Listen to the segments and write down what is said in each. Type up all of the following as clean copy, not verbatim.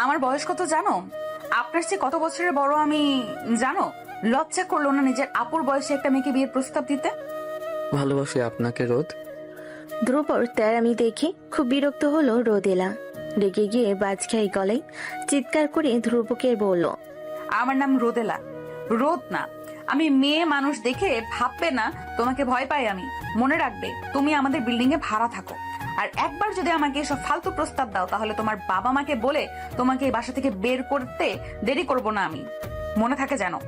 আমার বয়স কত জানো? আপনার চেয়ে কত বছরের বড় আমি জানো? লজ্জা করলো না নিজের আপুর বয়সে একটা মেয়েকে বিয়ের প্রস্তাব দিতে? ভালোবাসি আপনাকে রোদ। ধ্রুবর তেরামি দেখে খুব বিরক্ত হলো রোদেলা। রেগে গিয়ে বাজখাই গলায় চিৎকার করে ধ্রুবকে বলল, আমার নাম রোদেলা, রোদ না। আমি মেয়ে মানুষ দেখে ভাববে না তোমাকে ভয় পাই আমি। মনে রাখবে তুমি আমাদের বিল্ডিং এ ভাড়া থাকো, আর একবার যদি আমাকে এসব ফালতু প্রস্তাব দাও তাহলে তোমার বাবা মাকে বলে তোমাকে এই বাসা থেকে বের করতে দেরি করব না আমি। মনে থাকে জানো।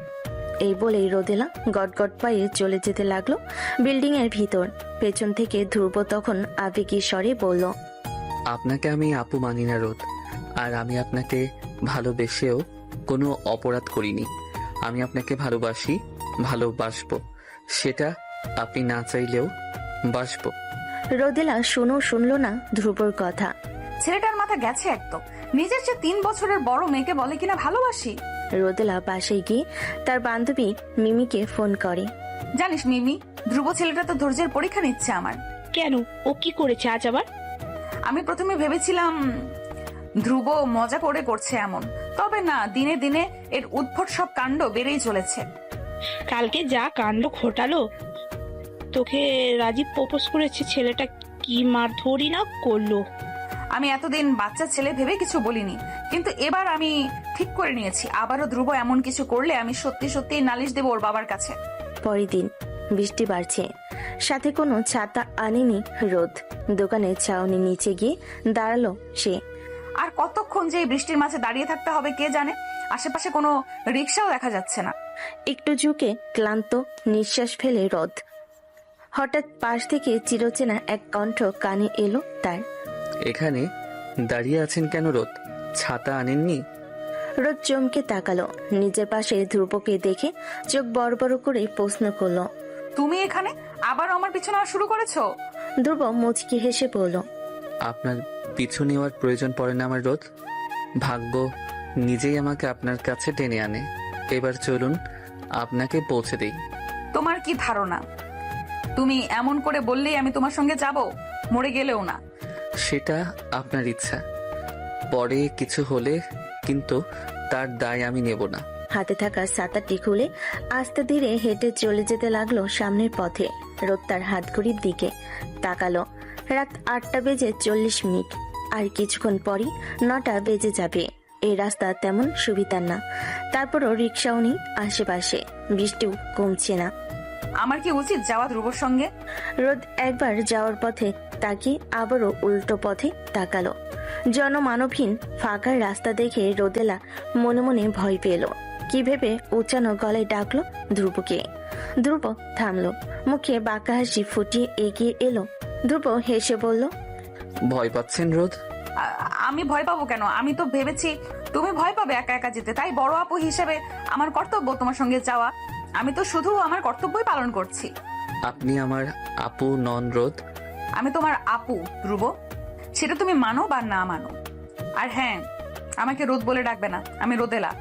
এই বলেই রোদেলা গটগট পায়ে চলে যেতে লাগলো বিল্ডিং এর ভিতর। পেছন থেকে ধ্রুব তখন আবেগী স্বরে বলল, আপনাকে আমি আপু মানি না রোদ, আর আমি আপনাকে ভালোবেসেও কোনো অপরাধ করিনি। আমি আপনাকে ভালোবাসি, ভালোবাসবো, সেটা আপনি না চাইলেও বাসবো। রোদেলা শুনলো না ধ্রুবর কথা। ছেলেটার মাথা গেছে একদম। নিজের চেয়ে 3 বছরের বড় মেয়েকে বলে কিনা ভালোবাসি। রোদেলা পাশে গিয়ে তার বান্ধবী মিমিকে ফোন করে। জানিস মিমি, ধ্রুব ছেলেটা তো ধৈর্যের পরীক্ষা নিচ্ছে আমার। কেন, ও কি করেছে আজ আবার? আমি প্রথমে ভেবেছিলাম ধ্রুব মজা করে করছে এমন, তবে না, দিনে দিনে এর উদ্ভট সব কাণ্ড বেড়েই চলেছে। কালকে যা কাণ্ড ঘটালো, তোকে রাজীব প্রপোজ করেছে, ছেলেটা কি মারধরি না করলো। আমি এতদিন বাচ্চা ছেলে ভেবে কিছু বলিনি, কিন্তু এবার আমি ঠিক করে নিয়েছি আবারও ধ্রুব এমন কিছু করলে আমি সত্যি সত্যি নালিশ দেব ওর বাবার কাছে। পরের দিন বৃষ্টি বাড়ছে, সাথে কোনো ছাতা আনেনি রোদ। দোকানের ছাউনি নিচে গিয়ে দাঁড়ালো সে। আর কতক্ষণ যে এই বৃষ্টির মাঝে দাঁড়িয়ে থাকতে হবে কে জানে। আশেপাশে কোনো রিক্সাও দেখা যাচ্ছে না। একটু ঝুঁকে ক্লান্ত নিঃশ্বাস ফেলে রোদ। হঠাৎ পাশ থেকে চিরচেনা এক কণ্ঠ কানে এলো তার। এখানে দাঁড়িয়ে আছেন কেন রোদ? ছাতা আনেননি? রোদ চমকে তাকালো, নিজের পাশে ধ্রুবকে দেখে চোখ বড় বড় করে প্রশ্ন করলো, তুমি এখানে আবার আমার পিছনে শুরু করেছো? ধ্রুব মুচকি হেসে বলল, আপনার পিছু নেওয়ার প্রয়োজন পড়ে না আমার রোদ। ভাগ্য নিজেই আমাকে আপনার কাছে টেনে আনে। এবার চলুন আপনাকে পৌঁছে দেই। তোমার কি ধারণা তুমি এমন করে বললেই আমি তোমার সঙ্গে যাব? মরে গেলেও না। সেটা আপনার ইচ্ছা, পরে কিছু হলে কিন্তু তার দায় আমি নেব না। হাতে থাকা ছাতাটি খুলে আস্তে ধীরে হেঁটে চলে যেতে লাগলো সামনের পথে। রোদ তার হাত ঘড়ির দিকে তাকালো। রাত 8:40। আর কিছুক্ষণ পরই 9টা বেজে যাবে। এই রাস্তা তেমন সুবিধার না, তারপরও রিক্সাও নেই আশেপাশে, বৃষ্টিও কমছে না। আমার কি উচিত যাওয়া ধ্রুবর সঙ্গে? রোদ একবার যাওয়ার পথে তাকিয়ে আবারও উল্টো পথে তাকালো। জনমানবহীন ফাঁকা রাস্তা দেখে রোদেলা মনে মনে ভয় পেল। কি ভেবে উচ্চানো গলায় ডাকলো ধ্রুবকে। ধ্রুব থামলো, মুখে বাঁকা হাসি ফুটিয়ে এগিয়ে এলো। ধ্রুব হেসে বলল, ভয় পাচ্ছেন রোদ? আমি ভয় পাবো কেন? আমি তো ভেবেছি তুমি ভয় পাবে একা একা যেতে, তাই বড় আপু হিসেবে আমার কর্তব্য তোমার সঙ্গে যাওয়া। আমি তো শুধু আমার কর্তব্যই পালন করছি। আপনি আমার আপু নন রোদ। আমি তোমার আপু ধ্রুব, সেটা তুমি মানো বা না মানো। আর হ্যাঁ, আমাকে রোদ বলে ডাকবে না, আমি রোদেলা।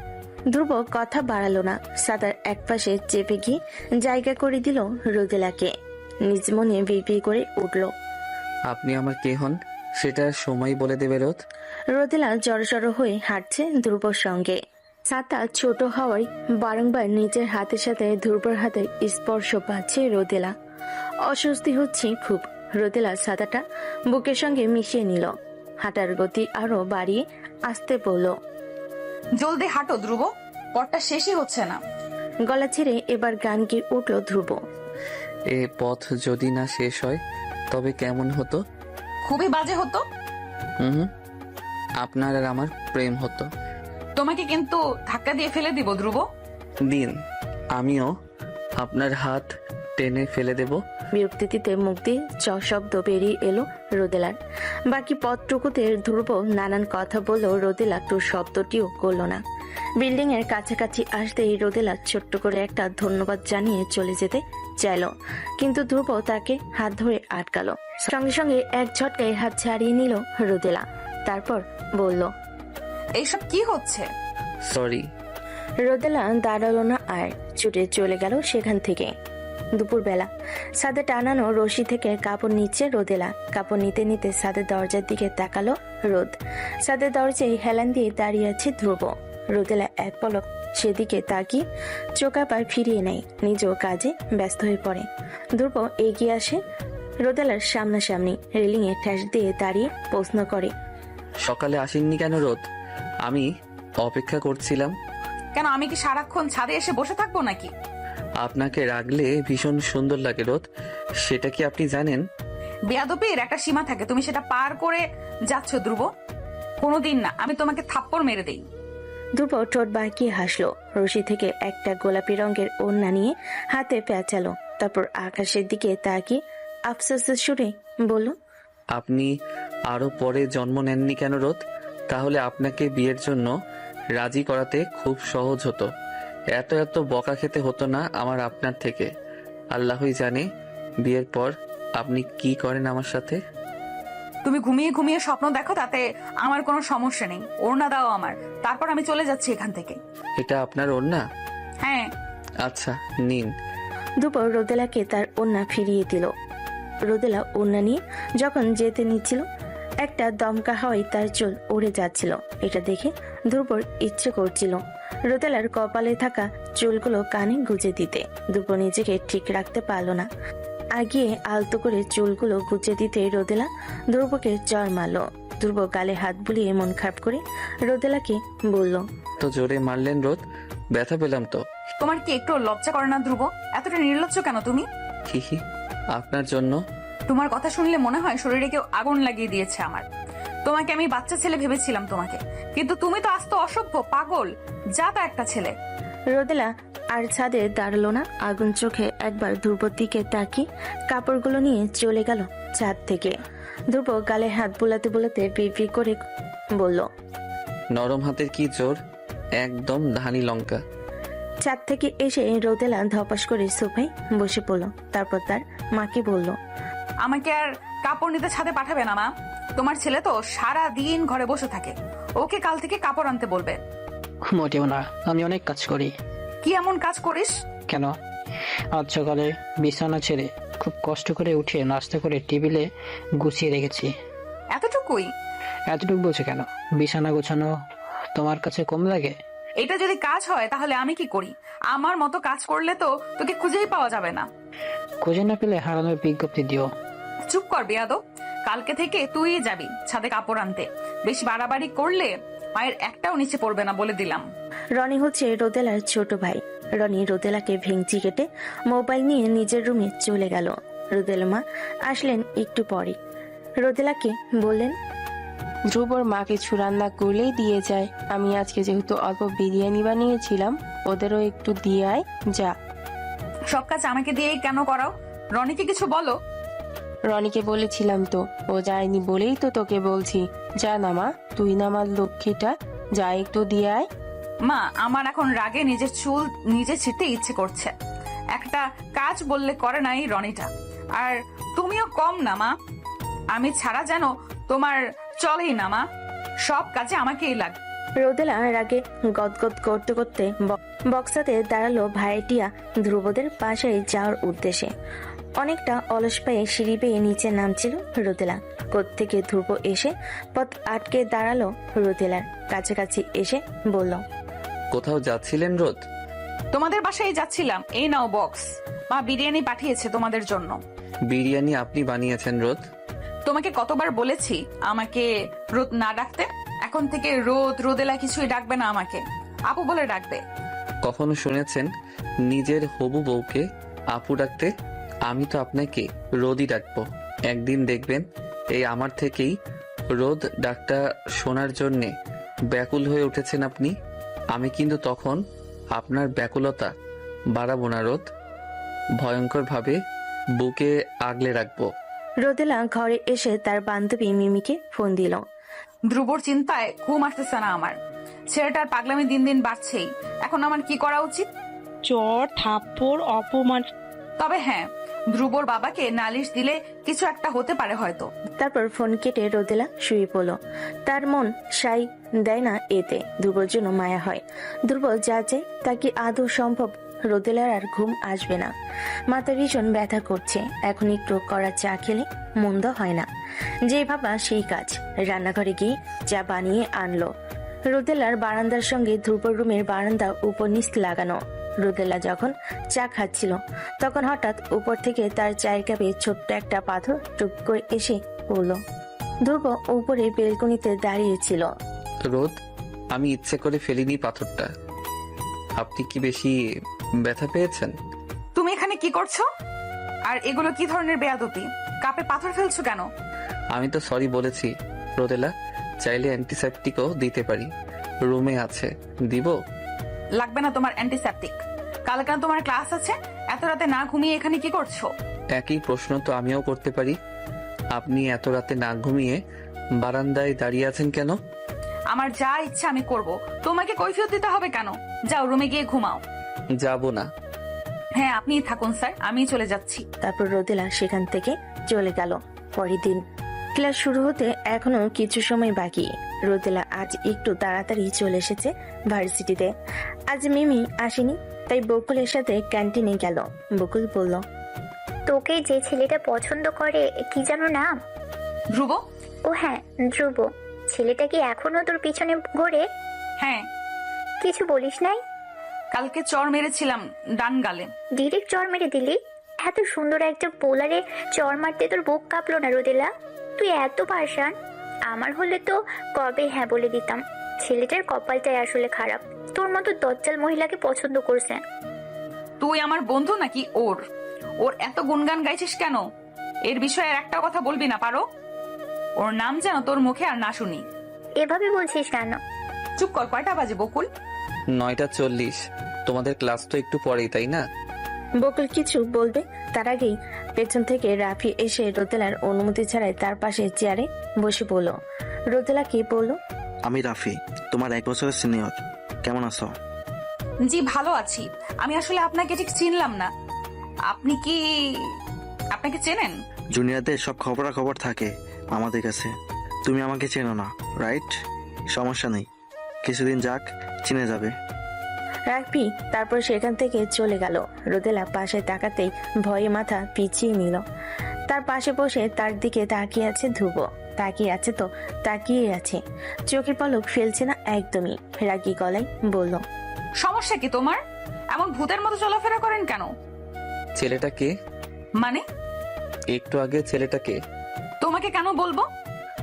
ধ্রুব কথা বাড়ালো না, সাদার একপাশে চেপে গিয়ে জায়গা করে দিল রোদেলাকে। নিজ মনে বিড়বিড় করে উঠল, আপনি আমার কে হন সেটা সময় বলে দেবে রোদ। রোদেলা জড়সড় হয়ে হাঁটছে ধ্রুবর সঙ্গে। ছাতা ছোট হওয়ায় বারংবার নিজের হাতের সাথে ধ্রুবর হাতের স্পর্শ পাচ্ছে রোদেলা। অস্বস্তি হচ্ছে খুব। রোদেলা ছাতাটা বুকের সঙ্গে মিশিয়ে নিল, হাঁটার গতি আরো বাড়িয়ে আসতে বলল, জলদি হাঁটো ধ্রুব, পথটা শেষই হচ্ছে না। গলা ছেড়ে এবার গান গিয়ে উঠল ধ্রুব। এ পথ যদি না শেষ হয় তবে কেমন হতো? খুবই বাজে হতো। হুম, আপনার আর আমার প্রেম হতো। তোমাকে কিন্তু ধাক্কা দিয়ে ফেলে দিব ধ্রুব। দিন, আমিও আপনার হাত টেনে ফেলে দেব। বিরক্তিতে মুখ দিয়ে শব্দ বেরিয়ে এলো রোদেলার। বাকি পথটুকুতে ধ্রুব নানান কথা বললেও রোদেলা তো শব্দটিও করলো না। বিল্ডিং এর কাছাকাছি আসতেই রোদেলা ছোট্ট করে একটা ধন্যবাদ জানিয়ে চলে যেতে চাইল, কিন্তু ধ্রুব তাকে হাত ধরে আটকালো। সঙ্গে সঙ্গে এক ঝটকায় হাত ছাড়িয়ে নিল রোদেলা, তারপর বলল, এইসব কি হচ্ছে? সরি। রোদেলা দাঁড়ালো না আর ছুটে চলে গেল সেখান থেকে। দুপুরবেলা ছাদে টানানো রশি থেকে কাপড় নিচ্ছে রোদেলা। কাপড় নিতে নিতে ছাদের দরজার দিকে তাকালো রোদ। ছাদের দরজায় হেলান দিয়ে দাঁড়িয়ে আছে ধ্রুব। রোদেলা এক পলক সেদিকে তাকিয়ে চোখ আবার ফিরিয়ে নেয়, নিজেও কাজে ব্যস্ত হয়ে পড়ে। ধ্রুব এগিয়ে আসে রোদেলার সামনাসামনি, রেলিং এ ঠেস দিয়ে দাঁড়িয়ে প্রশ্ন করে, সকালে আসেননি কেন রোদ? আমি অপেক্ষা করছিলাম। কেন, আমি কি সারাক্ষণ ছাদে এসে বসে থাকবো নাকি? আপনাকে রাখলে ভীষণ সুন্দর লাগে রোদ, সেটা কি আপনি জানেন? বেয়াদবির একটা সীমা থাকে, তুমি সেটা পার করে যাচ্ছ ধ্রুব। কোনোদিন না, আমি তোমাকে থাপ্পড় মেরে দেই। ধ্রুব ঠোঁট বাঁকিয়ে হাসলো। রশি থেকে একটা গোলাপি রঙের ওড়না নিয়ে হাতে পেঁচালো, তারপর আকাশের দিকে তাকিয়ে আফসোসের সুরে বলল, আপনি আরো পরে জন্ম নেননি কেন রোদ? তাহলে আপনাকে বিয়ের জন্য রাজি করাতে খুব সহজ হতো। এত এত বকা খেতে হতো না আমার আপনার থেকে। আল্লাহই জানে বিয়ের পর আপনি কি করেন আমার সাথে। তুমি ঘুমিয়ে ঘুমিয়ে স্বপ্ন দেখো, তাতে আমার কোনো সমস্যা নেই। ওড়না দাও আমার, তারপর আমি চলে যাচ্ছি এখান থেকে। এটা আপনার ওড়না? হ্যাঁ। আচ্ছা নিন। দুপুর রোদেলাকে তার ওড়না ফিরিয়ে দিল। রোদেলা ওড়না নিয়ে যখন যেতে নিচ্ছিল, একটা দমকা হাওয়ায় তার চুল উড়ে যাচ্ছিল। এটা দেখে ধ্রুবর ইচ্ছে করছিল রোদেলার কপালে থাকা চুলগুলো কানে গুজে দিতে। ধ্রুব নিজেকে ঠিক রাখতে পারল না, আগিয়ে আলতো করে চুলগুলো গুজে দিতে রোদেলা ধ্রুবকে চড় মারল। ধ্রুব গালে হাত বুলিয়ে মন খারাপ করে রোদেলাকে বলল, তো জোরে মারলেন রোদ, ব্যথা পেলাম তো। তোমার কি একটু লজ্জা করে না ধ্রুব? এতটা নির্লজ্জ কেন তুমি? হিহি, আপনার জন্য। তোমার কথা শুনলে মনে হয় শরীরে কেউ আগুন লাগিয়ে দিয়েছে আমার। তোমাকে আমি বাচ্চা ছেলে ভেবেছিলাম তোমাকে, কিন্তু তুমি তো আস্ত অসভ্য, পাগল, যা তা একটা ছেলে। রোদেলা আর ছাদে দাঁড়ালো না, আগুন চোখে একবার ধ্রুবর দিকে তাকিয়ে কাপড়গুলো নিয়ে চলে গেল ছাদ থেকে। ধ্রুব গালে হাত বুলাতে বুলাতে বিড়বিড় করে বলল, নরম হাতের কি জোর, একদম ধানি লঙ্কা। ছাদ থেকে এসে রোদেলা ধপাস করে সোফায় বসে পড়ল। তারপর তার মাকে বলল, আমাকে আর কাপড় নিতে ছাদে পাঠাবে না মা। তোমার ছেলে তো সারা দিন ঘরে বসে থাকে, ওকে কাল থেকে কাপড় আনতে বলবে। মোটেও না, আমি অনেক কাজ করি। কি এমন কাজ করিস? কেন, আজ সকালে বিছানা ছেড়ে খুব কষ্ট করে উঠে নাস্তা করে টেবিলে গুছিয়ে রেখেছি। এতটুকুই? এতটুকু বলছে কেন? বিছানা গোছানো তোমার কাছে কম লাগে? এটা যদি কাজ হয় তাহলে আমি কি করি? আমার মতো কাজ করলে তো তোকে খুঁজেই পাওয়া যাবে না। খুঁজে না পেলে হারানোর বিজ্ঞপ্তি দিও। চুপ কর বেয়াদব, কালকে থেকে তুই যাবি ছাদে কাপড় আনতে। বেশি বাড়াবাড়ি করলে পায়ের একটাও নিচে পড়বে না বলে দিলাম। রনি হচ্ছে রোদেলার ছোট ভাই। রনি রোদেলাকে ভেঙচি কেটে মোবাইল নিয়ে নিজের রুমে চলে গেল। রোদেলা মা আসলেন একটু পরে। রোদেলাকে বললেন, ধ্রুবর মা কিছু রান্না করলেই দিয়ে যায়। আমি আজকে যেহেতু অল্প বিরিয়ানি বানিয়েছিলাম, ওদেরও একটু দিয়ে আয় যা। সব কাজ আমাকে দিয়েই কেন করাও? রনিকে কিছু বলো। রনিকে বলেছিলাম তো, ও যায়নি বলেই তো তোকে বলছি। যা না মা, তুই না আমার লক্ষ্মীটা, যা একটু দিয়ে আয়। মা, আমার এখন রাগে নিজের চুল নিজে ছিঁড়তে ইচ্ছে করছে। একটা কাজ বললে করে নাই রনিটা। আর তুমিও কম না মা, আমি ছাড়া যেন তোমার চলেই না মা, সব কাজে আমাকেই লাগে। রোদেলা রাগে গদগদ করতে করতে বক্সাতে দাঁড়ালো ভাইটিয়া ধ্রুবদের বাসায় যাওয়ার উদ্দেশ্যে। অনেকটা অলস পায়ে সিঁড়ি বেয়ে নিচে নামছিল রোদেলা। কোত্থেকে ধ্রুব এসে পথ আটকে দাঁড়ালো রোদেলার কাছাকাছি এসে বলল, কোথাও যাচ্ছিলেন রোদ? তোমাদের বাসায় যাচ্ছিলাম, এই নাও বক্স। মা বিরিয়ানি পাঠিয়েছে তোমাদের জন্য। বিরিয়ানি আপনি বানিয়েছেন রোদ? তোমাকে কতবার বলেছি আমাকে রোদ না ডাকতে? এখন থেকে রোদ রোদেলা কিছুই ডাকবে না, আমাকে আপু বলে ডাকবে। কখনো শুনেছেন নিজের হবু বউকে আপু ডাকতে? আমি তো আপনাকে রোদই ডাকবো। একদিন দেখবেন এই আমার থেকেই রোদ ডাকটা শোনার জন্যে ব্যাকুল হয়ে উঠেছেন আপনি। আমি কিন্তু তখন আপনার ব্যাকুলতা বাড়াবো না রোদ, ভয়ঙ্কর ভাবে বুকে আগলে রাখবো। রোদেলা ঘরে এসে তার বান্ধবী মিমিকে ফোন দিল। ধ্রুবর চিন্তায় ঘুম আসতেছে না আমার। ছেলেটার পাগলামি দিন দিন বাড়ছেই। এখন আমার কি করা উচিত? চর থাপ্পড় অপমান। তবে হ্যাঁ, ধ্রুবর বাবাকে নালিশ দিলে কিছু একটা হতে পারে হয়তো। তারপর ফোন কেটে রোদেলা শুয়ে পড়ল। তার মন সাই দেয় না এতে। ধ্রুবর জন্য মায়া হয়। ধ্রুব যা চায় তা কি আদৌ সম্ভব রোদেলার আর ঘুম আসবে না। মাথা ভীষণ ব্যথা করছে। এখন একটু কড়া চা খেলে মন্দ হয় না। যে ভাবা সেই কাজ। রান্নাঘরে গিয়ে চা বানিয়ে আনলো। রোদেলার বারান্দার সঙ্গে ধ্রুবর রুমের বারান্দা উপর নিচ লাগানো। রোদেলা যখন চা খাচ্ছিল তখন হঠাৎ উপর থেকে তার চায়ের কাপে ছোট্ট একটা পাথর টুপ করে এসে পড়লো। ধ্রুব উপরে বেলকনিতে দাঁড়িয়েছিল। রোদ, আমি ইচ্ছে করে ফেলিনি পাথরটা। আপনি কি বেশি ব্যথা পেয়েছেন? তুমি এখানে কি করছো? আর এগুলো কি ধরনের বেয়াদবি? কাপে পাথর ফেলছো কেন? আমি তো সরি বলেছি রোদেলা। চাইলে অ্যান্টিসেপটিকও দিতে পারি, রুমে আছে, দিব? লাগবে না তোমার অ্যান্টিসেপটিক। কাল কেন তোমার ক্লাস আছে? এত রাতে না ঘুমিয়ে এখানে কি করছো? একই প্রশ্ন তো আমিও করতে পারি। আপনি এত রাতে না ঘুমিয়ে বারান্দায় দাঁড়িয়ে আছেন কেন? আমার যা ইচ্ছা আমি করব, তোমাকে কৈফিয়ত দিতে হবে কেন? যাও রুমে গিয়ে ঘুমাও। যাব না। হ্যাঁ আপনিই থাকুন স্যার, আমি চলে যাচ্ছি। তারপর রোদেলা সেখান থেকে চলে গেল। পরের দিন ক্লাস শুরু হতে এখনো কিছু সময় বাকি। রোদেলা আজ একটু তাড়াতাড়ি চলে এসেছে ভার্সিটিতে। আজ মিমি আসেনি, তাই বকুলের সাথে ক্যান্টিনে গেল। বকুল বলল, তোকে যে ছেলেটা পছন্দ করে কি যেন নাম? ধ্রুব। ও হ্যাঁ, ধ্রুব। ছেলেটা কি এখনো তোর পিছনে ঘোরে? হ্যাঁ, কিছু বলিস নাই? কালকে চর মেরেছিলাম ডান গালে। ডিরেক্ট চর মেরে দিলি? এত সুন্দর একটা পোলারে চর মারতে তোর বুক কাঁপলো না রোদেলা? তুই এত পাষাণ। আমার হলে তো কবে হ্যাঁ বলে দিতাম। ছেলেটার কপালটাই আসলে খারাপ, তোর মতো দজ্জাল মহিলাকে পছন্দ করছে। তুই আমার বন্ধু নাকি ওর? ওর এত গুণগান গাইছিস কেন? এর বিষয়ে আর একটা কথা বলবি না পারো? ওর নাম যেন তোর মুখে আর না শুনি। এভাবে বলছিস কেন? চুপ কর। কয়টা বাজে বকুল? 9:40। তোমাদের ক্লাস তো একটু পরেই, তাই না? বকুল কিছু বলবে তার আগেই পেছন থেকে রাফি এসে রোদেলার অনুমতি ছাড়াই তার পাশে চেয়ারে বসে পড়ল। রোদেলা কি বলল, আমি রাফি, তোমার 1 বছরের সিনিয়র। কেমন আছো? জি ভালো আছি। আমি আসলে আপনাকে ঠিক চিনলাম না। আপনি কি আপনাকে চেনেন? জুনিয়রদের সব খবরাখবর থাকে আমাদের কাছে। তুমি আমাকে চেনো না, রাইট? সমস্যা নেই, কিছুদিন যাক, চিনে যাবে। রাফি তারপর সেখান থেকে চলে গেল। রোদেলা পাশে তাকাতেই ভয়ে মাথা পিছিয়ে নিল। তার পাশে বসে তার দিকে তাকিয়ে আছে ধ্রুব। তাকিয়ে আছে তো তাকিয়ে আছে, চোখের পলক ফেলছে না একদমই। রাগী গলায় বলল, সমস্যা কি তোমার? এমন ভূতের মতো চলাফেরা করেন কেন? ছেলেটা কে? মানে একটু আগে ছেলেটাকে তোমাকে কেন বলবো?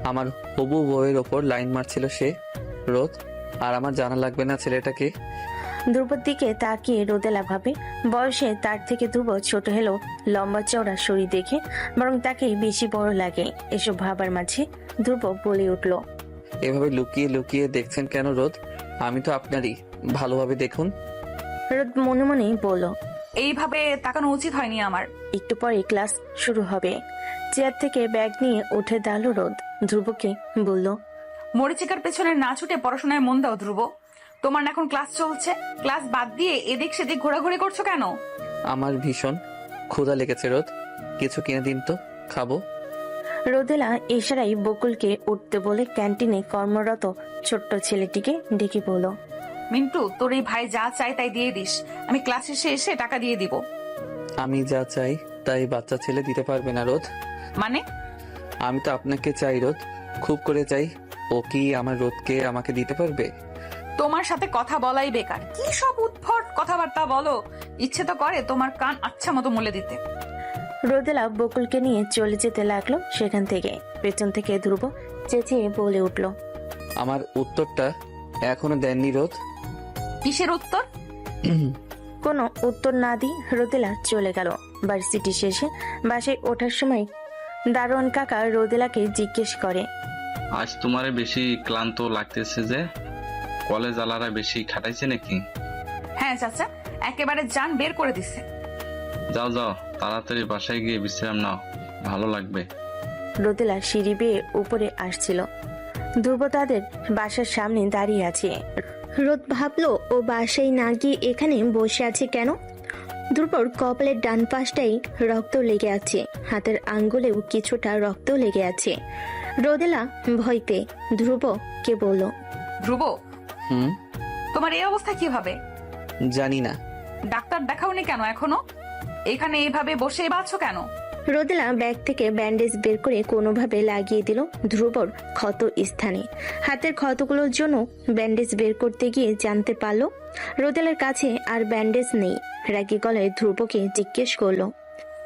আমার হবু বউয়ের ওপর লাইন মারছিল সে। রোদ, আর আমার জানা লাগবে না ছেলেটাকে? ধ্রুবর দিকে তাকিয়ে রোদেলা ভাবে বয়সে তার থেকে ধ্রুব ছোট হলেও লম্বা চওড়া শরীর দেখে বরং তাকে বেশি বড় লাগে। এসব ভাবার মাঝে ধ্রুব বলে উঠল, এভাবে লুকিয়ে লুকিয়ে দেখছেন কেন রোদ? আমি তো আপনারই, ভালোভাবে দেখুন। রোদ মনে মনে বলল, এইভাবে তাকানো উচিত হয়নি আমার। একটু পরে ক্লাস শুরু হবে। চেয়ার থেকে ব্যাগ নিয়ে উঠে দাঁড়ালো রোদ। ধ্রুবকে বলল, মরিচিকার পেছনে না ছুটে পড়াশোনায় মন দাও ধ্রুব। তোমার না এখন ক্লাস চলছে, ক্লাস বাদ দিয়ে এদিক সেদিক ঘোরাঘুরি করছো কেন? আমার ভীষণ ক্ষুধা লেগেছে রোদ, কিছু কিনে দিন তো, খাবো। রোদেলা ইশারায় বকুলকে উঠতে বলে ক্যান্টিনে কর্মরত ছোট্ট ছেলেটিকে ডেকে বলল, মিন্টু, তোর এই ভাই যা চাই তাই দিয়ে দিস, আমি ক্লাস শেষে এসে টাকা দিয়ে দিব। আমি যা চাই তাই বাচ্চা ছেলে দিতে পারবে না রোদ। মানে? আমি তো আপনাকে চাই রোদ, খুব করে চাই। ও কি আমার রোদকে আমাকে দিতে পারবে? তোমার সাথে কথা বলাই বেকার। কি সব উদ্ভট কথাবার্তা বলো। ইচ্ছে তো করে তোমার কান আচ্ছা মতো মুলে দিতে। রোদেলা বকুলকে নিয়ে চলে যেতে লাগলো সেখান থেকে। পেছন থেকে ধ্রুব চেঁচিয়ে বলে উঠল, আমার উত্তরটা এখনো দেননি রোদ। কিসের উত্তর? কোনো উত্তর না দিয়ে রোদেলা চলে গেল। ভার্সিটি শেষে বাসায় ওঠার সময় দারোয়ান কাকা রোদেলাকে জিজ্ঞেস করে, আজ তোমারে বেশি ক্লান্ত লাগতেছে যে? কলেজ আলারা বেশি খাটাইছে নাকি? হ্যাঁ চাচা, একেবারে জান বের করে দিছে। যাও যাও, তাড়াতাড়ি বাসায় গিয়ে বিশ্রাম নাও, ভালো লাগবে। রোদেলা সিঁড়ি বেয়ে উপরে আসছিল। ধ্রুব তাদের বাসার সামনে দাঁড়িয়ে আছে। রোদ ভাবলো ও বাসায় না গিয়ে এখানে বসে আছে কেন। ধ্রুবর কপালের ডান পাশটাই রক্ত লেগে আছে, হাতের আঙ্গুলেও কিছুটা রক্ত লেগে আছে। রোদেলা ভয় পেয়ে ধ্রুবকে বলল, ধ্রুব, হুম, তোমার এই অবস্থা কিভাবে? জানি না, ডাক্তার দেখাওনি কেন এখনো? এখানে এইভাবে বসে বাঁচছো কেন? রোদেলা ব্যাগ থেকে ব্যান্ডেজ বের করে কোনোভাবে লাগিয়ে দিল ধ্রুবর ক্ষত স্থানে। হাতের ক্ষতগুলোর জন্য ব্যান্ডেজ বের করতে গিয়ে জানতে পারলো রোদেলার কাছে আর ব্যান্ডেজ নেই। রাগী গলায় ধ্রুবকে জিজ্ঞেস করলো,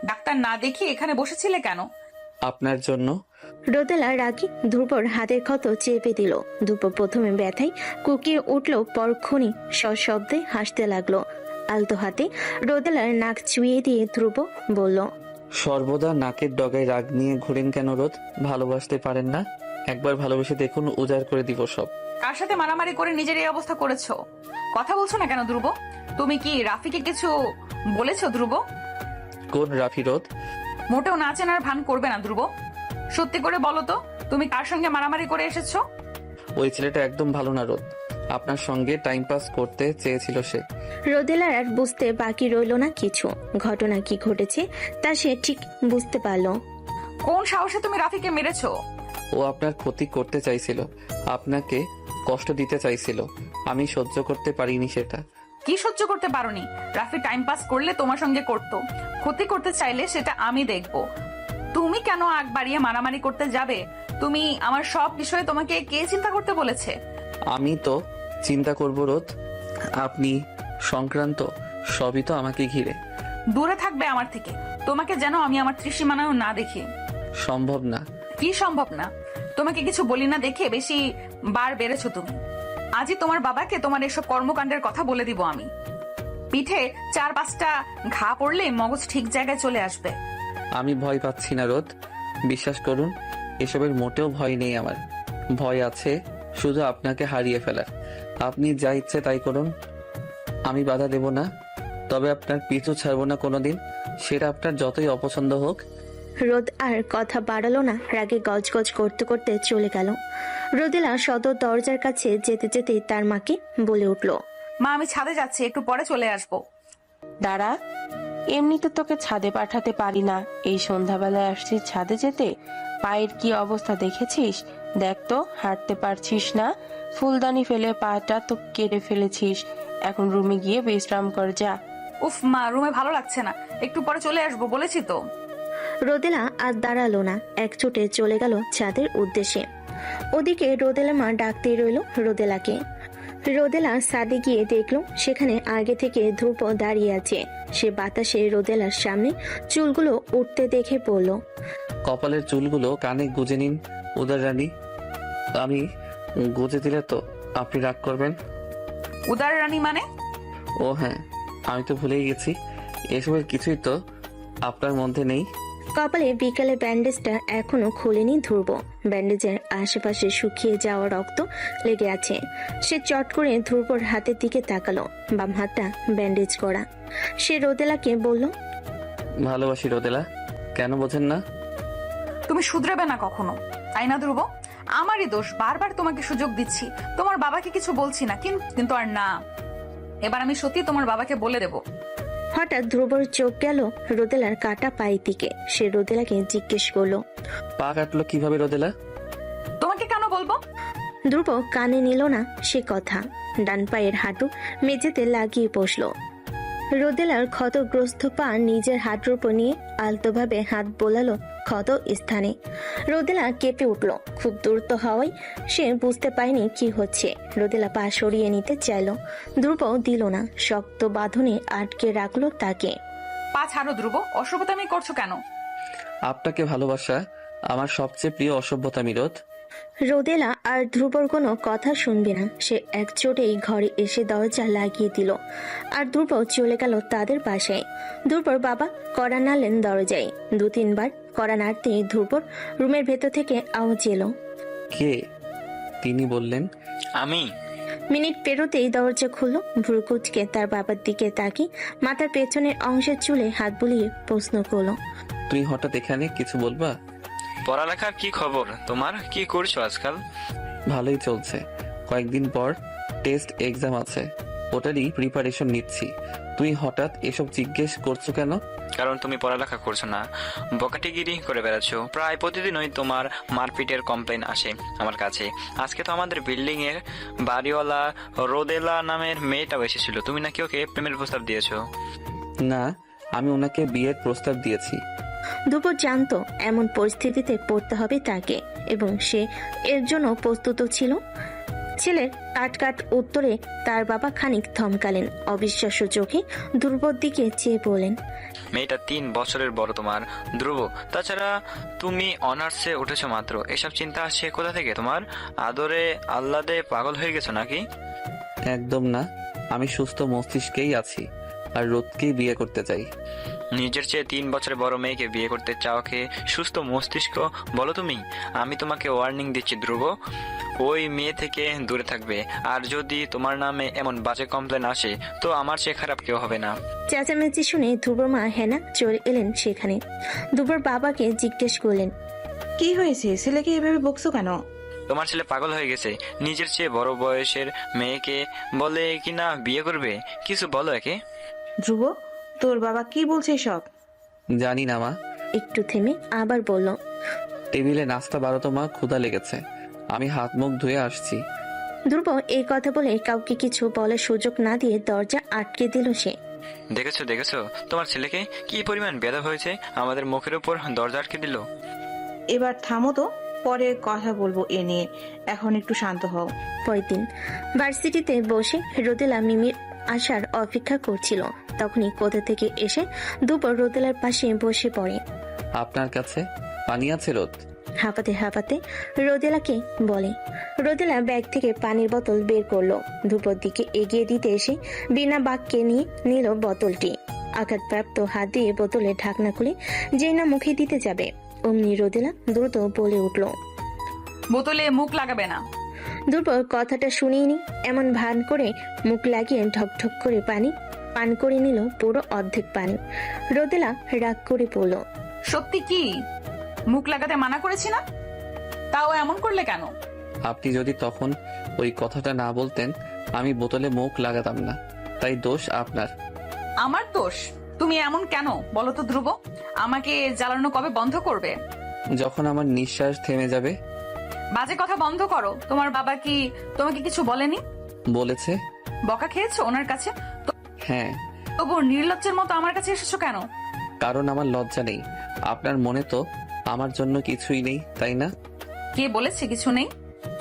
ডাক্তার না দেখিয়ে এখানে বসেছিলে কেন? আপনার জন্য। রোদেলা রাগী ধ্রুবর হাতের ক্ষত চেপে দিল। ধ্রুব প্রথমে ব্যথায় কুকিয়ে উঠল, পরক্ষণে সশব্দে হাসতে লাগলো। আলতো হাতে রোদেলার নাক চুইয়ে দিয়ে ধ্রুব বলল, সর্বদা নাকের ডগায় রাগ নিয়ে ঘুরেন কেন রোদ? ভালোবাসতে পারেন না? একবার ভালোবেসে দেখুন, উজাড় করে দিব সব। কার সাথে মারামারি করে নিজের এই অবস্থা করেছো? কথা বলছো না কেন ধ্রুব? তুমি কি রাফিকে কিছু বলেছো ধ্রুব? কোন রাফি রোদ? মোটেও না চেনার ভান করবে না ধ্রুব। সত্যি করে বলো তো, তুমি কার সঙ্গে মারামারি করে এসেছো? ওই ছেলেটা একদম ভালো না রোদ, আপনার সঙ্গে টাইম পাস করতে চেয়েছিল সে। রোদেলার আর বুঝতে বাকি রইল না কিছু। ঘটনা কি ঘটেছে তা সে ঠিক বুঝতে পারল। কোন সাহসে তুমি রাফিকে মেরেছো? ও আপনার ক্ষতি করতে চাইছিল, আপনাকে কষ্ট দিতে চাইছিল। আমি সহ্য করতে পারিনি সেটা। কি সহ্য করতে পারোনি? রাফি টাইম পাস করলে তোমার সঙ্গে করতো, ক্ষতি করতে চাইলে সেটা আমি দেখবো। তুমি কেন আগ বাড়িয়ে মারামারি করতে যাবে? তুমি আমার সব বিষয়ে তোমাকে কে চিন্তা করতে বলেছে? আমি তো চিন্তা করব রোদ, আপনি সংক্রান্ত সবই তো আমাকে ঘিরে। দূরে থাকবে আমার থেকে। তোমাকে যেন আমি আমার ত্রিসীমানাও না দেখি। সম্ভব না। কি সম্ভব না? তোমাকে কিছু বলি না দেখে বেশি বার বেড়েছো তুমি। আজই তোমার বাবাকে তোমার এসব কর্মকাণ্ডের কথা বলে দিব আমি। পিঠে 4-5টা ঘা পড়লে মগজ ঠিক জায়গায় চলে আসবে। আমি ভয় পাচ্ছি না রোদ, বিশ্বাস করুন। এসবের মোটেও ভয় নেই আমার। ভয় আছে শুধু আপনাকে হারিয়ে ফেলার। আপনি যা ইচ্ছে তাই করুন, আমি বাধা দেব না। তবে আপনার পিছু ছাড়বো না কোনোদিন, সেটা আপনার যতই অপছন্দ হোক। রোদ আর কথা বাড়ালো না, রাগে গজগজ করতে করতে চলে গেল। রোদেলা সদর দরজার কাছে যেতে যেতে তার মাকে বলে উঠল, মা, আমি ছাদে যাচ্ছি, একটু পরে চলে আসবো। দাঁড়া, এমনিতে তোকে ছাদে পাঠাতে পারি না। এই সন্ধ্যাবেলায় আসছিস ছাদে যেতে? পায়ের কি অবস্থা দেখেছিস? দেখ তো, হাঁটতে পারছিস না। ফুলদানি ফেলে পাটা তো কেটে ফেলেছিস। এখন রুমে গিয়ে বিশ্রাম কর, যা। উফ মা, রুমে ভালো লাগছে না, একটু পরে চলে আসবো বলেছি তো। রোদেলা আর দাঁড়ালো না, একচোটে চলে গেল ছাদের উদ্দেশ্যে। ওদিকে রোদেলা মা ডাকতেই রইল রোদেলাকে। রোদেলা ছাদে গিয়ে দেখলো সেখানে আগে থেকে ধ্রুব দাঁড়িয়ে আছে। সে বাতাসে রোদেলার সামনে চুলগুলো উঠতে দেখে বলল, কপালের চুলগুলো কানে গুজে নিন উদার রানী। আমি গুজে দিলে তো আপনি রাগ করবেন? উদার রানী মানে? ও হ্যাঁ, আমি তো ভুলেই গেছি। এসবের কিছুই তো আপনার মধ্যে নেই। কপালে বিকালে ব্যান্ডেজটা এখনো খোলেনি ধ্রুব। ব্যান্ডেজের আশেপাশে শুকিয়ে যাওয়া রক্ত লেগে আছে। সে চট করে ধ্রুবর হাতের দিকে তাকালো, বাম হাতটা ব্যান্ডেজ করা। সে রোদেলাকে বলল, ভালোবাসি রোদেলা, কেন বোঝেন না? তুমি শুধরাবে না কখনো, তাই না ধ্রুব? আমারই দোষ, বারবার তোমাকে সুযোগ দিচ্ছি। তোমার বাবাকে কিছু বলছি না, কিন্তু আর না, এবার আমি সত্যি তোমার বাবাকে বলে দেব। হঠাৎ ধ্রুবর চোখ গেল রোদেলার কাটা পায়ের দিকে। সে রোদেলাকে জিজ্ঞেস করলো, পা কাটলো কিভাবে রোদেলা? তোমাকে কেন বলবো? ধ্রুব কানে নিল না সে কথা। ডান পায়ের হাঁটু মেঝেতে লাগিয়ে বসলো। রোদেলার ক্ষতগ্রস্ত পা নিজের হাঁটুর উপর নিয়ে আলতোভাবে হাত বোলালো ক্ষত স্থানে। রোদেলা কেঁপে উঠল। খুব দ্রুত হওয়ায় সে বুঝতে পারেনি কি হচ্ছে। রোদেলা পা সরিয়ে নিতে চাইল, ধ্রুব দিল না, শক্ত বাঁধনে আটকে রাখলো তাকে। পা ছাড়ো ধ্রুব, অসভ্যতামি করছো কেন? আপনাকে ভালোবাসা আমার সবচেয়ে প্রিয় অসভ্যতামি রোদ। রোদেলা আর ধ্রুবর কোনো কথা শুনবে না। সে একচোটেই ঘরে এসে দরজা লাগিয়ে দিল আর ধ্রুব চলে গেল তাদের বাসায়। ধ্রুবর বাবা কড়া নাড়লেন দরজায়। 2-3 বার কড়া নাড়তে ধ্রুবর রুমের ভেতর থেকে আওয়াজ এলো। কে? তিনি বললেন, আমি। মিনিট পেরোতেই দরজা খুলল। ভ্রুকুচকে তার বাবার দিকে তাকিয়ে মাথার পেছনের অংশের চুলে হাত বুলিয়ে প্রশ্ন করলো, তুই হঠাৎ এখানে, কিছু বলবা? পড়ালেখার কি খবর তোমার? কি করছো আজকাল? ভালোই চলছে, কয়েকদিন পর টেস্ট এক্সাম আছে। ওটারই প্রিপারেশন নিচ্ছি। তুই হঠাৎ এসব জিজ্ঞেস করছো কেন? কারণ তুমি পড়ালেখা করছো না, বকাটিগিরি করে বেড়াচ্ছ। প্রায় প্রতিদিনই তোমার মারপিটের কমপ্লেন আসে আমার কাছে। আজকে তো আমাদের বিল্ডিং এর বাড়িওয়ালা রোদেলা নামের মেয়েটাও এসেছিল, তুমি নাকি ওকে প্রেমের প্রস্তাব দিয়েছো। না, আমি ওনাকে বিয়ের প্রস্তাব দিয়েছি। দুপুর জানতো এমন পরিস্থিতিতে পড়তে হবে তাকে, এবং সে এর জন্য প্রস্তুত ছিল। ছেলের কাটকাট উত্তরে তার বাবা খানিক থমকালেন। অবিশ্বাস্য চোখে ধ্রুবর দিকে চেয়ে বলেন, মেয়েটা 3 বছরের বড় তোমার, ধ্রুব। তাছাড়া তুমি অনার্সে উঠেছো মাত্র, এসব চিন্তা আসছে কোথা থেকে তোমার? আদরে আহ্লাদে পাগল হয়ে গেছো নাকি? একদম না, আমি সুস্থ মস্তিষ্কেই আছি আর রোদকেই বিয়ে করতে চাই। নিজের চেয়ে 3 বছরের বড় মেয়েকে বিয়ে করতে চাওকে সুস্থ মস্তিষ্ক বলো তুমি? আমি তোমাকে ওয়ার্নিং দিচ্ছি ধ্রুব, ওই মেয়ে থেকে দূরে থাকবে। আর যদি তোমার নামে এমন বাজে কমপ্লেন আসে তো আমার চেয়ে খারাপ কেউ হবে না। চেঁচামেচি শুনে ধ্রুবর মা হেনা চলে এলেন সেখানে। ধ্রুবর বাবাকে জিজ্ঞেস করলেন, কি হয়েছে, ছেলেকে এভাবে বকছো কেন? তোমার ছেলে পাগল হয়ে গেছে, নিজের চেয়ে বড় বয়সের মেয়েকে বলে কিনা বিয়ে করবে। কিছু বলো একে। ধ্রুব, তোর বাবা কি বলছে সব? জানি না মা। একটু থেমে আবার বলল, টেবিলে নাস্তা বারো মা, ক্ষুধা লেগেছে, আমি হাত মুখ ধুয়ে আসছি। ধ্রুব এই কথা বলে কাউকে কিছু বলার সুযোগ না দিয়ে দরজা আটকে দিল সে। দেখেছো তোমার ছেলেকে কি পরিমাণ বেয়াদব হয়েছে, আমাদের মুখের উপর দরজা আটকে দিল। এবার থামো তো, পরে কথা বলবো এ নিয়ে, এখন একটু শান্ত হও। পরের দিন ভার্সিটিতে বসে রোদেলা মিমির আসার অপেক্ষা করছিল। তখনই কোথা থেকে এসে দুপুর রোদেলার পাশে বসে পড়ে। আপনার কাছে পানি আছে রোদ? হাঁপাতে হাঁপাতে রোদেলাকে বলে। রোদেলা ব্যাগ থেকে পানির বোতল বের করলো, ধূপর দিকে এগিয়ে দিতে এসে বিনা বাক্যে নিয়ে নিল বোতলটি। আঘাতপ্রাপ্ত হাত দিয়ে বোতলের ঢাকনা খুলে যেই না মুখে দিতে যাবে অমনি রোদেলা দ্রুত বলে উঠল, বোতলে মুখ লাগাবে না। দুর্বল কথাটা শুনিনি এমন ভান করে মুখ লাগিয়ে ঢকঢক করে পানি পান করে নিল পুরো অর্ধেক পানি। রোদেলা রাগ করে বলল, সত্যি কি মুখ লাগাতে মানা করেছি না? তাও এমন করলে কেন? আপনি যদি তখন ওই কথাটা না বলতেন আমি বোতলে মুখ লাগাতাম না, তাই দোষ আপনার। আমার দোষ? তুমি এমন কেন বলো তো ধ্রুব? আমাকে জ্বালানো কবে বন্ধ করবে? যখন আমার নিঃশ্বাস থেমে যাবে। বাজে কথা বন্ধ করো। তোমার বাবা কি তোমাকে কিছু বলেনি? বলেছে। বকা খেয়েছো ওনার কাছে? হ্যাঁ। তবু নির্লজ্জের মতো আমার কাছে এসেছো কেন? কারণ আমার লজ্জা নেই। আপনার মনে তো আমার জন্য কিছুই নেই, তাই না? কে বলেছে কিছু নেই?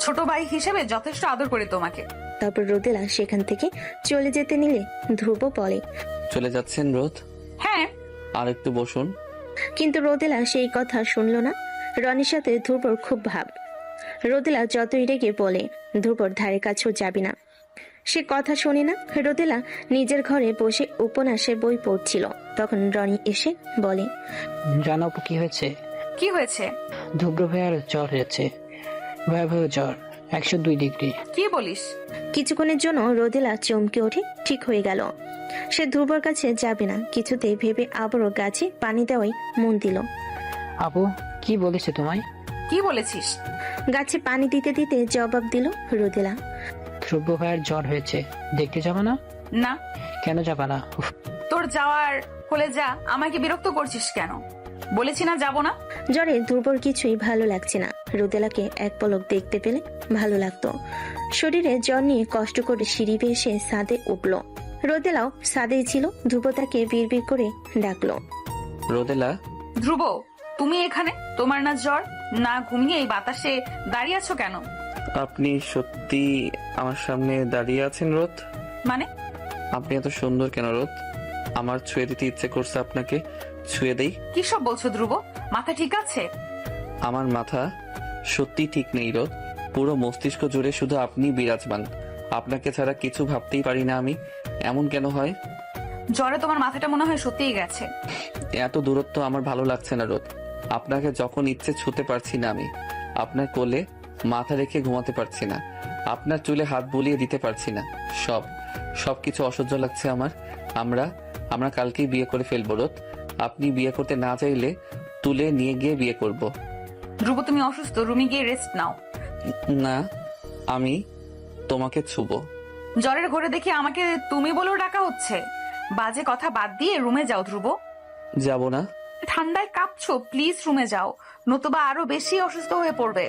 ছোট ভাই হিসেবে যথেষ্ট আদর করি তোমাকে। তারপর রোদেলা সেখান থেকে চলে যেতে নিলে ধ্রুব বলে, চলে যাচ্ছেন রোদ? হ্যাঁ। আর একটু বসুন। কিন্তু রোদেলা সেই কথা শুনল না। রনির সাথে ধ্রুবর খুব ভাব। রোদেলা যতই রেগে বলে ধ্রুবর ধারে কাছেও যাবি না, সে কথা শোনে না। রোদেলা নিজের ঘরে বসে উপন্যাসের বই পড়ছিল। তখন রনি এসে বলে, জানো আপু কি হয়েছে? কি হয়েছে? ধুব্র ভাইয়ার জ্বর হয়েছে, ভয়াবহ জ্বর, 102 ডিগ্রি। কি বলিস? কিছুক্ষণের জন্য রোদেলা চমকে ওঠে, ঠিক হয়ে গেল। সে ধ্রুবর কাছে যাবে না কিছুতেই ভেবে আবারও গাছে পানি দেওয়াই মন দিল। আপু কি বলেছে তোমায়? কি বলেছিস? গাছে পানি দিতে দিতে জবাব দিল রোদেলা, ধ্রুব ভাইয়ার জ্বর হয়েছে, দেখতে যাবে না? না। কেন যাবা না? তোর যাওয়ার হলে যা, আমাকে বিরক্ত করছিস কেন? বলেছি না যাবো না। জ্বরে ধ্রুবর কিছুই ভালো লাগছে না। রোদেলাকে এক পলক দেখতে পেলে ভালো লাগতো। শরীরে জ্বর নিয়ে কষ্ট করে সিঁড়ি বেয়ে এসে ছাদে উঠল। রোদেলাও ছাদেই ছিল। ধ্রুব তাকে বিড়বিড় করে ডাকলো, রোদেলা। ধ্রুব, তুমি এখানে? তোমার না জ্বর, না ঘুমিয়ে এই বাতাসে দাঁড়িয়ে আছো কেন? আপনি সত্যি আমার সামনে দাঁড়িয়ে আছেন রোদ? মানে? আপনি এত সুন্দর কেন রোদ? আমার ছুঁয়ে দিতে ইচ্ছে করছে, আপনাকে ছুঁয়ে দেই। কি সব বলছো ধ্রুব? মাথা ঠিক আছে? আমার মাথা সত্যি ঠিক নেই রোদ, পুরো মস্তিষ্ক জুড়ে শুধু আপনি বিরাজমান। আপনাকে ছাড়া কিছু ভাবতেই পারি না আমি। এমন কেন হয়? জ্বরে তোমার মাথাটা মনে হয় সত্যিই গেছে। এত দূরত্ব আমার ভালো লাগছে না রোদ। আপনাকে যখন ইচ্ছে ছুতে পারছি না আমি, আপনার কোলে মাথা রেখে ঘুমাতে পারছি না, আপনার চুলে হাত বুলিয়ে দিতে পারছি না। সবকিছু অসহ্য লাগছে আমার। আমরা কালকেই বিয়ে করে ফেলবো রোদ। আপনি বিয়ে করতে না চাইলে তুলে নিয়ে গিয়ে বিয়ে করব। ধ্রুব, তুমি অসুস্থ, রুমে গিয়ে রেস্ট নাও। না, আমি তোমাকে ছুবো। জ্বরের ঘরে দেখি আমাকে তুমি বলেও ডাকা হচ্ছে। বাজে কথা বাদ দিয়ে রুমে যাও ধ্রুব। যাব না। ঠান্ডায় কাঁপছো, প্লিজ রুমে যাও, নতুবা আরো বেশি অসুস্থ হয়ে পড়বে।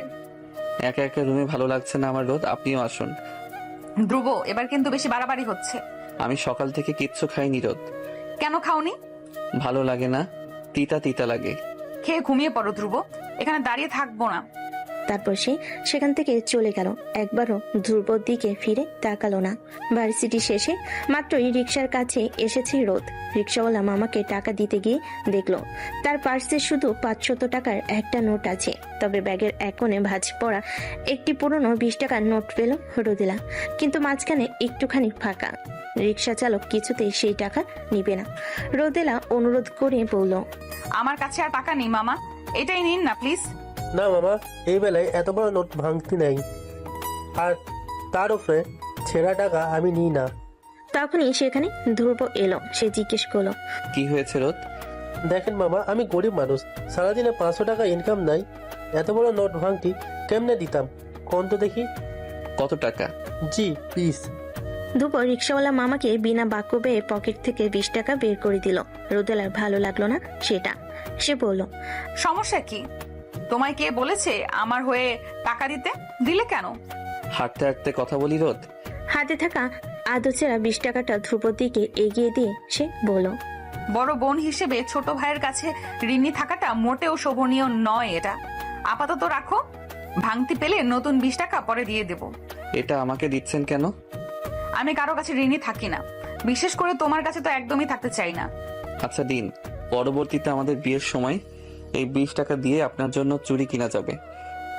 একা একা রুমে ভালো লাগছে না আমার রোদ, আপনিও আসুন। ধ্রুব, এবার কিন্তু বেশি বাড়াবাড়ি হচ্ছে। আমি সকাল থেকে কিচ্ছু খাইনি রোদ। কেন খাওনি? ভালো লাগে না, তিতা তিতা লাগে। খেয়ে ঘুমিয়ে পড়ো ধ্রুব, এখানে দাঁড়িয়ে থাকবো না। তারপর সে সেখান থেকে চলে গেল। একবারও ধ্রুবর দিকে ফিরে তাকালো না। ভার্সিটি শেষে মাত্রই রিক্সার কাছে এসেছে রোদ। রিক্সাওয়ালা মামাকে টাকা দিতে গিয়ে দেখলো তার পার্সে শুধু 500 টাকার একটা নোট আছে। তবে ব্যাগের এক কোণে ভাঁজ পড়া একটি পুরনো 20 টাকার নোট পেল রোদেলা, কিন্তু মাঝখানে একটুখানি ফাঁকা। রিক্সা চালক কিছুতেই সেই টাকা নিবে না। রোদেলা অনুরোধ করে বলল, আমার কাছে আর টাকা নেই মামা, এটাই নিন না প্লিজ। না মামা, এই বেলায় এত বড় নোট ভাঙতি নাই, আর তার উপরে ছেঁড়া টাকা আমি নিই না। তখনই সেখানে ধ্রুব এলো। সে জিজ্ঞেস করলো, কি হয়েছে রোদ? দেখেন মামা, আমি গরিব মানুষ, সারাদিনে 500 টাকা ইনকাম নাই, এত বড় নোট ভাঙতি কেমনে দিতাম কোন তো দেখি। কত টাকা? জি প্লিজ। ধ্রুব রিক্সাওয়ালা মামাকে বিনা বাক্য ব্যয়ে পকেট থেকে 20 টাকা বের করে দিল। রোদেলার ভালো লাগলো না সেটা। সে বলল, সমস্যা কি? তোমায় কে বলেছে আমার হয়ে টাকা দিতে? দিলে কেন? হাঁটতে হাঁটতে কথা বলি রোদ। হাতে থাকা আদছেরা 20 টাকাটা ধ্রুবর দিকে এগিয়ে দিয়ে সে বলল, বড় বোন হিসেবে ছোট ভাইয়ের কাছে ঋণী থাকাটা মোটেও শোভনীয় নয়। এটা আপাতত রাখো, ভাঙতি পেলে নতুন 20 টাকা পরে দিয়ে দেব। এটা আমাকে দিচ্ছেন কেন? আমি কারো কাছে ঋণী থাকি না, বিশেষ করে তোমার কাছে তো একদমই থাকতে চাই না। আচ্ছা দিন, পরবর্তীতে আমাদের বিয়ের সময় এই 20 টাকা দিয়ে আপনার জন্য চুড়ি কিনা যাবে।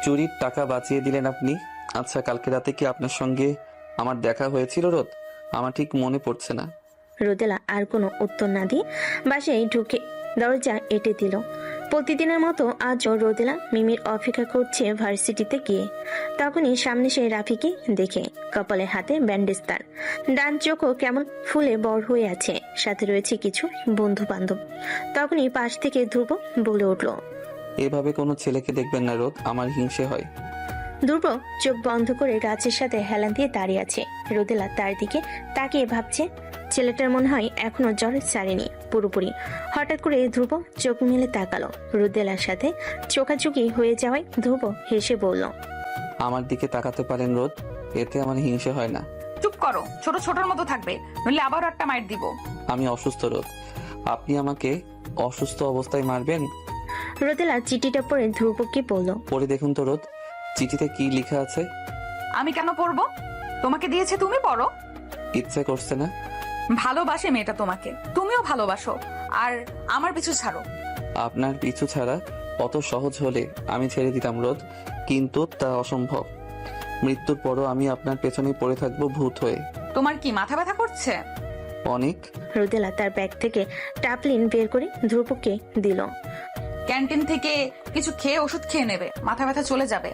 চুরির টাকা বাঁচিয়ে দিলেন আপনি। আচ্ছা, কালকে রাতে কি আপনার সঙ্গে আমার দেখা হয়েছিল রোদ? আমার ঠিক মনে পড়ছে না। রোদেলা আর কোনো উত্তর না দিয়ে বাসায় ঢুকে দরজা এঁটে দিল। প্রতিদিনের মতো আজও রোদেলা মিমির অপেক্ষা করছে ভার্সিটিতে গিয়ে। তখনই সামনে সেই রাফিকে দেখে, কপালে হাতে ব্যান্ডেজ তার, ডান চোখও কেমন ফুলে বড় হয়ে আছে, সাথে রয়েছে কিছু বন্ধু বান্ধব। তখনই পাশ থেকে ধ্রুব বলে উঠল, এভাবে কোনো ছেলেকে দেখবেন না রোদ, আমার হিংসে হয়। ধ্রুব চোখ বন্ধ করে গাছের সাথে হেলান দিয়ে দাঁড়িয়ে আছে। রোদেলা তার দিকে তাকিয়ে ভাবছে, ছেলেটার মনে হয় এখনো জ্বর ছাড়েনি পুরোপুরি। হঠাৎ করে ধ্রুব চোখ মেলে তাকালো। রোদেলার সাথে চোখাচোখি হয়ে যাওয়ায় ধ্রুব হেসে বলল, আমার দিকে তাকাতে পারেন রোদ, এতে আমার হিংসে হয় না। চুপ করো, ছোট ছোটর মতো থাকবে, নইলে আবার একটা মাইর দিব। আমি অসুস্থ রোদ, আপনি আমাকে অসুস্থ অবস্থায় মারবেন? রোদেলা চিঠিটা পড়ে ধ্রুবকে বলল, পড়ে দেখুন তো রোদ, চিঠিতে কি লেখা আছে? আমি কেন পড়বো? তোমাকে দিয়েছে, তুমি পড়ো। ইচ্ছে করছে না। ভালোবাসে মেয়েটা তোমাকে, তুমিও ভালোবাসো, আর আমার পিছু ছাড়ো। আপনার পিছু ছাড়া অত সহজ হলে আমি ছেড়ে দিতাম রোদ, কিন্তু তা অসম্ভব। মৃত্যুর পরও আমি আপনার পেছনে পড়ে থাকবো ভূত হয়ে। তোমার কি মাথা ব্যথা করছে? অনেক। রোদেলা তার ব্যাগ থেকে টাপলিন বের করে ধ্রুবকে দিল। ক্যান্টিন থেকে কিছু খেয়ে ওষুধ খেয়ে নেবে, মাথা ব্যথা চলে যাবে।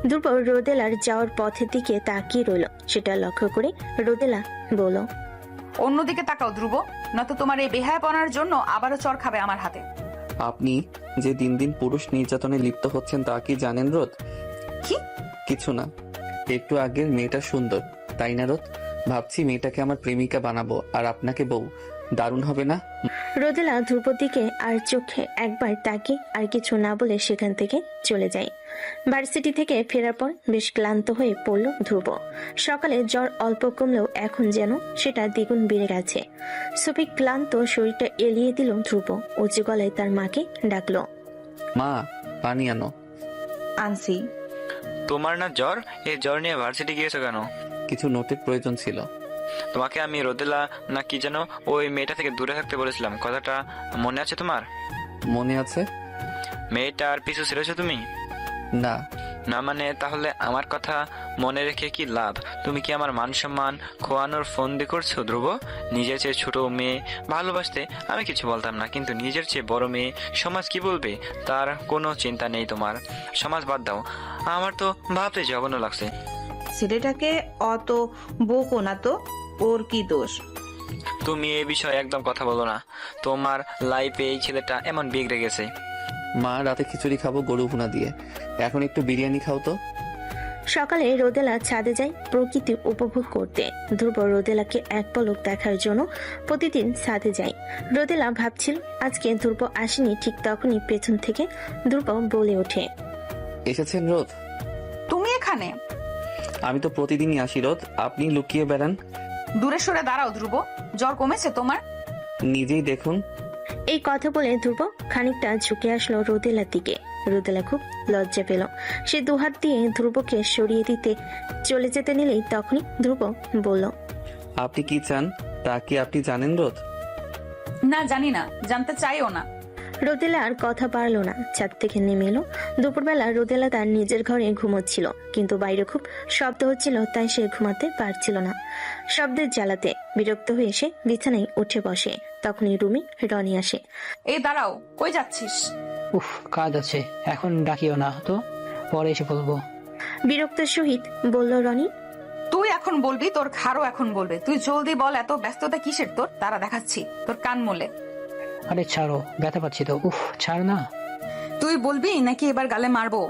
ধ্রুব রোদেলার যাওয়ার পথের দিকে তাকিয়ে রইল। সেটা লক্ষ্য করে রোদেলা বলল, অন্যদিকে তাকাও ধ্রুব, নয়তো তোমার এই বেহায়াপনার জন্য আবারও চর খাবে আমার হাতে। আপনি যে দিন দিন পুরুষ নির্যাতনে লিপ্ত হচ্ছেন তা কি জানেন রোদ? কি? কিছু না, একটু আগের মেয়েটা সুন্দর, তাই না রোদ? ভাবছি মেয়েটাকে আমার প্রেমিকা বানাবো, আর আপনাকে বউ। দারুণ হবে না? রোদেলা ধ্রুবর দিকে আর চোখে একবার তাকিয়ে আর কিছু না বলে সেখান থেকে চলে যায়। ভার্সিটি থেকে ফেরার পর বেশ ক্লান্ত হয়ে পড়ল ধ্রুব। সকালে জ্বর অল্প কমলেও এখন যেন সেটা দ্বিগুণ বেড়ে গেছে। সুফি ক্লান্ত শরীরটা এলিয়ে দিল ধ্রুব। উঁচু গলায় তার মাকে ডাকলো, মা, পানি আনো। আনসি। তোমার না জ্বর? এই জ্বর নিয়ে ভার্সিটি গিয়েছো কেন? কিছু নোটের প্রয়োজন ছিল। তোমাকে আমি রোদেলা না কি যেন ওই মেয়েটা থেকে দূরে থাকতে বলেছিলাম, কথাটা মনে আছে তোমার? মনে আছে। মেয়েটার পিছু ছেড়েছো তুমি? না। না মানে তাহলে আমার কথা মনে রেখে কি লাভ? তুমি কি আমার মান সম্মান খোয়ানোর ফোন দিয়ে করছো ধ্রুব? নিজের চেয়ে ছোট মেয়ে ভালোবাসতে আমি কিছু বলতাম না, কিন্তু নিজের চেয়ে বড় মেয়ে সমাজ কি বলবে তার কোনো চিন্তা নেই তোমার। সমাজ বাদ দাও, আমার তো ভাবতে জঘন্য লাগছে। ছেলেটাকে অত বকো না তো, ওর কি দোষ? তুমি এই বিষয়ে একদম কথা বলো না। তোমার লাইফে এই ছেলেটা এমন বিগড়ে গেছে। মা, রাতে খিচুড়ি খাবো গরু ভুনা দিয়ে, এখন একটু বিরিয়ানি খাও তো। সকালে রোদেলা ছাদে যায় প্রকৃতি উপভোগ করতে। ধ্রুব রোদেলাকে এক পলক দেখার জন্য প্রতিদিন ছাদে যায়। রোদেলা ভাবছিল আজকে ধ্রুব আসেনি, ঠিক তখনই পেছন থেকে ধ্রুব বলে ওঠে, এসেছেন রোদ? তুমি এখানে? আমি তো প্রতিদিনই আসি রোদ, আপনি লুকিয়ে বেড়ান। দূরে সরে দাঁড়াও ধ্রুব, জ্বর কমেছে তোমার? নিজেই দেখুন। এই কথা বলে ধ্রুব খানিকটা ঝুঁকে আসলো রোদেলার দিকে। রোদেলা খুব লজ্জা পেল। সে দুহাত দিয়ে ধ্রুবকে সরিয়ে দিতে চলে যেতে নিলেই তখনই ধ্রুব বলল, আপনি কি চান তা কি আপনি জানেন রোদ? না, জানি না, জানতে চাইও না। রোদেলা আর কথা পারলো না, ছাদ থেকে নেমে এলো। দুপুরবেলা রোদেলা তার নিজের ঘরে ঘুমোচ্ছিল, কিন্তু বাইরে খুব শব্দ হচ্ছিল, তাই সে ঘুমাতে পারছিল না। শব্দের জ্বালাতে বিরক্ত হয়ে সে বিছানায় উঠে বসে। তখনই রুমে রনি আসে। এই দাঁড়াও, কই যাচ্ছিস? উফ, কাজ আছে, এখন ডাকিও না তো, পরে এসে বলবো। বিরক্তের সহিত বলল রনি। তুই এখন বলবি, তোর ঘাড়ও এখন বলবে। তুই জলদি বল, এত ব্যস্ততা কিসের তোর? তারা দেখাচ্ছি তোর কান মোলে। আরে ছাড়ো, ব্যথা পাচ্ছি তো। উফ, ছাড় না। তুই বলবি নাকি এবার গালে মারবো?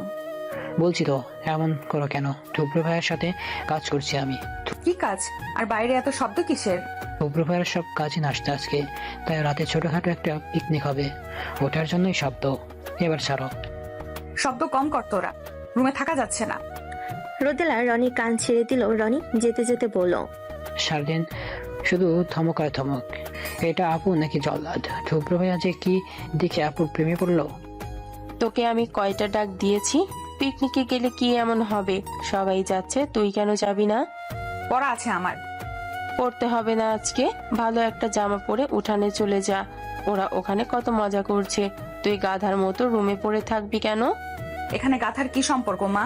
বলছি তো, এমন করো কেন? ঠুব্র ভাইয়ের সাথে কাজ করছি আমি। কি কাজ? আর বাইরে এত শব্দ কিসের? ঠুব্র ভাইয়ের সব কাজই নাচতে আজকে, তাই রাতে ছোটখাটো একটা পিকনিক হবে, ওটার জন্যই শব্দ। এবার ছাড়ো। শব্দ কম কর তোরা, রুমে থাকা যাচ্ছে না। রোদেলা রনি কান ছেড়ে দিল। রনি যেতে যেতে বলল, সারাদিন শুধু ধমক আর ধমক। এটা আপু নাকি জল্লাদ? ঠুব্র ভাইয়া যে কি দেখে আপুর প্রেমে পড়লো। তোকে আমি কয়টা ডাক দিয়েছি? পিকনিকে গেলে কি এমন হবে? সবাই যাচ্ছে, তুই কেন যাবি না? পড়া আছে আমার। পড়তে হবে না আজকে, ভালো একটা জামা পরে উঠানে চলে যা। ওরা ওখানে কত মজা করছে, তুই গাধার মতো রুমে পড়ে থাকবি কেন? এখানে গাথার কি সম্পর্ক মা?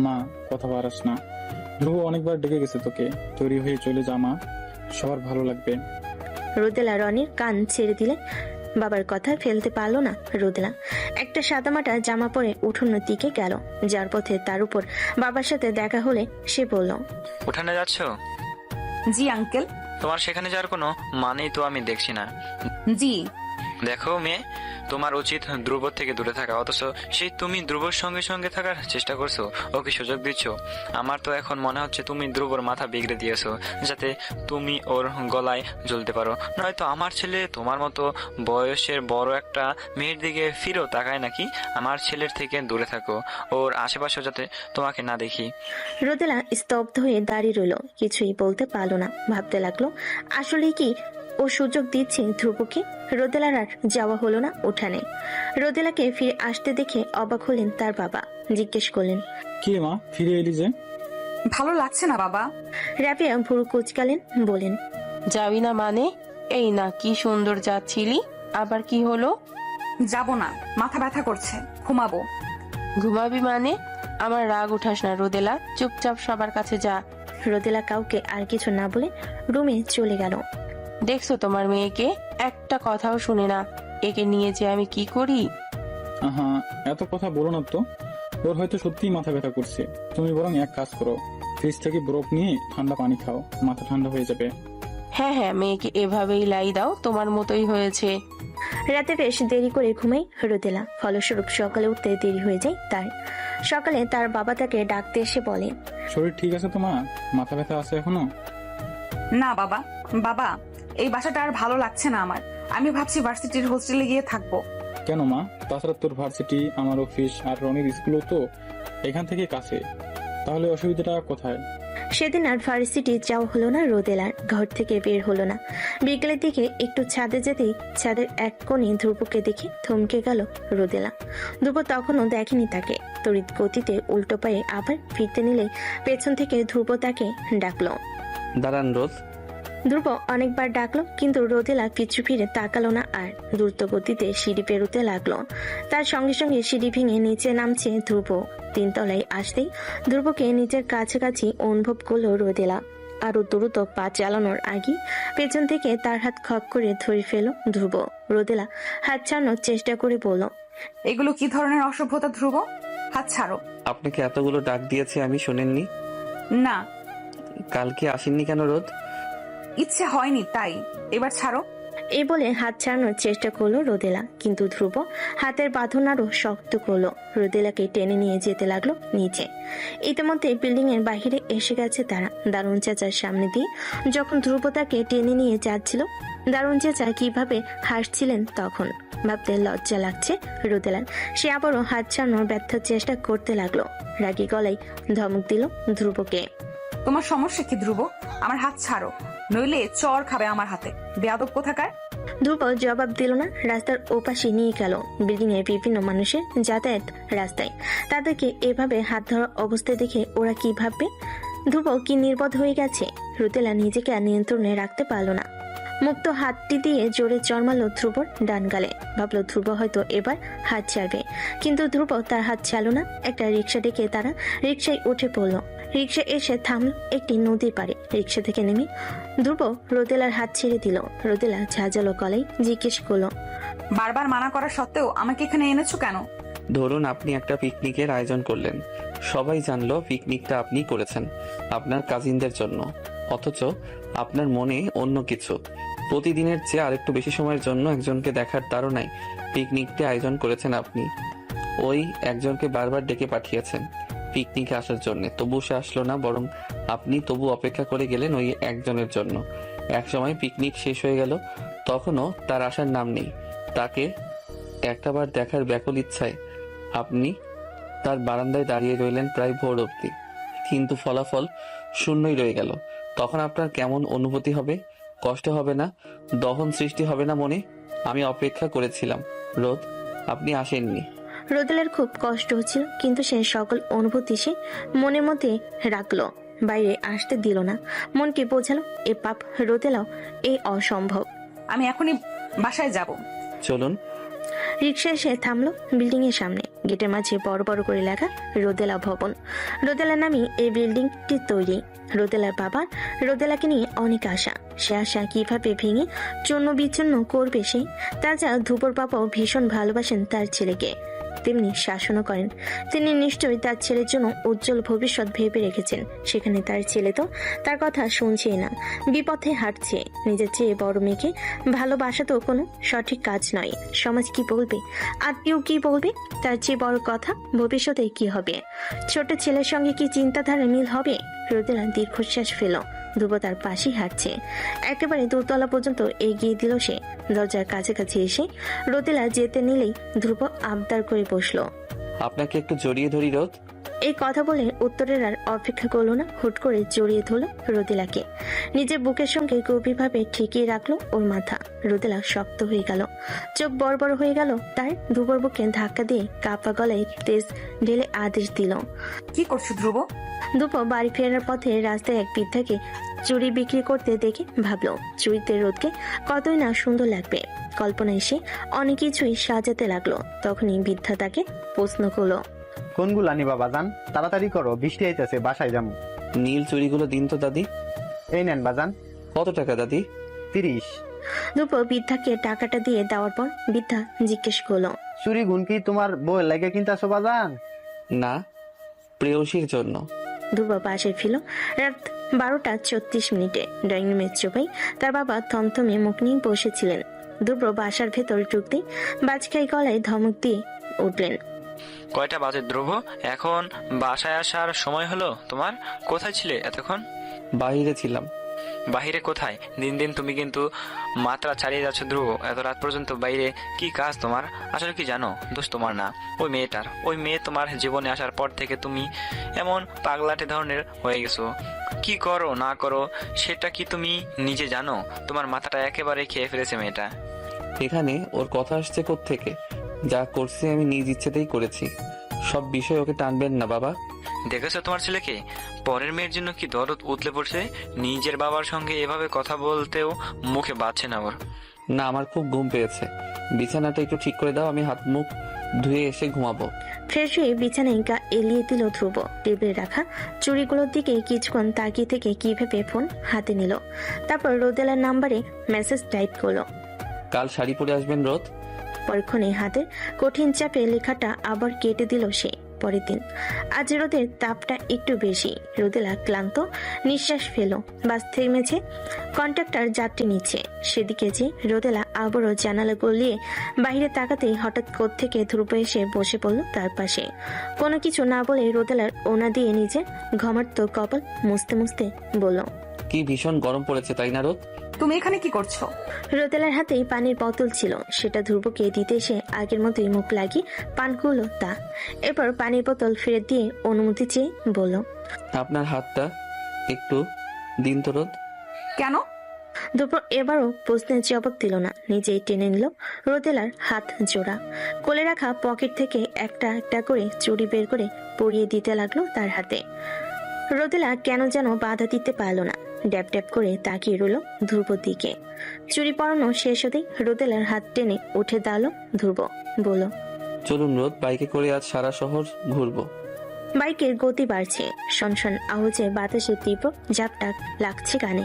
মা, কথা বাড়াস না। ধ্রুব অনেকবার ডেকে গেছে তোকে, তৈরি হয়ে চলে যা মা, সবার ভালো লাগবে। রোদেলা রনির কান ছেড়ে দিলে বাবার কথা ফেলতে পারলো না। রোদেলা একটা সাদামাটা জামা পরে উঠোনের দিকে গেল। যার পথে তার উপর বাবার সাথে দেখা হলে সে বলল, উঠানে যাচ্ছ? জি আঙ্কেল। তোমার সেখানে যাওয়ার কোনো মানেই তো আমি দেখছি না। জি। দেখো মেয়ে, তোমার উচিত ধ্রুব থেকে দূরে থাকা, অথচ সেই তুমি ধ্রুবর সঙ্গে সঙ্গে থাকার চেষ্টা করছো, ওকে সুযোগ দিচ্ছ। আমার তো এখন মনে হচ্ছে তুমি ধ্রুবর মাথা বিগড়ে দিয়েছো, যাতে তুমি ওর গলায় ঝুলতে পারো। নয়তো আমার ছেলে তোমার মতো বয়সের বড় একটা মেয়ের দিকে ফিরেও তাকায় নাকি? আমার ছেলের থেকে দূরে থাকো, ওর আশেপাশেও যাতে তোমাকে না দেখি। রোদেলা স্তব্ধ হয়ে দাঁড়িয়ে রইল, কিছুই বলতে পারলো না। ভাবতে লাগলো আসলে কি ও সুযোগ দিচ্ছে ধ্রুবকে। রোদেলার আর যাওয়া হলো না উঠানে। রোদেলাকে ফিরে আসতে দেখে অবাক হলেন তার বাবা। জিজ্ঞেস করলেন, কি মা, ফিরে এলি যে? ভালো লাগছে না বাবা। রাবিয়া ভুরু কুচকালেন, বলেন, যাবি না মানে? এই না, কি সুন্দর যাচ্ছিলি, আবার কি হলো? যাব না, মাথা ব্যথা করছে, ঘুমাবো। ঘুমাবি মানে? আমার রাগ উঠাস না রোদেলা, চুপচাপ সবার কাছে যা। রোদেলা কাউকে আর কিছু না বলে রুমে চলে গেল। দেখছো তোমার মেয়েকে, একটা কথাও শুনে না। একে নিয়ে যে আমি কি করি। হ্যাঁ, এত কথা বলো না তো, ওর হয়তো সত্যিই মাথা ব্যথা করছে। তুমি বরং এক কাজ করো, ফ্রিজ থেকে বরফ নিয়ে ঠান্ডা পানি খাও, মাথা ঠান্ডা হয়ে যাবে। হ্যাঁ হ্যাঁ, মেয়েকে এভাবেই লাই দাও, তোমার মতোই হয়েছে। রাতে বেশ দেরি করে ঘুমাই রোদেলা, ফলস্বরূপ সকালে উঠতে দেরি হয়ে যায় তার। সকালে তার বাবা তাকে ডাকতে এসে বলে, শরীর ঠিক আছে তো মা? মাথা ব্যথা আছে এখনো? না বাবা। বাবা, এই বাসাটা আর ভালো লাগছে না আমার। আমি ভাবছি ভার্সিটির হোস্টেলে গিয়ে থাকবো। কেন মা? তাছাড়া তোর ভার্সিটি, আমার অফিস আর রনির স্কুলও তো এখান থেকে কাছে, তাহলে অসুবিধাটা কোথায়? সেদিন আর ভার্সিটি যাওয়া হলো না রোদেলার। ঘর থেকে বের হলো না। বিকেলের দিকে একটু ছাদে যেতেই ছাদের এক কোণে ধ্রুবকে দেখে থমকে গেল রোদেলা। ধ্রুব তখনও দেখেনি তাকে। তড়িৎ গতিতে উল্টো পায়ে আবার ফিরতে নিলে পেছন থেকে ধ্রুব তাকে ডাকলো। দাঁড়ান রোদ। ধ্রুব অনেকবার ডাকলো, কিন্তু রোদেলা পিছু ফিরে তাকালো না আর দ্রুত গতিতে সিঁড়ি পেরোতে লাগলো। তার সঙ্গে সঙ্গে সিঁড়ি ভেঙে নিচে নামছে ধ্রুব। 3 তলায় আসতেই ধ্রুবকে নিজের কাছাকাছি অনুভব করলো রোদেলা। আরো দ্রুত পা চালানোর আগে পেছন থেকে তার হাত খপ করে ধরে ফেল ধ্রুব। রোদেলা হাত ছাড়ানোর চেষ্টা করে বলল, এগুলো কি ধরনের অসভ্যতা ধ্রুব? হাত ছাড়ো। আপনাকে এতগুলো ডাক দিয়েছে, আমি শোনেননি? না। কালকে আসেননি কেন রোদ? ইচ্ছে হয়নি তাই। এবার ছাড়ো। এই বলে হাত ছাড়ানোর চেষ্টা করলো রোদেলা, কিন্তু ধ্রুব হাতের বাঁধন আরো শক্ত করলো। রোদেলাকে টেনে নিয়ে যেতে লাগলো নিচে। ইতিমধ্যে বিল্ডিং এর বাহিরে এসে গেছে তারা। দারুণ চাচার সামনে দিয়ে যখন ধ্রুব তাকে টেনে নিয়ে যাচ্ছিল, দারুণ চাচা কিভাবে হাসছিলেন তখন ভাবতে লজ্জা লাগছে রোদেলার। সে আবারও হাত ছাড়ানোর ব্যর্থ চেষ্টা করতে লাগলো। রাগী গলায় ধমক দিল ধ্রুবকে। তোমার সমস্যা কি ধ্রুব? আমার হাত ছাড়ো, নইলে চর খাবে আমার হাতে, বেয়াদব কোথাকার। ধ্রুব জবাব দিল না। রাস্তার ওপাশে নিয়ে গেল বিল্ডিং এর বিভিন্ন মানুষের যাতায়াত রাস্তায়। তাদেরকে এভাবে হাত ধরা অবস্থায় দেখে ওরা কি ভাববে? ধ্রুব কি নির্বোধ হয়ে গেছে? রোদেলা নিজেকে আর নিয়ন্ত্রণে রাখতে পারল না। মুক্ত হাতটি দিয়ে জোরে চড়মালো ধ্রুবর ডান গালে। ভাবলো ধ্রুব হয়তো এবার হাত ছাড়বে, কিন্তু ধ্রুব তার হাত ছাড়লো না। একটা রিক্সা ডেকে তারা রিক্সায় উঠে পড়ল। রিক্সা এসে থামলো একটি নদীর পাড়ে। রিক্সা থেকে নেমে ধ্রুব রোদেলার হাত ছেড়ে দিল। রোদেলা ঝাঁঝালো গলায় জিজ্ঞেস করলো, বারবার মানা করা সত্ত্বেও আমাকে এখানে এনেছো কেন? ধরুন আপনি একটা পিকনিকের আয়োজন করলেন, সবাই জানলো পিকনিকটা আপনি করেছেন আপনার কাজিনদের জন্য, অথচ আপনার মনে অন্য কিছু। প্রতিদিনের চেয়ে আরেকটু বেশি সময়ের জন্য একজনকে দেখার তাড়নায় পিকনিকটা আয়োজন করেছেন আপনি। ওই একজনকে বারবার ডেকে পাঠিয়েছেন পিকনিকে আসার জন্য, তবু সে আসলো না, বরং আপনি তবু অপেক্ষা করে গেলেন ওই একজনের জন্য। একসময় পিকনিক শেষ হয়ে গেল, তখনও তার আসার নাম নেই। তাকে একটাবার দেখার ব্যাকুল ইচ্ছায় আপনি তার বারান্দায় দাঁড়িয়ে রইলেন প্রায় ভোর অবধি, কিন্তু ফলাফল শূন্যই রয়ে গেল। তখন আপনার কেমন অনুভূতি হবে? কষ্ট হবে না? দহন সৃষ্টি হবে না মনে? আমি অপেক্ষা করেছিলাম রোদ, আপনি আসেননি। রোদেলার খুব কষ্ট হচ্ছিল, কিন্তু সে সকল অনুভূতি সে মনের মধ্যে রাখলো, বাইরে আসতে দিল না। মনকে বোঝালো এ পাপ রোদেলাও এই অসম্ভব। আমি এখনই বাসায় যাব। চলুন। রিক্সা এসে থামলো বিল্ডিং এর সামনে। গেটের মাঝে বড় বড় করে লেখা রোদেলা ভবন। রোদেলা নামে এই বিল্ডিংটি তৈরি। রোদেলার বাবার রোদেলাকে নিয়ে অনেক আশা। সে আশা কিভাবে ভেঙে চূর্ণ বিচ্ছিন্ন করবে সে। তাছাড়া ধ্রুবর বাবাও ভীষণ ভালোবাসেন তার ছেলেকে, তেমনি শাসনও করেন। তিনি নিশ্চয়ই তার ছেলের জন্য উজ্জ্বল ভবিষ্যৎ ভেবে রেখেছেন। সেখানে তার ছেলে তো তার কথা শুনছেই না, বিপথে হাঁটছে। নিজের চেয়ে বড় মেয়েকে ভালোবাসা তো কোনো সঠিক কাজ নয়। সমাজ কি বলবে, আত্মীয় কি বলবে? তার চেয়ে বড় কথা ভবিষ্যতে কি হবে। ছোট ছেলের সঙ্গে কি চিন্তাধারা মিল হবে? রোদেলা দীর্ঘশ্বাস ফেল। ধ্রুব তার পাশেই হাঁটছে। একেবারে দোতলা পর্যন্ত এগিয়ে দিল সে। দরজার কাছাকাছি এসে রোদেলা যেতে নিলেই ধ্রুব আবদার করে বসলো, আপনাকে একটু জড়িয়ে ধরি রোদ। এই কথা বলে উত্তরের আর অপেক্ষা করলো না, হুট করে জড়িয়ে ধরল রোদেলাকে। নিজের বুকের সঙ্গে গভীরভাবে ঠেকিয়ে রাখলো ওর মাথা। রোদেলা শক্ত হয়ে গেল, চোখ বড় বড় হয়ে গেল তার। ধ্রুবর বুকে ধাক্কা দিয়ে কাপা গলায় তেজ ঢেলে আদেশ দিল, কি করছো ধ্রুব? ধ্রুব বাড়ি ফেরার পথে রাস্তায় এক বৃদ্ধাকে চুড়ি বিক্রি করতে দেখে ভাবলো চুড়িতে রোদকে কতই না সুন্দর লাগবে। কল্পনায় এসে অনেক কিছুই সাজাতে লাগলো। তখনই বৃদ্ধা তাকে প্রশ্ন করলো, কোনগুলা নিবা বাজান? তাড়াতাড়ি করো, বৃষ্টি আইতেছে, বাসায় যাবো। নীল চুড়িগুলো দিন তো দাদি। এই নেন বাজান। কত টাকা দাদি? 30। ধ্রুব বৃদ্ধাকে টাকাটা দিয়ে দেওয়ার পর বৃদ্ধা জিজ্ঞেস করলো, চুরি গুন কি তোমার বউয়ের লাগে কিনতেছো বাজান? না, প্রেয়সীর জন্য। ধ্রুব বাসায় ফিরল রাত 12:34। ড্রয়িং রুমের চোপাই তার বাবা থমথমে মুখ নিয়ে বসেছিলেন। ধ্রুব বাসার ভেতর ঢুকতেই বাজখাই গলায় ধমক দিয়ে উঠলেন, কয়টা বাজে ধ্রুব? এখন বাসায় আসার সময় হলো তোমার? কোথায় ছিলে এতক্ষণ? বাইরে ছিলাম। বাহিরে কোথায়? দিন দিন তুমি কিন্তু মাত্রা ছাড়িয়ে যাচ্ছ ধ্রুব। এত রাত পর্যন্ত বাইরে কি কাজ তোমার? আসলে কি জানো, দোষ তোমার না, ওই মেয়েটার। ওই মেয়ে তোমার জীবনে আসার পর থেকে তুমি এমন পাগলাটে ধরনের হয়ে গেছো। কি করো না করো সেটা কি তুমি নিজে জানো? তোমার মাথাটা একেবারে খেয়ে ফেলেছে মেয়েটা। এখানে ওর কথা আসছে কোত্থেকে? যা করছি আমি নিজ ইচ্ছেতেই করেছি। সব বিষয় ওকে টানবেন না বাবা। দেখেছো তোমার ছেলেকে? পরের মেয়ের জন্য কি দরদ উতলে পড়ছে। নিজের বাবার সঙ্গে এভাবে কথা বলতেও মুখে বাজছে না ওর। না, আমার খুব ঘুম পেয়েছে, বিছানাটা একটু ঠিক করে দাও, আমি হাত মুখ ধুয়ে এসে ঘুমাবো। ফ্রেশ হয়ে বিছানায় গা এলিয়ে দিল ধ্রুব। টেবিলে রাখা চুড়িগুলোর দিকে কিছুক্ষণ তাকিয়ে থেকে কিভাবে ফোন হাতে নিল। তারপর রোদেলার নাম্বারে মেসেজ টাইপ করলো, কাল শাড়ি পরে আসবেন রোদ। পরক্ষণে হাতের কঠিন চাপে লেখাটা আবার কেটে দিল সে। পরের দিন। আজ রোদের তাপটা একটু বেশি। রোদেলা ক্লান্ত নিঃশ্বাস ফেলো। বাস থেমেছে, কন্ট্রাক্টর যাত্রী নিচ্ছে। সেদিকে যে রোদেলা আবারও জানালা গলিয়ে বাইরে তাকাতেই হঠাৎ কোত্থেকে ধ্রুব এসে বসে পড়ল তার পাশে। কোনো কিছু না বলে রোদেলার ওনা দিয়ে নিজের ঘমার্ত কপাল মুছতে মুছতে বলল, কি ভীষণ গরম পড়েছে তাই না রোদ? তুমি এখানে কি করছো? রোদেলার হাতেই পানির বোতল ছিল, সেটা ধ্রুবকে দিতে এসে আগের মতোই মুখ লাগিয়ে পান করলো তা। এরপর পানির বোতল ফেরত দিয়ে অনুমতি চেয়ে বলল, আপনার হাতটা একটু দিন তো রোদ। কেন? ধ্রুব এবারও প্রশ্নের জবাব দিল না, নিজেই টেনে নিল রোদেলার হাত জোড়া। কোলে রাখা পকেট থেকে একটা একটা করে চুড়ি বের করে পরিয়ে দিতে লাগলো তার হাতে। রোদেলা কেন যেন বাধা দিতে পারল না, ড্যাপ ড্যাপ করে তাকিয়ে রইল ধ্রুবর দিকে। চুরি পরানো শেষ হতেই রোদেলার হাত টেনে উঠে দাঁড়ালো ধ্রুব, বলল, চলুন রোদ, বাইকে করে আজ সারা শহর ঘুরবো। বাইকের গতি বাড়ছে, শনশন আওয়াজে বাতাসে তীব্র ঝাপটাক লাগছে কানে।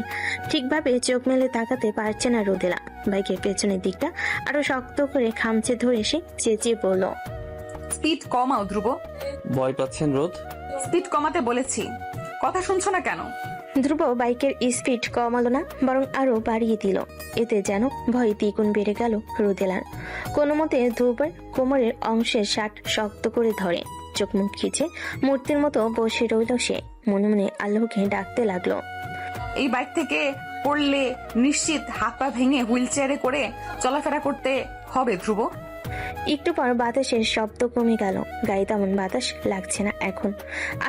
ঠিকভাবে চোখ মেলে তাকাতে পারছে না রোদেলা। বাইকের পেছনের দিকটা আরো শক্ত করে খামচে ধরে সে চেঁচিয়ে বলল, স্পিড কমাও ধ্রুব। ভয় পাচ্ছেন রোদ? স্পিড কমাতে বলেছি, কথা শুনছো না কেন? ধ্রুব বাইকের স্পিড কমালো না, বরং আরো বাড়িয়ে দিল। এতে যেন ভয় দ্বিগুণ বেড়ে গেল রোদেলার। কোনো মতে ধ্রুবের কোমরের অংশের শার্ট শক্ত করে ধরে, চোখ মুখ খিচে মূর্তির মতো বসে রইল সে। মনে মনে আল্লাহকে ডাকতে লাগলো, এই বাইক থেকে পড়লে নিশ্চিত হাত পা ভেঙে হুইল চেয়ারে করে চলাফেরা করতে হবে ধ্রুব। একটু পর বাতাসের শব্দ কমে গেল, গায়ে তেমন বাতাস লাগছে না এখন।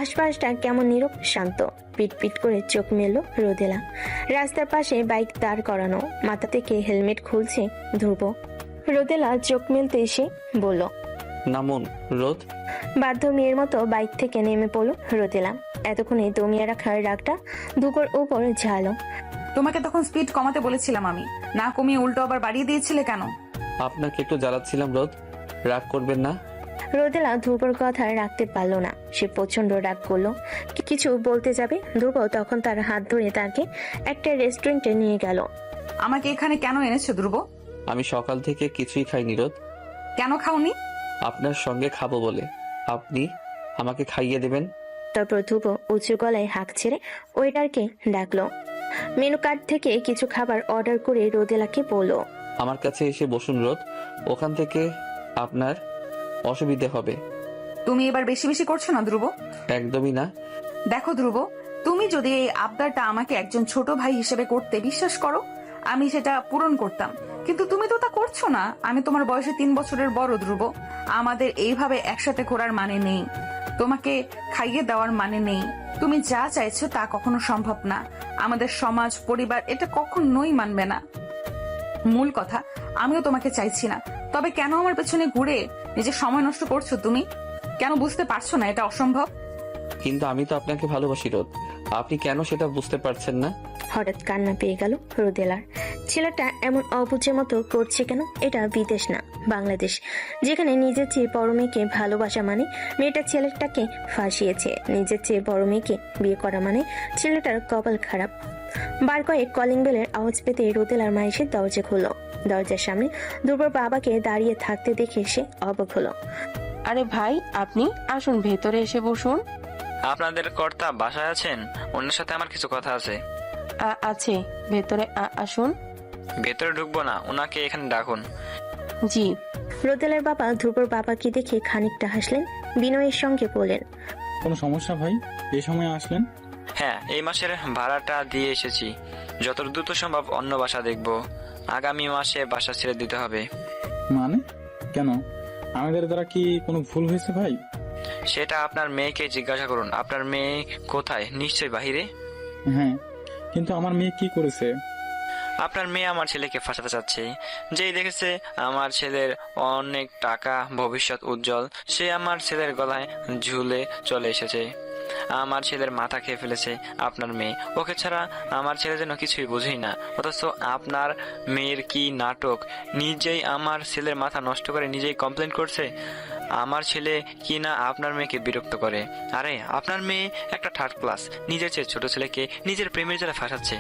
আশপাশটা কেমন নীরব শান্ত। পিট পিট করে চোখ মেলল রোদেলা। রাস্তার পাশে বাইক দাঁড় করানো, মাথা থেকে হেলমেট খুলছে ধ্রুব। রোদেলা চোখ মেলতে এসে বলল, নামুন রোদ। বাধ্য মেয়ের মতো বাইক থেকে নেমে পড়ল রোদেলা। এতক্ষণে দমিয়ে রাখার রাগটা ধ্রুবর উপর ঝালো। তোমাকে তখন স্পিড কমাতে বলেছিলাম আমি, না কমিয়ে উল্টো আবার বাড়িয়ে দিয়েছিলে কেন? আপনাকে একটু জ্বালাচ্ছিলাম রোদ, রাগ করবেন না। রোদেলা ধ্রুবর কথা রাখতে পারল না, সে প্রচন্ড রাগ করলো। কিছু বলতে যাবে, ধ্রুব তখন তার হাত ধরে তাকে একটা রেস্টুরেন্টে নিয়ে গেল। আমাকে এখানে কেন এনেছো ধ্রুব? আমি সকাল থেকে কিছুই খাইনি রোদ। কেন খাওনি? আপনার সঙ্গে খাবো বলে। আপনি আমাকে খাইয়ে দেবেন? তারপর ধ্রুব উঁচু গলায় হাঁক ছেড়ে ওয়েটারকে ডাকলো। মেনু কার্ড থেকে কিছু খাবার অর্ডার করে রোদেলাকে বলল, আমার কাছে এসে বসুন রোদ, ওখান থেকে আপনার অসুবিধে হবে। তুমি এবার বেশি বেশি করছো না ধ্রুব? একদমই না। দেখো ধ্রুব, তুমি যদি এই আবদারটা আমাকে একজন ছোট ভাই হিসেবে করতে বিশ্বাস করো, আমি সেটা পূরণ করতাম, কিন্তু তুমি তো তা করছো না। আমি তোমার বয়সে 3 বছরের বড় ধ্রুব। আমাদের এইভাবে একসাথে ঘোরার মানে নেই, তোমাকে খাইয়ে দেওয়ার মানে নেই। তুমি যা চাইছো তা কখনো সম্ভব না। আমাদের সমাজ পরিবার এটা কখনোই মানবে না। মূল কথা, আমিও তোমাকে চাইছি না, তবে কেন আমার পেছনে ঘুরে নিজের সময় নষ্ট করছো তুমি? কেন বুঝতে পারছো না এটা অসম্ভব? কিন্তু আমি তো আপনাকে ভালোবাসি রোদ, আপনি কেন সেটা বুঝতে পারছেন না? হঠাৎ কান্না পেয়ে গেল রোদেলার। ছেলেটা এমন অবুঝের মতো করছে কেন? এটা বিদেশ না, বাংলাদেশ, যেখানে নিজের চেয়ে বড় মেয়েকে ভালোবাসা মানে মেয়েটা ছেলেটাকে ফাঁসিয়েছে। নিজের চেয়ে বড় মেয়েকে বিয়ে করা মানে ছেলেটার কপাল খারাপ। বার কয়েক কলিং বেলের আওয়াজ পেতে রোদেলার মা এসে দরজা খুলল। দরজার সামনে ধ্রুবর বাবাকে দাঁড়িয়ে থাকতে দেখে সে অবাক হলো। আরে ভাই, আপনি আসুন, ভেতরে এসে বসুন। আপনাদের কর্তা বাসায় আছেন? ওনার সাথে আমার কিছু কথা আছে। আছে, ভেতরে আসুন। ভেতরে ঢুকবো না, ওনাকে এখানে ডাকুন। জি। রোদেলার বাবা ধ্রুবর বাবাকে দেখে খানিকটা হাসলেন, বিনয়ের সঙ্গে বললেন, কোনো সমস্যা ভাই, এই সময় আসলেন? হ্যাঁ, এই মাসের ভাড়াটা দিয়ে এসেছি। যত দ্রুত সম্ভব অন্য বাসা দেখব। আগামী মাসে বাসা ছেড়ে দিতে হবে। মানে কেন? আমাদের দ্বারা কি কোনো ভুল হয়েছে ভাই? সেটা আপনার মেয়েকে জিজ্ঞাসা করুন। আপনার মেয়ে কোথায়? নিশ্চয়ই বাহিরে। হ্যাঁ, কিন্তু আমার মেয়ে কি করেছে? আপনার মেয়ে আমার ছেলেকে ফাঁসাতে চাচ্ছে। যেই দেখেছে আমার ছেলের অনেক টাকা, ভবিষ্যৎ উজ্জ্বল, সে আমার ছেলের গলায় ঝুলে চলে এসেছে। আমার ছেলের মাথা খেয়ে ফেলেছে আপনার মেয়ে। ওকে ছাড়া আমার ছেলে যেন কিছুই বুঝেই না। অথচ আপনার মেয়ের কি নাটক! নিজেই আমার ছেলের মাথা নষ্ট করে নিজেই কমপ্লেন করছে। আমার ছেলে কি না আপনার মেয়েকে বিরক্ত করে। আরে আপনার মেয়ে একটা থার্ড ক্লাস, নিজের চেয়ে ছোট ছেলেকে নিজের প্রেমের জালে ফাঁসাচ্ছে।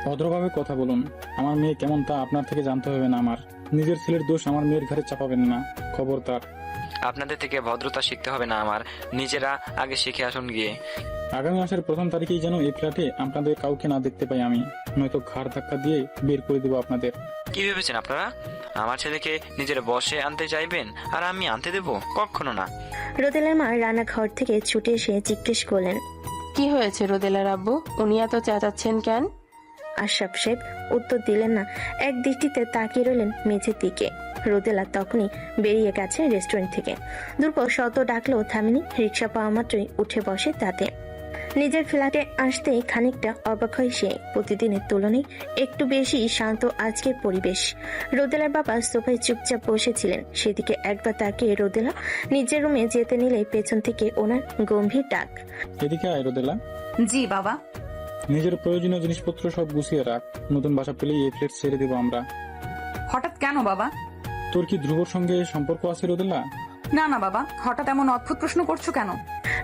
ভদ্রভাবে কথা বলুন। আমার মেয়ে কেমন তা আপনার থেকে জানতে হবে না। আমার নিজের ছেলের দোষ আমার মেয়ের ঘরে চাপাবেন না, খবরদার। আপনাদের থেকে ভদ্রতা শিখতে হবে না আমার, নিজেরা আগে শিখে আসুন গিয়ে। আগামী মাসের 1 তারিখেই যেন এই ফ্ল্যাটে আপনাদের কাউকে না দেখতে পাই আমি, নয়তো ঘাড় ধাক্কা দিয়ে বের করে দেবো আপনাদের। কি ভেবেছেন আপনারা আমার ছেলেকে নিজের বসে আনতে চাইবেন আর আমি আনতে দেব? কখনো না। রোদেলার মা রান্নাঘর থেকে ছুটে এসে জিজ্ঞেস করলেন, কি হয়েছে রোদেলার আব্বু, উনি এত চেঁচাচ্ছেন কেন? আশরাফ সাহেব উত্তর দিলেন না, এক দৃষ্টিতে তাকিয়ে রইলেন মেঝের দিকে। রোদেলা তখনই বেরিয়ে গেছে রেস্টুরেন্ট থেকে। ধ্রুব শত ডাকলেও থামেনি, রিক্সা পাওয়া মাত্রই উঠে বসে তাতে। নিজের ফ্ল্যাটে আসতেই খানিকটা অবাক হয় সে। প্রতিদিনের তুলনায় একটু বেশি শান্ত আজকের পরিবেশ। রোদেলার বাবা সোফায় চুপচাপ বসেছিলেন, সেদিকে একবার তাকিয়ে রোদেলা নিজের রুমে যেতে নিলেই পেছন থেকে ওনার গম্ভীর ডাক, এদিকে আয় রোদেলা। জি বাবা। নিজের প্রয়োজনীয় জিনিসপত্র সব গুছিয়ে রাখ, নতুন বাসা পেলেই এই ফ্ল্যাট ছেড়ে দেবো আমরা। হঠাৎ কেন বাবা? তোর কি ধ্রুবর সঙ্গে সম্পর্ক আছে রোদেলা? না না বাবা, হঠাৎ এমন অদ্ভুত প্রশ্ন করছো কেন?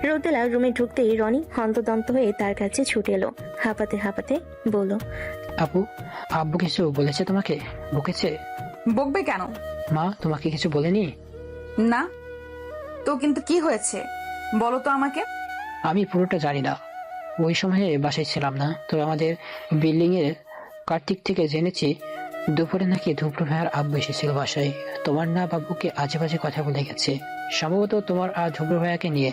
রোদেলা রুমে ঢুকতেই রনি হন্তদন্ত হয়ে তার কাছে ছুটে এলো, হাঁপাতে হাঁপাতে বলল, আপু, আব্বু কিছু বলেছে তোমাকে? বকেছে? বকবে কেন? মা তোমাকে কিছু বলেনি? না তো, কিন্তু কি হয়েছে বলো তো আমাকে। আমি পুরোটা জানি না, ওই সময়ে বাসায় ছিলাম না। তবে আমাদের বিল্ডিং এর কার্তিক থেকে জেনেছি দুপুরে নাকি ধুপ্র ভাইয়ার আব্বু এসেছিল বাসায়। তোমার না বাবুকে আজে বাজে কথা বলে গেছে, সম্ভবত তোমার আর ধুপ্র ভাইয়াকে নিয়ে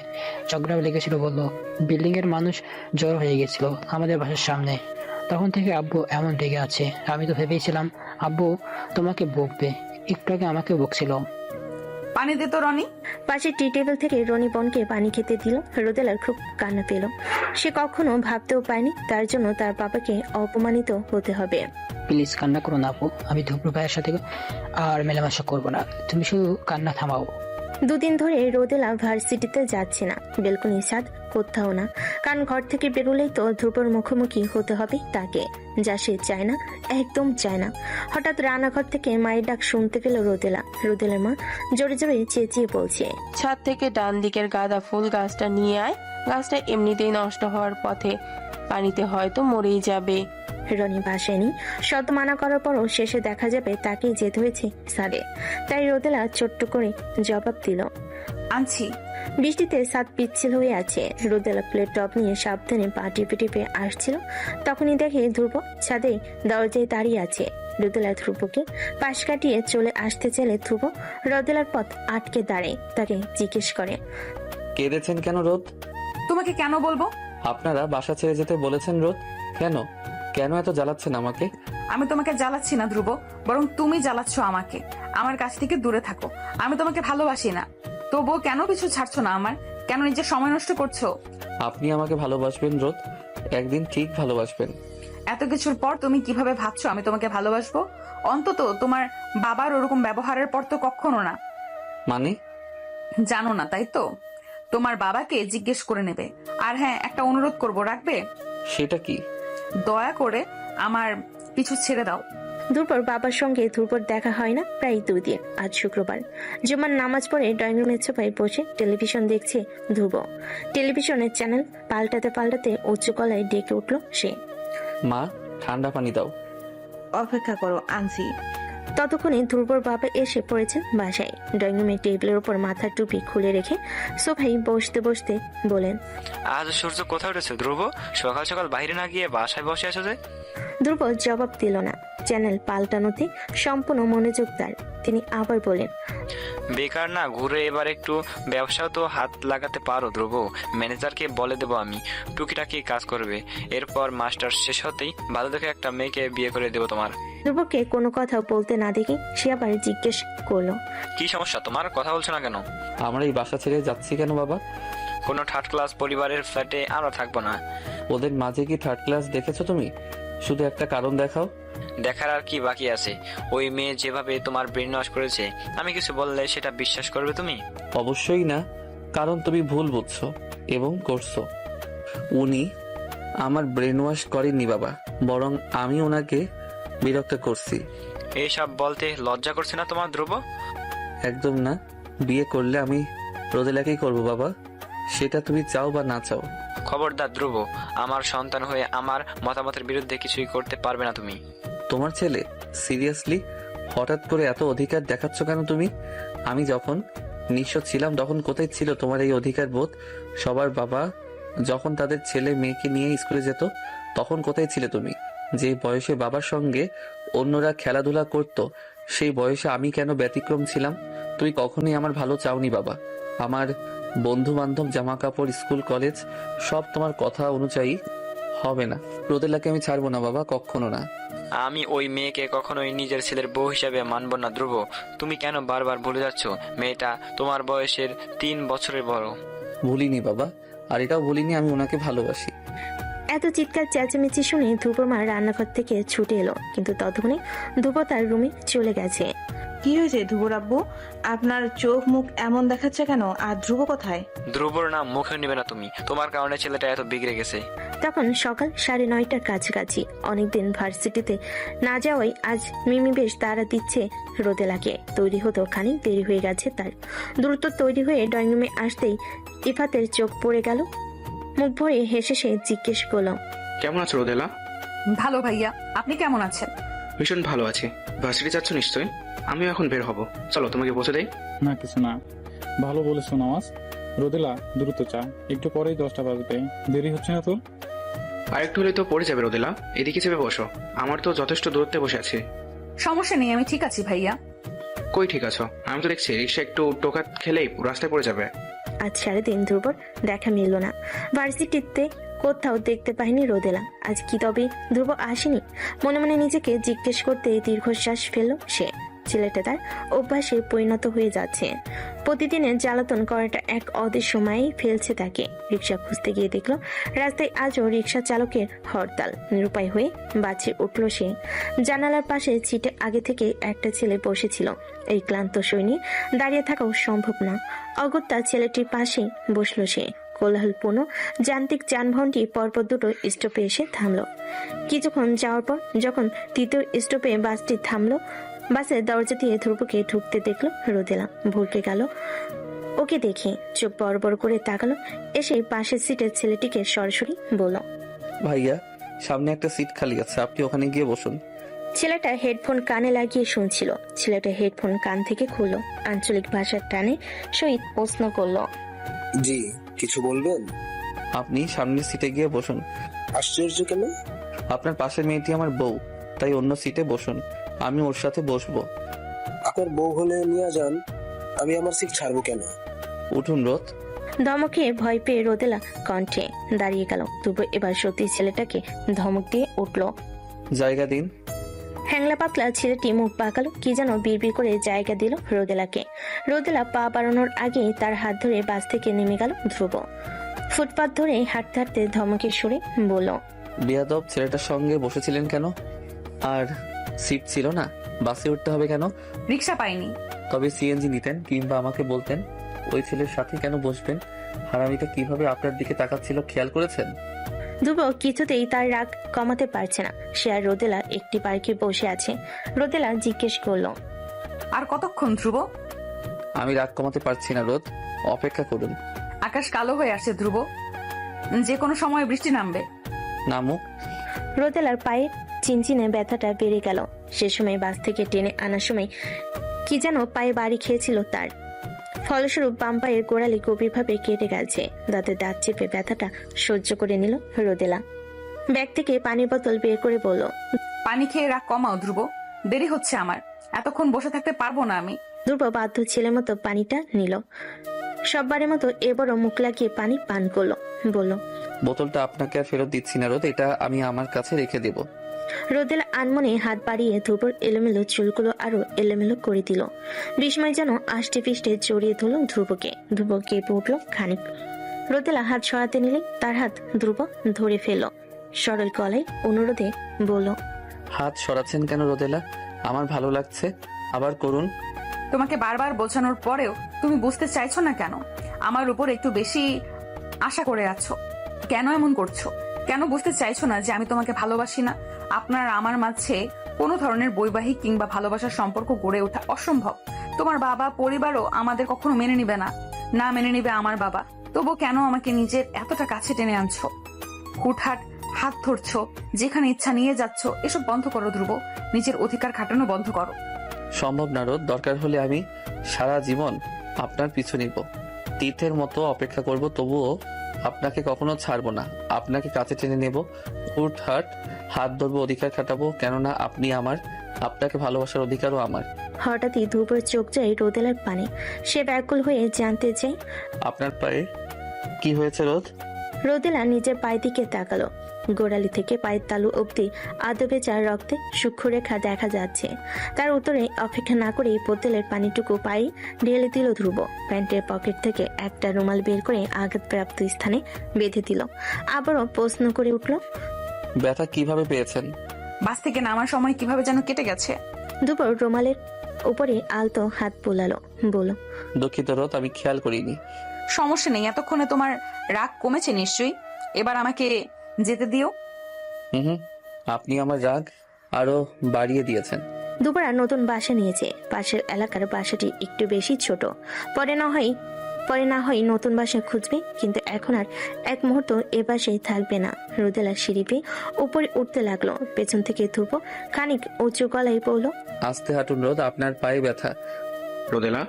ঝগড়াও লেগেছিল বললো। বিল্ডিং এর মানুষ জড়ো হয়ে গেছিল আমাদের বাসার সামনে, তখন থেকে আব্বু এমন রেগে আছে। আমি তো ভেবেছিলাম আব্বু তোমাকে বকবে, একটু আগে আমাকে বকছিল। পানি দে তো রনি। পাশে টি টেবিল থেকে রনি বোনকে পানি খেতে দিল। রোদেলার খুব কান্না পেল, সে কখনো ভাবতেও পায়নি তার জন্য তার বাবাকে অপমানিত হতে হবে। প্লিজ কান্না করো না আপু, আমি ধুপ্র ভাইয়ের সাথে আর মেলামেশা করবো না, তুমি শুধু কান্না থামাও। দুদিন ধরে রোদেলা ভার্সিটিতে যাচ্ছে না, বেলকনি ছাদ কোথাও না, কারণ ঘর থেকে বেরোলেই তো ধ্রুবর মুখোমুখি হতে হবে তাকে, যা সে চায় না, একদম চায় না। হঠাৎ রান্নাঘর থেকে মায়ের ডাক শুনতে পেল রোদেলা। রোদেলার মা জোরে জোরে চেঁচিয়ে বলছে, ছাদ থেকে ডান দিকের গাঁদা ফুল গাছটা নিয়ে আয়, গাছটা এমনিতেই নষ্ট হওয়ার পথে, পানিতে হয়তো মরেই যাবে। রনি বাসেনি, শত মানা করার পরও শেষে দেখা যাবে তাকেই যেতে হয়েছে সাদে। তাই রোদেলা ছোট্ট করে জবাব দিল, আনছি। বৃষ্টিতে ছাদ পিচ্ছিল হয়ে আছে। রোদেলা প্লেট টপ নিয়ে সাবধানে পা টিপে টিপে আসছিল, তখনই দেখে ধ্রুব ছাদে দরজায় দাঁড়িয়ে আছে। রোদেলা ধ্রুবকে পাশ কাটিয়ে চলে আসতে চাইলে ধ্রুব রোদেলার পথ আটকে দাঁড়ায়, তাকে জিজ্ঞেস করে, কেঁদেছেন কেন রোদ? তোমাকে কেন বলবো? আপনারা বাসা ছেড়ে যেতে বলেছেন রোদ, কেন কেন এত জ্বালাচ্ছেন আমাকে? আমি তোমাকে জ্বালাচ্ছি না ধ্রুব, বরং তুমি জ্বালাচ্ছ আমাকে। আমার কাছ থেকে দূরে থাকো, আমি তোমাকে ভালোবাসি না, তবুও কেন কিছু ছাড়ছো না আমার? কেন নিজের সময় নষ্ট করছো? আপনি আমাকে ভালোবাসবেন রোদ, একদিন ঠিক ভালোবাসবেন। এত কিছুর পর তুমি কিভাবে ভাবছো আমি তোমাকে ভালোবাসবো? অন্তত তোমার বাবার ওরকম ব্যবহারের পর তো কখনো না। মানে? জানো না তাই তো? তোমার বাবাকে জিজ্ঞেস করে নেবে। আর হ্যাঁ, একটা অনুরোধ করবো, রাখবে? সেটা কি? দয়া করে আমার পিছু ছেড়ে দাও। ধ্রুবর বাবার সঙ্গে ধ্রুবর দেখা হয় না প্রায় 2 দিন। আজ শুক্রবার, জুমার নামাজ পড়ে ড্রয়িং রুমের সোফায় বসে টেলিভিশন দেখছে ধ্রুব। টেলিভিশনের চ্যানেল পাল্টাতে পাল্টাতে উচ্চ গলায় ডেকে উঠল সে, মা ঠান্ডা পানি দাও। অপেক্ষা করো, আনছি। ততক্ষণে ধ্রুবর বাবা এসে পড়েছেন বাসায়। ড্রয়িং রুমের টেবিলের উপর মাথার টুপি খুলে রেখে সোফায় বসতে বসতে বলেন, আজ সূর্য কোথায় উঠেছে ধ্রুব? সকাল সকাল বাইরে না গিয়ে বাসায় বসে আছো যে? ধ্রুব জবাব দিল না। চ্যানেল পাল্টানোতে সম্পূর্ণ মনোযোগ তার। তিনি আবার বলেন, বেকার না ঘুরে এবার একটু ব্যবসাও তো হাত লাগাতে পারো ধ্রুব। ম্যানেজারকে বলে দেবো আমি, টুকিটাকি কাজ করবে। এরপর মাস্টার শেষ হতেই ভালো দেখে একটা মেয়েকে বিয়ে করে দেবো তোমার। ধ্রুবকে কোনো কথা বলতে না দেখে সে আবার জিজ্ঞেস করলো, কি সমস্যা তোমার? কথা বলছো না কেন? আমরা এই বাসা ছেড়ে যাচ্ছি কেন বাবা? কোনো থার্ড ক্লাস পরিবারের ফ্ল্যাটে আমরা থাকবো না। ওদের মাঝে কি থার্ড ক্লাস দেখেছো তুমি? শুধু একটা কারণ দেখাও। দেখার আর কি বাকি আছে? ওই মেয়ে যেভাবে তোমার ব্রেন ওয়াশ করেছে, আমি কিছু বললে সেটা বিশ্বাস করবে তুমি? অবশ্যই না, কারণ তুমি ভুল বুঝছো এবং করছো। উনি আমার ব্রেন ওয়াশ করেননি বাবা, বরং আমি ওনাকে বিরক্ত করছি। এইসব বলতে লজ্জা করছে না তোমার ধ্রুব? একদম না, বিয়ে করলে আমি রোদেলাকেই করবো বাবা, সেটা তুমি চাও বা না চাও। খবরদার ধ্রুব, আমার সন্তান হয়ে আমার মতামতের বিরুদ্ধে কিছুই করতে পারবে না তুমি। তোমার ছেলে? সিরিয়াসলি হঠাৎ করে এত অধিকার দেখাচ্ছ কেন তুমি? আমি যখন নিঃস্ব ছিলাম তখন কোথায় ছিল তোমার এই অধিকার বোধ? সবার বাবা যখন তাদের ছেলে মেয়েকে নিয়ে স্কুলে যেত তখন কোথায় ছিলে তুমি? যে বয়সে বাবার সঙ্গে অন্যরা খেলাধুলা করত সেই বয়সে আমি কেন ব্যতিক্রম ছিলাম? তুই কখনোই আমার ভালো চাওনি বাবা। আমার বন্ধু বান্ধব, জামা কাপড়, স্কুল কলেজ সব তোমার কথা অনুযায়ী হবে না। রোদেলাকে আমি ছাড়বো না বাবা, কখনো না। আমি ওই মেয়েকে কখনোই নিজের ছেলের বউ হিসাবে মানব না ধ্রুব। তুমি কেন বারবার ভুলে যাচ্ছ? মেয়েটা তোমার বয়সের 3 বছরের বড়। ভুলিনি বাবা, আর এটাও ভুলিনি আমি ওনাকে ভালোবাসি। এত চিৎকার চেঁচামেচি শুনে ধ্রুবর মা রান্নাঘর থেকে ছুটে এলো, কিন্তু ততক্ষণে ধ্রুব তার রুমে চলে গেছে। কি হয়েছে ধ্রুবর আব্বু? আপনার চোখ মুখ এমন দেখাচ্ছে কেন? আর ধ্রুব কোথায়? ধ্রুবর নাম মুখে নেবে না তুমি। তোমার কারণে ছেলেটা এত বিগড়ে গেছে। তখন সকাল 9:30টার কাছাকাছি। অনেকদিন ভার্সিটিতে না যাওয়াই আজ মিমি বেশ তাড়া দিচ্ছে রোদেলাকে। তৈরি হতো খানিক দেরি হয়ে গেছে তার। দ্রুত তৈরি হয়ে ড্রয়িং রুমে আসতেই ইফাতের চোখ পড়ে গেল। মুখ ভরে হেসে সে জিজ্ঞেস করলো, কেমন আছো রোদেলা? ভালো ভাইয়া, আপনি কেমন আছেন? ভীষণ ভালো আছি। ভার্সিটি যাচ্ছ নিশ্চয়ই? আমিও এখন বের হব। চলো তোমাকে পৌঁছে দেই। না কিছু না, ভালো বলেছো নওয়াজ। রোদেলা দ্রুত চা, একটু পরেই 10টা বাজবে। দেরি হচ্ছে না তোর? আর একটু হলে তো পড়ে যাবে রোদেলা। এদিকে চেপে বসো, আমার তো যথেষ্ট দূরত্বে বসে আছি। সমস্যা নেই, আমি ঠিক আছি ভাইয়া। কই ঠিক আছো? আমি তো দেখছি রিক্সা একটু টোকা খেলেই রাস্তায় পড়ে যাবে। আজ 3.5 ধ্রুবর দেখা মিলল না। ভার্সিটিতে কোথাও দেখতে পাইনি রোদেলা। আজ কি তবে ধ্রুব আসেনি? মনে মনে নিজেকে জিজ্ঞেস করতে দীর্ঘশ্বাস ফেলল সে। ছেলেটা তার অভ্যাসে পরিণত হয়ে যাচ্ছে। প্রতিদিনের জ্বালাতন করাটা এক অদৃশ্য মায়েই ফেলছে তাকে। রিক্সা খুঁজতে গিয়ে দেখলো রাস্তায় আজও রিক্সা চালকের হরতাল। নিরুপায় হয়ে বাঁচে উঠল সে। জানালার পাশে সিটে আগে থেকে একটা ছেলে বসেছিল। এই ক্লান্ত শরীরে দাঁড়িয়ে থাকাও সম্ভব না। অগত্যা ছেলেটির পাশেই বসলো সে। কোলাহলপূর্ণ যান্ত্রিক যানবাহনটি পরপর দুটো স্টপে এসে থামলো। কিছুক্ষণ যাওয়ার পর যখন তৃতীয় স্টপে বাসটি থামলো, বাসের দরজা দিয়ে ধ্রুবকে ঢুকতে দেখলো রোদেলা। ভরকে গেল ওকে দেখে, চোখ বড় বড় করে তাকালো। এসে পাশের সিটের ছেলেটিকে সরাসরি বলল, ভাইয়া সামনে একটা সিট খালি আছে, আপনি ওখানে গিয়ে বসুন। ছেলেটা হেডফোন কানে লাগিয়ে শুনছিল। ছেলেটা হেডফোন কান থেকে খুললো, আঞ্চলিক ভাষার টানে সহিত প্রশ্ন করলো, জি কিছু বলবেন? আপনি সামনের সিটে গিয়ে বসুন। আশ্চর্য কেন? আপনার পাশের মেয়েটি আমার বউ, তাই অন্য সিটে বসুন, আমি ওর সাথে বসবো। আপনার বউ হলে নিয়ে যান, আমি আমার সিট ছাড়বো কেন? উঠুন রোদ। ধমকে ভয় পেয়ে রোদেলা কণ্ঠে দাঁড়িয়ে গেল। তবু এবার সত্যি ছেলেটাকে ধমক দিয়ে উঠল। জায়গা দিন। হ্যাংলা পাতলা ছেলেটি মুখ পাকালো, কি যেন বিড়বিড় করে জায়গা দিল রোদেলাকে। রোদেলা পা বাড়ানোর আগেই তার হাত ধরে বাস থেকে নেমে গেল ধ্রুব। ফুটপাত ধরে হাঁটতে হাঁটতে ধমকের সুরে বলল, বিয়াদব, ছেলেটার সঙ্গে বসেছিলেন কেন? আর সিট ছিল না? বাসে উঠতে হবে কেন? রিক্সা পাইনি। তবে সিএনজি নিতেন, কিংবা আমাকে বলতেন ওই ছেলের সাথে কেন বসবেন। হারামিটা কিভাবে আপনার দিকে তাকাচ্ছিল খেয়াল করেছেন? ধ্রুব কিছুতেই তার রাগ কমাতে পারছে না। সে আর রোদেলা একটি পার্কে বসে আছে। রোদেলা জিজ্ঞেস করলো, আর কতক্ষণ ধ্রুব? আমি রাগ কমাতে পারছি না রোদ, অপেক্ষা করুন। আকাশ কালো হয়ে আসছে ধ্রুব, যে কোনো সময় বৃষ্টি নামবে। নামুক। রোদেলার পায়ে চিনচিনে ব্যথাটা বেড়ে গেল। সে সময় বাস থেকে টেনে আনার সময় কি যেন পায়ে বাড়ি খেয়েছিল তার। ফলস্বরূপ বাম পায়ের গোড়ালি গভীরভাবে কেটে গেছে। দাঁতে দাঁত চেপে ব্যথাটা সহ্য করে নিল রোদেলা। ব্যাগ থেকে পানির বোতল বের করে বলল, পানি খেয়ে রাগ কমাও ধ্রুব, দেরি হচ্ছে আমার, এতক্ষণ বসে থাকতে পারবো না আমি। ধ্রুব বাধ্য ছেলের মতো পানিটা নিল। সববারের মতো এবারও মুখ লাগিয়ে পানি পান করলো। বলল, বোতলটা আপনাকে আর ফেরত দিচ্ছি না রোদ, এটা আমি আমার কাছে রেখে দেব। রোদেলা আনমনে হাত বাড়িয়ে ধ্রুবর এলোমেলো চুলগুলো আরো এলোমেলো করে দিল। বিস্ময় যেন আষ্টে পিষ্টে জড়িয়ে ধরল ধ্রুবকে। ধ্রুব কেঁপে উঠল খানিক। রোদেলা হাত সরাতে নিলে তার হাত ধ্রুব ধরে ফেলল। সরল গলায় অনুরোধে বলল, হাত সরাচ্ছেন কেন রোদেলা? আমার ভালো লাগছে, আবার করুন। তোমাকে বারবার বোঝানোর পরেও তুমি বুঝতে চাইছো না কেন? আমার উপর একটু বেশি আশা করে আছো, কেন এমন করছো? কেন বুঝতে চাইছো না যে আমি তোমাকে ভালোবাসি না? আপনার আমার মাঝে কোনো ধরনের বৈবাহিক কিংবা ভালোবাসার সম্পর্ক গড়ে ওঠা অসম্ভব। তোমার বাবা পরিবারও আমাদের কখনো মেনে নিবে না, না মেনে নিবে আমার বাবা। তবু কেন আমাকে নিজের এতটা কাছে টেনে আনছো? হুটহাট হাত ধরছো, যেখানে ইচ্ছা নিয়ে যাচ্ছ। এসব বন্ধ করো ধ্রুব, নিজের অধিকার খাটানো বন্ধ করো। সম্ভব না রোদ, দরকার হলে আমি সারা জীবন আপনার পিছু নিব, তীর্থের মতো অপেক্ষা করব, তবুও আপনাকে কখনো ছাড়বো না। আপনাকে কাছে টেনে নেব, হুট হাট হাত ধরবো, অধিকার খাটাবো, কেননা আপনি আমার, আপনাকে ভালোবাসার অধিকারও আমার। হঠাৎই ধ্রুবর চোখ যায় রোদেলার পানে। সে ব্যাকুল হয়ে জানতে চায় আপনার পায়ে কি হয়েছে রোদ? রোদেলা নিজের পায়ের দিকে তাকালো। গোড়ালি থেকে পায়ের তালু অবধি আদো ভেজা রক্তে সূক্ষ্মরেখা দেখা যাচ্ছে। তার উত্তরে অপেক্ষা না করেই বোতলের পানিটুকু পায়ে ঢেলে দিল ধ্রুব। প্যান্টের পকেট থেকে একটা রুমাল বের করে আঘাতপ্রাপ্ত স্থানে বেঁধে দিল। আবারও প্রশ্ন করে উঠল, ব্যথা কিভাবে পেয়েছেন? বাস থেকে নামার সময় কিভাবে যেন কেটে গেছে। ধ্রুব রুমালের উপরে আলতো হাত বোলালো, বলল, দুঃখিত রোদ, আমি খেয়াল করিনি। সমস্যা নেই, এতক্ষণে তোমার রাগ কমেছে নিশ্চয়ই। এবার আমাকে যেতে দিও। হুম, আপনি আমার রাগ আরো বাড়িয়ে দিয়েছেন। দুপুরা নতুন বাসা নিয়েছে। পাশের এলাকার বাসাটি একটু বেশি ছোট। পরে না হয় নতুন বাসা খুঁজবে, কিন্তু এখন আর এক মুহূর্ত এ বাসায় থাকবে না। রোদেলা সিঁড়ি পেয়ে উপরে উঠতে লাগলো। পেছন থেকে ধ্রুব খানিক উঁচু গলায় বলল, আস্তে হাঁটুন রোদ, আপনার পায়ে ব্যথা। রোদেলা,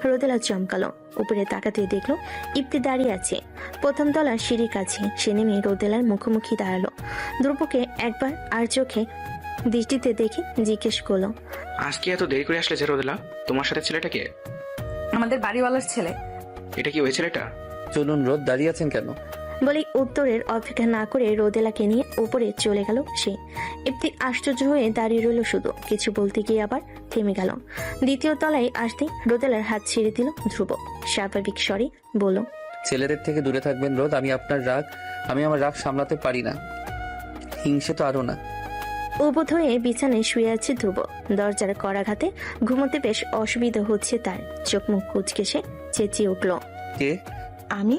রোদেলা চমকালো। উপরে তাকাতে দেখলো ইপ্তি দাঁড়িয়ে আছে প্রথম তলার সিঁড়ির কাছে। সে নেমে রোদেলার মুখোমুখি দাঁড়ালো। ধ্রুবকে একবার আর চোখে দৃষ্টিতে দেখে জিজ্ঞেস করলো, আজকে এত দেরি করে আসলে যে রোদেলা? তোমার সাথে ছেলেটা কে? আমাদের বাড়িওয়ালার ছেলে। এটা কি ওই ছেলেটা? চলুন রোদ, দাঁড়িয়ে আছেন কেন? বলেই উত্তরের অপেক্ষা না করে রোদেলাকে নিয়ে উপরে চলে গেল সে। ইপ্তি আশ্চর্য হয়ে দাঁড়িয়ে রইল শুধু, কিছু বলতে গিয়ে আবার থেমে গেল। দ্বিতীয় তলায় আসতে রোদেলার হাত ছেড়ে দিল ধ্রুব। স্বাভাবিক স্বরে বলল, ছেলেদের থেকে দূরে থাকবেন রোদ, আমি আমার রাগ সামলাতে পারি না, হিংসে তো আরো না। উবোধ হয়ে বিছানায় শুয়ে আছে ধ্রুব। দরজার করাঘাতে ঘুমোতে বেশ অসুবিধা হচ্ছে তার। চোখ মুখ কুচকে সে চেঁচিয়ে উঠল, কে? আমি।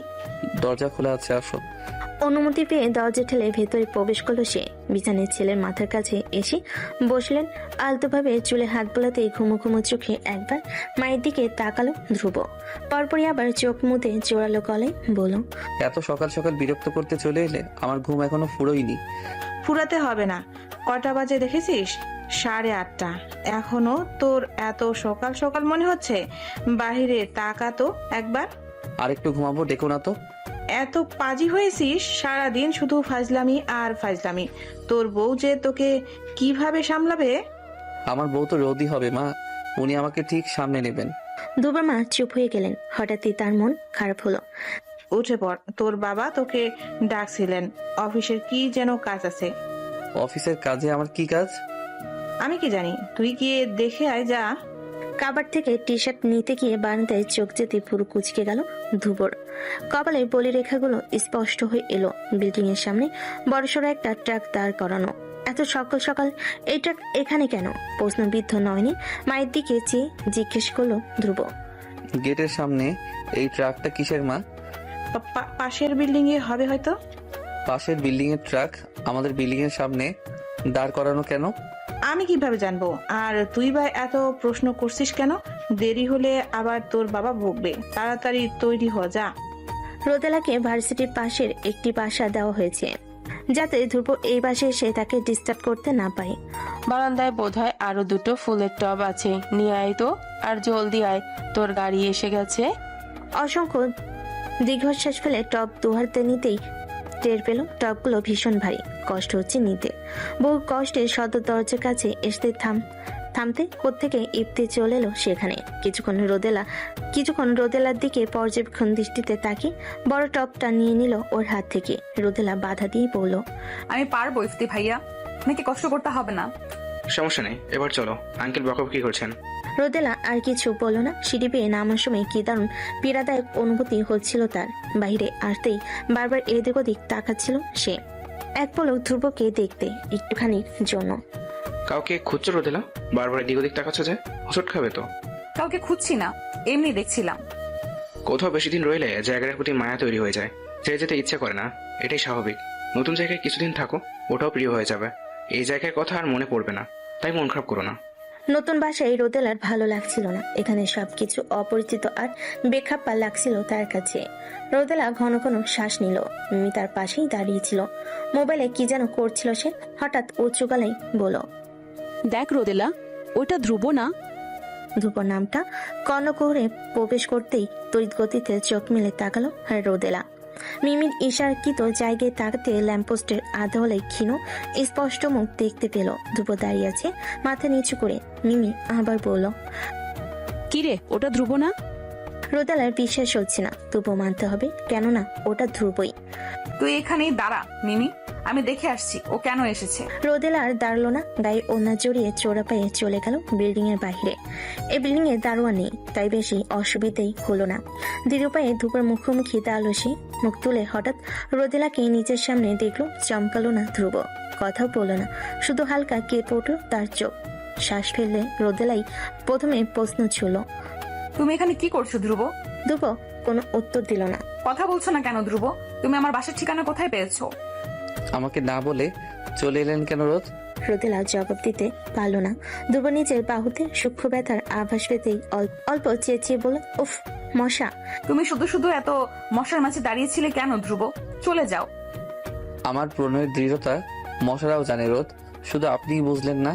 দরজা খোলা আছে, আসো। অনুমতি পেয়ে দরজা ঠেলে ভেতরে প্রবেশ করলো সে। বিছানায় ছেলের মাথার কাছে এসে বসলেন। আলতোভাবে চুলে হাত বোলাতে ঘুমো ঘুমো চোখে একবার মায়ের দিকে তাকালো ধ্রুব। পরপরই আবার চোখ মুতে জোরালো গলায় বলল, এত সকাল সকাল বিরক্ত করতে চলে এলে, আমার ঘুম এখনো ফুরোয়নি। ফুরাতে হবে না। কটা বাজে দেখেছিস? 8:30। এখনো তোর এত সকাল সকাল মনে হচ্ছে? বাহিরে তাকা তো একবার। আরেকটু ঘুমাবো, ডেকো না তো। এত পাজি হয়েছিস, সারাদিন শুধু ফাজলামি আর ফাজলামি। তোর বউ যে তোকে কিভাবে সামলাবে? আমার বউ তো রোদই হবে মা, উনি আমাকে ঠিক সামনে নেবেন। ধ্রুবের মা চুপ হয়ে গেলেন। হঠাৎই তার মন খারাপ হলো। উঠে পড়, তোর বাবা তোকে ডাকছিলেন। অফিসের কি যেন কাজ আছে। অফিসের কাজে আমার কি কাজ? আমি কি জানি, তুই গিয়ে দেখে আয় যা। কাবার থেকে টি শার্ট নিতে গিয়ে বারান্দায় চোখ যেতে পুরো কুচকে গেল ধ্রুবর। কপালে বলি রেখাগুলো স্পষ্ট হয়ে এলো। বিল্ডিং এর সামনে বড়সড় একটা ট্রাক দাঁড় করানো। এত সকাল সকাল এই ট্রাক এখানে কেন? প্রশ্নবিদ্ধ নয়নি মায়ের দিকে চেয়ে জিজ্ঞেস করলো ধ্রুব। গেটের সামনে এই ট্রাকটা কিসের মা? পাশের বিল্ডিং এ হবে হয়তো। পাশের বিল্ডিং এর ট্রাক আমাদের বিল্ডিং এর সামনে দাঁড় করানো কেন? আমি কিভাবে জানবো? আর তুই বা এত প্রশ্ন করছিস কেন? দেরি হলে আবার তোর বাবা ভুগবে। তাড়াতাড়ি তৈরি হ, যা। রোদেলাকে ভার্সিটির পাশের একটি বাসা দেওয়া হয়েছে, যাতে ধ্রুব এই বাসে এসে তাকে ডিস্টার্ব করতে না পারে। বারান্দায় বোধহয় আরো দুটো ফুলের টব আছে, নিয়ে আয় তো। আর জলদি আয়, তোর গাড়ি এসে গেছে। অসংখ্য দীর্ঘশ্বাস ফেলে টব দুহাতে নিতেই টের পেল টবগুলো ভীষণ ভারী, কষ্ট হচ্ছে নিতে। বহু কষ্টে সদর দরজার কাছে এসে থামতে কোত্থেকে ইপ্তি চলে এলো সেখানে। কিছুক্ষণ রোদেলার দিকে পর্যবেক্ষণ দৃষ্টিতে তাকিয়ে বড় টবটা নিয়ে নিল ওর হাত থেকে। রোদেলা বাধা দিয়ে বলল, আমি পারবো ইফতি ভাইয়া, নাকি কষ্ট করতে হবে না। সমস্যা নেই, এবার চলো। আঙ্কেল বকাবকি করছেন। রোদেলা আর কিছু বলল না। সিঁড়ি পেয়ে নামার সময় কি দারুণ পীড়াদায়ক অনুভূতি হচ্ছিল তার। বাইরে আসতেই বারবার এদিক ওদিক তাকাচ্ছিল সে, এক পলক ধ্রুবকে দেখতে একটুখানির জন্য। কাউকে খুঁজছো রোদেলা? বারবার এদিক ওদিক তাকাচ্ছ যে, হোঁচট খাবে তো। কাউকে খুঁজছি না, এমনি দেখছিলাম। কোথাও বেশি দিন রইলে জায়গাটার প্রতি মায়া তৈরি হয়ে যায়, ছেড়ে যেতে ইচ্ছা করে না। এটাই স্বাভাবিক। নতুন জায়গায় কিছুদিন থাকো, ওটাও প্রিয় হয়ে যাবে। এই জায়গার কথা আর মনে পড়বে না, তাই মন খারাপ করো না। নতুন বাসায় রোদেলার ভালো লাগছিল না। এখানে সবকিছু অপরিচিত আর বেখাপ্পা লাগছিল তার কাছে। রোদেলা ঘন ঘন শ্বাস নিল। মিমি তার পাশেই দাঁড়িয়েছিল, মোবাইলে কি যেন করছিল সে। হঠাৎ উঁচু গলায় বলল, দেখ রোদেলা, ওটা ধ্রুব না? ধ্রুবর নামটা কর্ণকুহরে প্রবেশ করতেই তড়িৎ গতিতে চোখ মেলে তাকালো রোদেলা। মিমির ইশারাকৃত জায়গায় তাকাতে ল্যাম্পপোস্টের আধোয়ালে ক্ষীণ স্পষ্ট মুখ দেখতে পেল। ধ্রুব দাঁড়িয়ে আছে মাথা নিচু করে। মিমি আবার বলল, কিরে ওটা ধ্রুব না? রোদেলার বিশ্বাস হচ্ছে না, তবুও মানতে হবে, কেননা ওটা ধ্রুবই। তুই এখানেই দাঁড়া মিমি, আমি দেখে আসছি ও কেন এসেছে। রোদেলা আর দাঁড়ালো না, গায়ে ওড়না জড়িয়ে চোরা পায়ে চলে গেল বিল্ডিং এর বাইরে। এই বিল্ডিং এ দারোয়ান নেই, তাই বেশি অসুবিধাই হলো না। দৃঢ় পায়ে ধূপের মুখোমুখি দাঁড়ালো সে। মুখ তুলে হঠাৎ রোদেলাকে নিজের সামনে দেখলো। চমকালো না ধ্রুব, কথাও বললো না, শুধু হালকা কেঁপে উঠল তার চোখ। শ্বাস ফেললে রোদেলাই প্রথমে প্রশ্ন ছুড়ল, তুমি এখানে কি করছো ধ্রুব? ধ্রুব কোনো উত্তর দিল না। কথা বলছো না কেন ধ্রুব? তুমি আমার বাসার ঠিকানা কোথায় পেয়েছো? আমাকে না বলে চলে এলেন কেন রোদ? রোদেলা জবাব দিতে পারল না। ধ্রুব নিজের বাহুতে সূক্ষ্ম ব্যথার আভাস পেতেই অল্প চেঁচিয়ে বলে, উফ মশা। তুমি শুধু শুধু এত মশার মাঝে দাঁড়িয়েছিলে কেন ধ্রুব? চলে যাও। আমার প্রণয়ের দৃঢ়তা মশারাও জানে রোদ, শুধু আপনিই বুঝলেন না।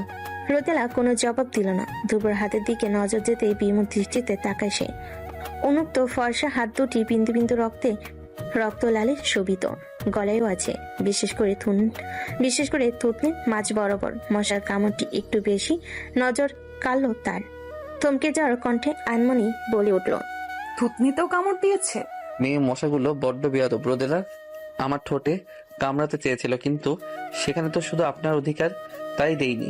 রোদেলা কোনো জবাব দিল না। ধ্রুবর হাতের দিকে নজর যেতেই বিমুখ দৃষ্টিতে তাকায় সে। উন্মুক্ত ফর্সা হাত দুটি বিন্দু বিন্দু রক্ত লালে শোভিত, গলায়ও আছে, বিশেষ করে থুতনি মাঝ বরাবর। মশার কামড়টি একটু বেশি নজর কাড়ল তার। থমকে যাওয়ার কণ্ঠে আনমনি বলে উঠল, থুতনিতেও কামড় দিয়েছে? মেয়ে মশাগুলো বড্ড বেয়াদব রোদেলা। আমার ঠোঁটে কামড়াতে চেয়েছিল, কিন্তু সেখানে তো শুধু আপনার অধিকার, তাই দেইনি।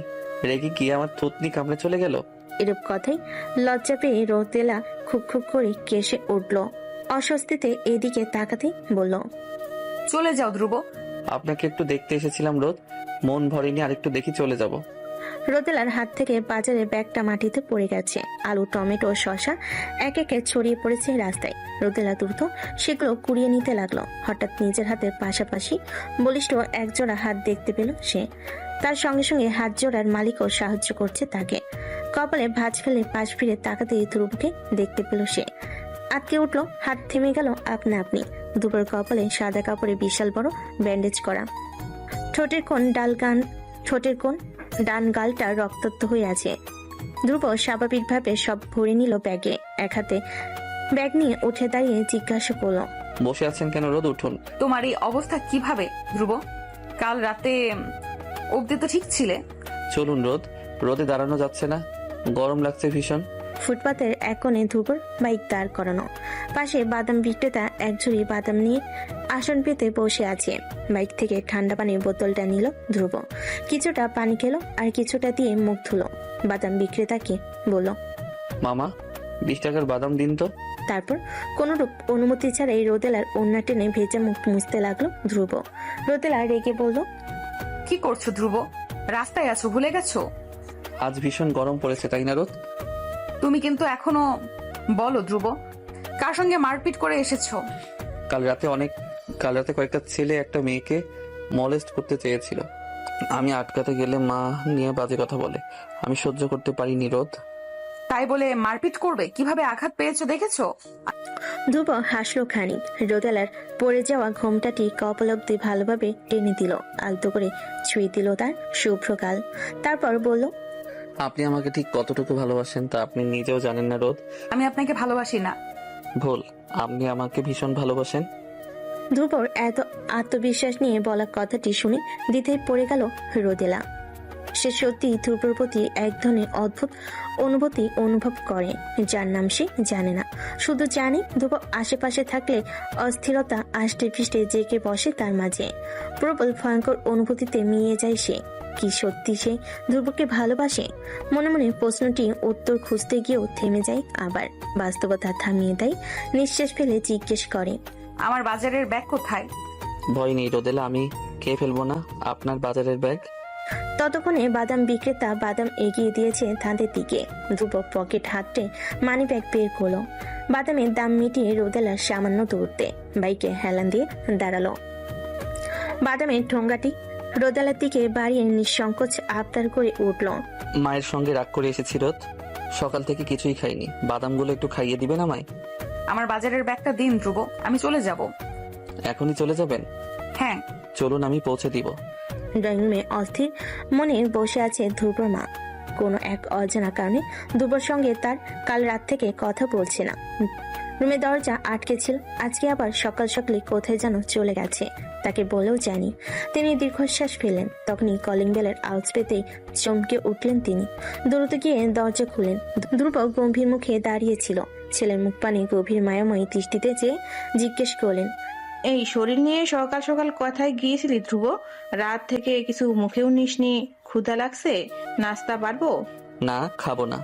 রেগে গিয়ে আমার থুতনি কামড়ে চলে গেল। এরূপ কথাই লজ্জা পেয়ে রোদেলা খুব খুব করে কেসে উঠল। অস্বস্তিতে এদিকে তাকাতে বলল, চলে যাও ধ্রুব। আপনাকে একটু দেখতে এসেছিলাম রোদ, মন ভরেনি, আরেকটু দেখি চলে যাব। রোদেলার হাত থেকে বাজারে ব্যাগটা মাটিতে পড়ে গেছে। আলু, টমেটো, শসা এক একে ছড়িয়ে পড়েছে রাস্তায়। রোদেলা দ্রুত সেগুলো কুড়িয়ে নিতে লাগলো। হঠাৎ নিজের হাতের পাশাপাশি বলিষ্ঠ একজোড়া হাত দেখতে পেল সে। তার সঙ্গে সঙ্গে হাত জোড়ার মালিকও সাহায্য করছে তাকে। কপালে ভাঁজ ফেলে পাশ ফিরে তাকাতেই ধ্রুবকে দেখতে পেল সে। আটকে উঠলো, হাত থেমে গেল আপনা আপনি। দুপুর কপালে সাদা কাপড়ে বিশাল বড় ব্যান্ডেজ করা। ঠোঁটের কোণ ডান গালটা রক্তাক্ত হয়ে আছে। ধ্রুব স্বাভাবিকভাবে সব ভরে নিল ব্যাগে। এক হাতে ব্যাগ নিয়ে উঠে দাঁড়িয়ে জিজ্ঞাসা করলো, বসে আছেন কেন রোদ, উঠুন। তোমার এই অবস্থা কিভাবে ধ্রুব? কাল রাতে অবধি তো ঠিক ছিলে। চলুন রোদ, রোদে দাঁড়ানো যাচ্ছে না, গরম লাগছে ভীষণ। ফুটপাতের এক কোণে ধ্রুবর বাইক দাঁড় করানো। পাশে বাদাম বিক্রেতা এক ঝুড়ি বাদাম নিয়ে আসন পেতে বসে আছে। বাইক থেকে ঠান্ডা পানির বোতলটা নিল ধ্রুব। কিছুটা পানি খেলো আর কিছুটা দিয়ে মুখ ধুলো। বাদাম বিক্রেতাকে বলল, মামা 20 টাকার বাদাম দিন তো। তারপর কোনরূপ অনুমতি ছাড়াই রোদেলার ওড়না টেনে ভেজা মুখ মুছতে লাগলো ধ্রুব। রোদেলা রেগে বলল, কি করছো ধ্রুব? রাস্তায় আছো, ভুলে গেছো? আজ ভীষণ গরম পড়েছে তাই না রোদ? তুমি কিন্তু এখনো বলো ধ্রুব, কার সঙ্গে মারপিট করে এসেছো? কাল রাতে কয়েকটা ছেলে একটা মেয়েকে মলেস্ট করতে চেয়েছিল। আমি আটকাতে গেলে মা নিয়ে বাজে কথা বলে, আমি সহ্য করতে পারিনি রোদ। তাই বলে মারপিট করবে? কিভাবে আঘাত পেয়েছো দেখেছো? ধ্রুব হাসলো খানিক। রোদেলার পড়ে যাওয়া ঘোমটাটি কপাল অব্দি ভালোভাবে টেনে দিল, আলতো করে ছুঁয়ে দিল তার শুভ্র গাল। তারপর বলল, আপনি আমাকে ঠিক কতটুকু ভালোবাসেন তা আপনি নিজেও জানেন না রোদ। আমি আপনাকে ভালোবাসি না। ভুল, আপনি আমাকে ভীষণ ভালোবাসেন। ধ্রুবর এত আত্মবিশ্বাস নিয়ে বলা কথাটি শুনে দ্বিধায় পড়ে গেল রোদেলা। সে সত্যি ধ্রুবর প্রতি এক ধরনের অদ্ভুত অনুভূতি অনুভব করে, যার নাম সে জানে না। শুধু জানে ধ্রুব আশেপাশে থাকলে অস্থিরতা আষ্টে পৃষ্ঠে জেগে বসে তার মাঝে। প্রবল ভয়ঙ্কর অনুভূতিতে মিয়ে যায় সে। কি সত্যি সে ধ্রুবকে ভালোবাসে? মনে মনে প্রশ্নটি উত্তর খুঁজতে গিয়েও থেমে যায়, আবার বাস্তবতা থামিয়ে দেয়। নিঃশ্বাস ফেলে জিজ্ঞেস করে, আমার বাজারের ব্যাগ কোথায়? ভয় নেই রোদেলা, আমি খেয়ে ফেলবো না আপনার বাজারের ব্যাগ। ততক্ষণে বাদাম বিক্রেতা বাদাম এগিয়ে দিয়েছে তাদের দিকে। ধ্রুব পকেট হাতে মানি ব্যাগ বের করলো। বাদামের দাম মিটিয়ে রোদেলার সামান্য দৌড়তে বাইকে হেলান দিয়ে দাঁড়ালো। বাদামের ঠোঙ্গাটি রোদেলার দিকে বাড়িয়ে নিঃসংকোচ আবদার করে উঠল, মায়ের সঙ্গে রাগ করে এসেছি রোদ, সকাল থেকে কিছুই খাইনি, বাদামগুলো একটু খাইয়ে দিবেন আমায়। আমার বাজারের ব্যাগটা দিন ধ্রুব, আমি চলে যাব। এখনই চলে যাবেন? হ্যাঁ চলুন, আমি পৌঁছে দিব। ড্রয়িং রুমে অস্থির মনে বসে আছে ধ্রুবর মা। কোনো এক অজানা কারণে ধ্রুবর সঙ্গে তার কাল রাত থেকে কথা বলছে না। রুমের দরজা আটকে ছিল, আজকে আবার সকাল সকালে কোথায় যেন চলে গেছে, তাকে বলেও যায়নি। তিনি দীর্ঘশ্বাস ফেললেন, তখনই কলিং বেলের আওয়াজ পেতেই চমকে উঠলেন তিনি। দ্রুত গিয়ে দরজা খুলেন। ধ্রুব গম্ভীর মুখে দাঁড়িয়েছিল। ছেলের মুখ পানে গভীর মায়াময়ী দৃষ্টিতে চেয়ে জিজ্ঞেস করলেন, এই শরীর নিয়ে সকাল সকাল কোথায় গিয়েছিলি ধ্রুব? রাত থেকে কিছু মুখেও নিসনি, ক্ষুধা লাগছে, নাস্তা পারবো? না, খাবো না।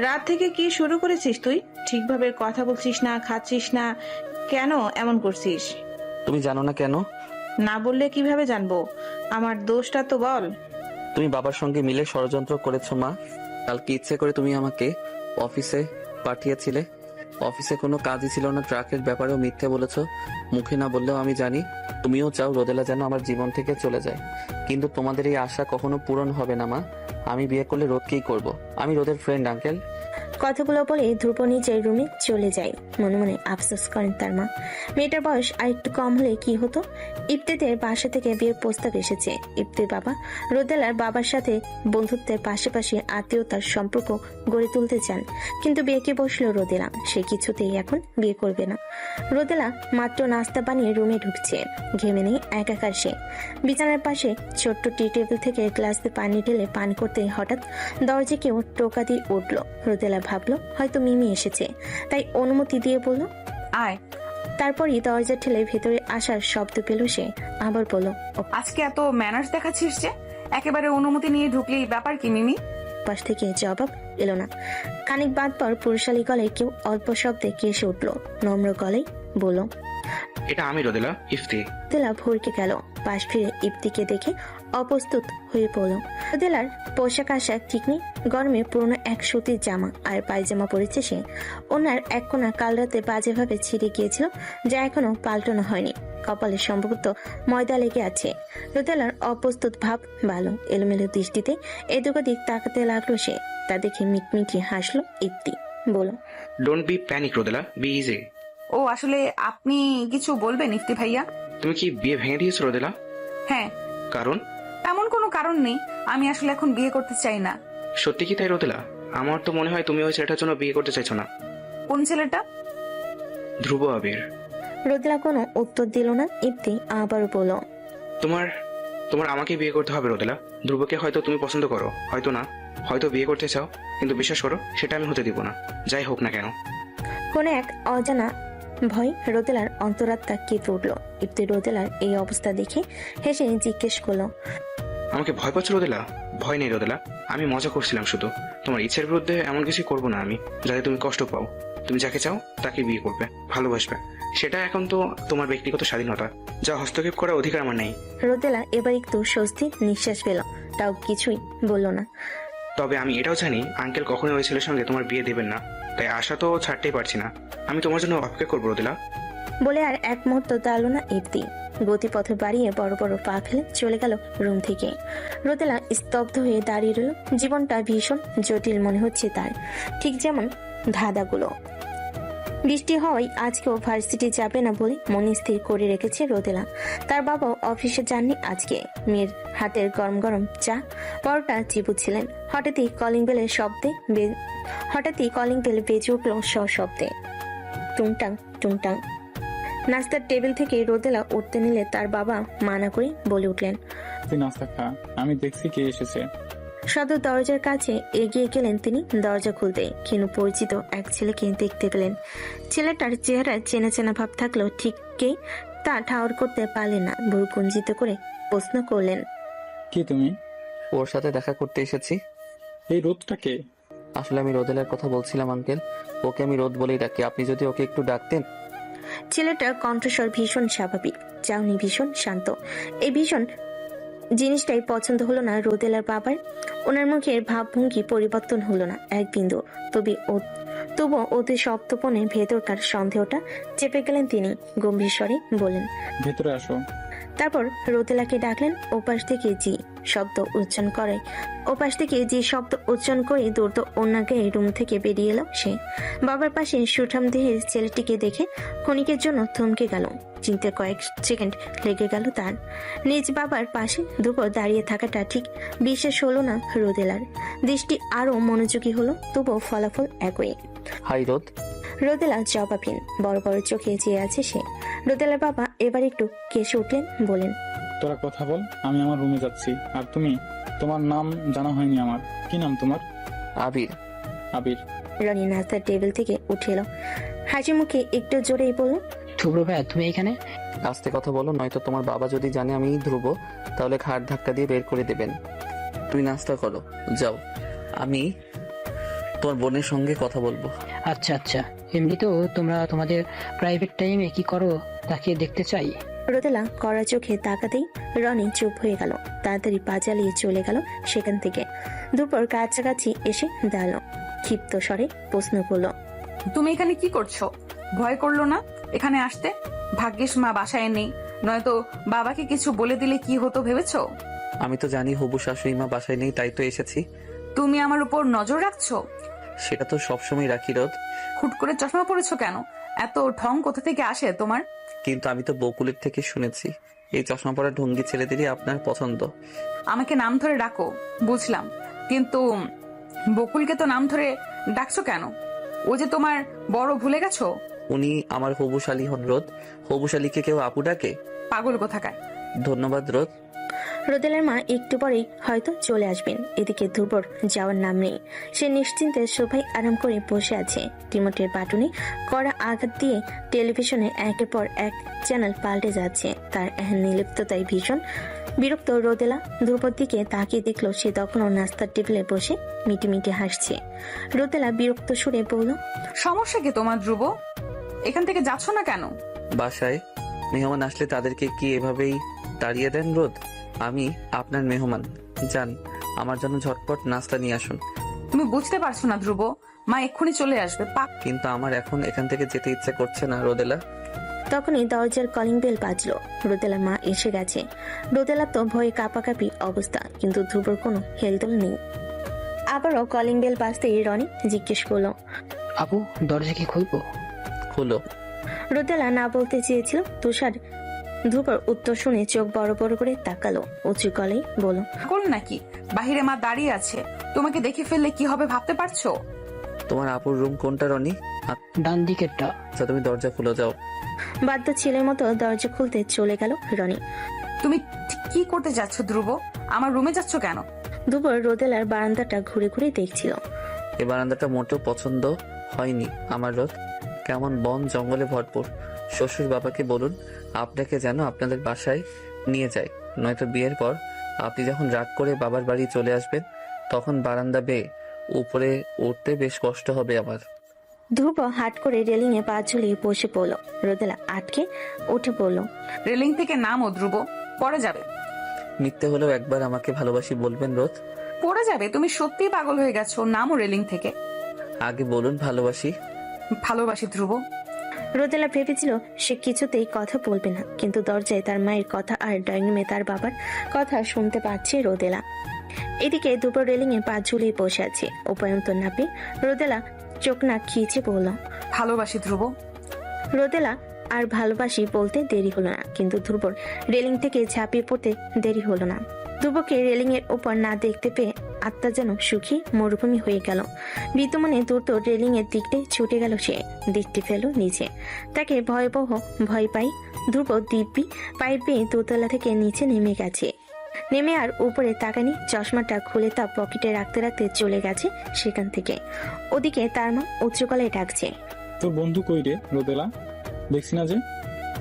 রাত থেকে কি শুরু করেছিস তুই? ঠিকভাবে কথা বলছিস না, খাচ্ছিস না, কেন এমন করছিস? তুমি জানো না কেন? না বললে কিভাবে জানবো? আমার দোষটা তো বল। তুমি বাবার সঙ্গে মিলে ষড়যন্ত্র করেছো মা। কালকে ইচ্ছে করে তুমি আমাকে অফিসে পাঠিয়েছিলে। অফিসে কোনো কাজই ছিল না, ট্রাকের ব্যাপারেও মিথ্যে বলেছো। মুখে না বললেও আমি জানি তুমিও চাও রোদেলা যেন আমার জীবন থেকে চলে যায়, কিন্তু তোমাদের এই আশা কখনো পূরণ হবে না মা। আমি বিয়ে করলে রোদকেই করব। আমি রোদের ফ্রেন্ড আঙ্কেল। কথাগুলো বলে ধ্রুব নিজের রুমে চলে যায়। মনে মনে আফসোস করেন তার মা। মেয়েটার বয়স আর একটু কম হলে কি হতো। ইফতিদের বাসা থেকে বিয়ের প্রস্তাব এসেছে। ইফতির বাবা রোদেলার বাবার সাথে বন্ধুত্বের পাশাপাশি আত্মীয়তার সম্পর্ক গড়ে তুলতে চান, কিন্তু বিয়েকে বসলো রোদেলা। সে কিছুতেই এখন বিয়ে করবে না। রোদেলা মাত্র নাস্তা বানিয়ে রুমে ঢুকছে। ঘেমে নেই একাকার সে। বিছানার পাশে ছোট্ট টি টেবিল থেকে গ্লাসে পানি ঢেলে পান করতে হঠাৎ দরজা কেউ টোকা দিয়ে উঠলো। রোদেলা ভাবলো হয়তো মিমি এসেছে, তাই অনুমতি দিয়ে বলল, আয়। তারপরই দরজা ঠেলে ভেতরে আসার শব্দ পেল সে। আবার বলল, আজকে এত ম্যানার্স দেখাচ্ছিস যে, একেবারে অনুমতি নিয়ে ঢুকলি, ব্যাপার কি মিমি? পাশ থেকে জবাব এলো না। খানিক বাদ পর পুরুষালী গলায় কেউ অল্প শব্দে কেসে উঠলো। নম্র গলায় বলল, এটা আমি রোদেলা, ইফতি। রোদেলা ভরকে গেল। পাশ ফিরে ইফতিকে দেখে অপ্রস্তুত হয়ে পড়ল। রোদেলার পোশাক আশাক ঠিক নেই। গরমে পুরোনো এক সুতির জামা আর পায়জামা পরেছে সে। ওনার এক কোনা কাল রাতে বাজেভাবে ছিঁড়ে গিয়েছিল, যা এখনো পাল্টানো হয়নি। কপালে সম্ভবত ময়দা লেগে আছে। রোদেলার অপ্রস্তুত ভাব ভালো। এলোমেলো দৃষ্টিতে এদিক ওদিক তাকাতে লাগলো সে। তা দেখে মিটমিটি হাসলো ইফতি। বলল, don't be panic Rodela, be easy. ও আসলে আপনি কিছু বলবেন ইফতি ভাইয়া? তুমি কি বিয়ে ভেঙে দিয়েছো রোদেলা? হ্যাঁ। কারণ? তেমন কোনো কারণ নেই, আমি আসলে এখন বিয়ে করতে চাই না। সত্যি কি তাই রোদেলা? আমার তো মনে হয় তুমি ওই ছেলেটার জন্য বিয়ে করতে চাইছো না। কোন ছেলেটা? ধ্রুব আবির। রোদেলা কোনো উত্তর দিল না। ইফতি আবারও বলল, তোমার তোমার আমাকে বিয়ে করতে হবে রোদেলা। ধ্রুবকে হয়তো তুমি পছন্দ করো, হয়তো না, হয়তো বিয়ে করতে চাও, কিন্তু বিশ্বাস করো সেটা আমি হতে দিব না, যাই হোক না কেন। কোন এক অজানা ভয় রোদেলার অন্তরাত্মা কেঁপে উঠল। ইফতি রোদেলার এই অবস্থা দেখে হেসে জিজ্ঞেস করলো, আমাকে ভয় পাচ্ছ রোদেলা? ভয় নেই রোদেলা, আমি মজা করছিলাম শুধু। তোমার ইচ্ছের বিরুদ্ধে এমন কিছু করবো না আমি, যাতে তুমি কষ্ট পাও। তুমি যাকে চাও তাকে বিয়ে করবে, ভালোবাসবে, সেটা এখন তো তোমার ব্যক্তিগত স্বাধীনতা, যা হস্তক্ষেপ করার অধিকার আমার নেই। রোদেলা এবার একটু স্বস্তির নিঃশ্বাস পেল, তাও কিছুই বলল না। তবে আমি এটাও জানি আঙ্কেল কখনোই ওই ছেলের সঙ্গে তোমার বিয়ে দেবেন না, তাই আশা তো ছাড়তেই পারছি না। আমি তোমার জন্য অপেক্ষা করবো রোদেলা। বলে আর এক মুহূর্ত দাঁড়ালো না ইফতি। গতিপথ বাড়িয়ে বড় বড় পা ফেলে চলে গেল রুম থেকে। রোদেলা স্থব্ধ হয়ে দাঁড়িয়ে রইল। জীবনটা ভীষণ জটিল মনে হচ্ছে তার, ঠিক যেমন ধাঁধাগুলো। বৃষ্টি হওয়ায় আজকেও ভার্সিটি যাবে না বলে মনে স্থির করে রেখেছে রোদেলা। তার বাবাও অফিসে যাননি আজকে। মেয়ের হাতের গরম গরম চা পরোটা চিবুচ্ছিলেন। হঠাৎই কলিং বেল বেজে উঠল সশব্দে, টুংটাং টুংটাং। নাস্তার টেবিল থেকে রোদেলা উঠতে নিলে তার বাবা মানা করে বলে উঠলেন, তুই নাস্তা খা, আমি দেখছি কে এসেছে। সদর দরজার কাছে এগিয়ে গেলেন তিনি। দরজা খুলতে ক্ষীণ পরিচিত এক ছেলেকে দেখতে পেলেন। ছেলেটার চেহারা চেনা চেনা ভাব থাকলেও ঠিক কে তা ঠাউর করতে পারলেন না। ভুরু কুঞ্চিত করে প্রশ্ন করলেন, কি তুমি? ওর সাথে দেখা করতে এসেছি। এই রোদটাকে? আসলে আমি রোদেলার কথা বলছিলাম আঙ্কেল, ওকে আমি রোদ বলেই ডাকি, আপনি যদি ওকে একটু ডাকতেন। ছেলেটার কণ্ঠস্বর ভীষণ স্বাভাবিক, চাউনি ভীষণ শান্ত। এই ভীষণ জিনিসটাই পছন্দ হলো না রোদেলার বাবার। ওনার মুখের ভাবভঙ্গি পরিবর্তন হলো না এক বিন্দু। তবুও অতি সপ্তপনে ভেতরকার সন্দেহটা চেপে গেলেন তিনি। গম্ভীর স্বরে বলেন, ভেতরে আসো। তারপর রোদেলাকে ডাকলেন। ওপাশ থেকে জি শব্দ উচ্চারণ করে দ্রুত অন্যকে রুম থেকে বেরিয়ে এলো সে। বাবার পাশে সুঠাম দেহের ছেলেটিকে দেখে ক্ষণিকের জন্য থমকে গেল। চিন্তার কয়েক সেকেন্ড লেগে গেল তার। নিজ বাবার পাশে দুপুর দাঁড়িয়ে থাকাটা ঠিক বিশ্বাস হলো না রোদেলার। দৃষ্টি আরো মনোযোগী হলো, তবুও ফলাফল একই। হাই রোদ। রোদেলা জবাবহীন, বড় বড় চোখে চেয়ে আছে সে। রোদেলার বাবা এবার একটু কেসে উঠলেন, বলেন, তোরা কথা বল, আমি আমার রুমে যাচ্ছি। আর তুমি, তোমার নাম জানা হয়নি আমার। কি নাম তোমার? আবির। আবির। রনি নাস্তার টেবিল থেকে উঠে এলো, হাসি মুখে একটু জোরেই বলল, ধ্রুব ভাইয়া তুমি এখানে? আস্তে কথা বলো, নয়তো তোমার বাবা যদি জানে আমি ধ্রুব, তাহলে ঘাট ধাক্কা দিয়ে বের করে দেবেন। তুই নাস্তা করো, যাও, আমি তোমার বোনের সঙ্গে কথা বলবো। আচ্ছা আচ্ছা, এমনিতেও তোমরা তোমাদের প্রাইভেট টাইমে কি করো তাকে দেখতে চাই। রোদেলা কড়া চোখে তাকাতেই রনি চুপ হয়ে গেল, তাড়াতাড়ি পা চালিয়ে চলে গেল সেখান থেকে। দুপুর কাছাকাছি এসে দাঁড়ালো, ক্ষিপ্ত স্বরে প্রশ্ন করলো, তুমি এখানে কি করছো? ভয় করলো না এখানে আসতে? ভাগ্যিস মা বাসায় নেই, নয়তো বাবাকে কিছু বলে দিলে কি হতো ভেবেছো? আমি তো জানি হবু শাশুড়ি মা বাসায় নেই, তাই তো এসেছি। তুমি আমার উপর নজর রাখছো? সেটা তো সবসময় রাখি রোদ। হুট করে চশমা পরেছো কেন? এত ঢং কোথা থেকে আসে তোমার? কিন্তু আমি তো বকুলের থেকে শুনেছি এই চশমা পরা ঢঙ্গি ছেলেদেরই আপনার পছন্দ। আমাকে নাম ধরে ডাকো, বুঝলাম, কিন্তু বকুলকে তো নাম ধরে ডাকছো কেন? ও যে তোমার বড়, ভুলে গেছো? উনি আমার হবু শালী হন রোদ। হবু শালীকে কেউ আপু ডাকে? পাগল কোথাকার। ধন্যবাদ রোদ। রোদেলার মা একটু পরেই হয়তো চলে আসবেন। এদিকে ধ্রুবর যাওয়ার নাম নেই, সে নিশ্চিন্তে সোফায় আরাম করে বসে আছে। রিমোটের বাটনে কড়া আঘাত দিয়ে টেলিভিশনে একের পর এক চ্যানেল পাল্টে যাচ্ছে। তার নির্লিপ্ততায় ভীষণ বিরক্ত রোদেলা ধ্রুবর দিকে তাকিয়ে দেখলো সে তখনও নাস্তার টেবিলে বসে মিটিমিটি হাসছে। রোদেলা বিরক্ত সুরে বলল, সমস্যা কি তোমার ধ্রুব? এখান থেকে যাচ্ছ না কেন? বাসায় মেহমান আসলে তাদেরকে কি এভাবেই তাড়িয়ে দেন রোদ? আমি আপনার মেহমান, যান, আমার জন্য ঝটপট নাস্তা নিয়ে আসুন। তুমি বুঝতে পারছো না ধ্রুব, মা এক্ষুনি চলে আসবে। কিন্তু আমার এখন এখান থেকে যেতে ইচ্ছে করছে না রোদেলা। তখনই দরজার কলিং বেল বাজলো। রোদেলার মা এসে গেছে। রোদেলা তো ভয়ে কাঁপাকাঁপি অবস্থা, কিন্তু ধ্রুবর কোনো হেলদোল নেই। আবারও কলিং বেল বাজতেই রনি জিজ্ঞেস করলো, আপু দরজা কি খুলবো? খুলো। রোদেলা না বলতে চেয়েছিল। তুষার ধ্রুবর উত্তর শুনে চোখ বড় বড় করে তাকালো, উঁচু গলায় বলল, কোন নাকি? বাহিরে মা দাঁড়িয়ে আছে, তোমাকে দেখে ফেললে কি হবে ভাবতে পারছো? তোমার আপুর রুম কোনটা রনি? ডান দিকেরটা। আচ্ছা তুমি দরজা খুলে যাও। বাধ্য ছেলের মতো দরজা খুলতে চলে গেল রনি। তুমি কি করতে যাচ্ছ ধ্রুব? আমার রুমে যাচ্ছ কেন? ধ্রুবর রোদেলার বারান্দাটা ঘুরে ঘুরে দেখছিল। এই বারান্দাটা মোটেও পছন্দ হয়নি আমার রোদ। কেমন বন জঙ্গলে ভরপুর। শ্বশুর বাবাকে বলুন আপনাকে যেন আপনাদের বাসায় নিয়ে যায়, নয়তো বিয়ের পর আপনি যখন রাগ করে বাবার বাড়ি চলে আসবেন তখন বারান্দা বেয়ে উপরে উঠতে বেশ কষ্ট হবে আমার। ধ্রুব হাট করে রেলিং এ পা ঝুলিয়ে বসে পড়লো। রোদেলা আটকে উঠে পড়লো, রেলিং থেকে নামো ধ্রুব, পড়ে যাবে। মিথ্যে হলেও একবার আমাকে ভালোবাসি বলবেন রোদ। পড়ে যাবে, তুমি সত্যিই পাগল হয়ে গেছো, নামো রেলিং থেকে। আগে বলুন ভালোবাসি। ভালোবাসি ধ্রুব। রোদেলা ভেবেছিল সে কিছুতেই কথা বলবে না, কিন্তু দরজায় তার মায়ের কথা আর ড্রয়িং রুমে তার বাবার কথা শুনতে পাচ্ছে রোদেলা। এদিকে দুপুর রেলিং এ পা ঝুলিয়ে বসে আছে। উপায়ন্তর না পেয়ে রোদেলা চোখ নাক খিচে বলল, ভালোবাসি ধ্রুব। রোদেলা আর ভালোবাসি বলতে দেরি হলো না, কিন্তু ধ্রুবর রেলিং থেকে ঝাঁপিয়ে পড়তে দেরি হলো না। ধ্রুবকে রেলিং এর উপর না দেখতে পেয়ে আত্মা যেন সুখী মরুভূমি হয়ে গেল। বিদ্যমানে দ্রুত রেলিং এর দিকটাই ছুটে গেল সে, দৃষ্টি ফেল নিচে। তাকে ভয়াবহ ভয় পাই। ধ্রুব দিব্যি পায়ে পেয়ে দোতলা থেকে নিচে নেমে গেছে। নেমে আর উপরে তাকানি, চশমাটা খুলে তা পকেটে রাখতে রাখতে চলে গেছে সেখান থেকে। ওদিকে তার মা উচ্চ গলায় ডাকছে, তোর বন্ধু কই রে রোদেলা? দেখছি না যে।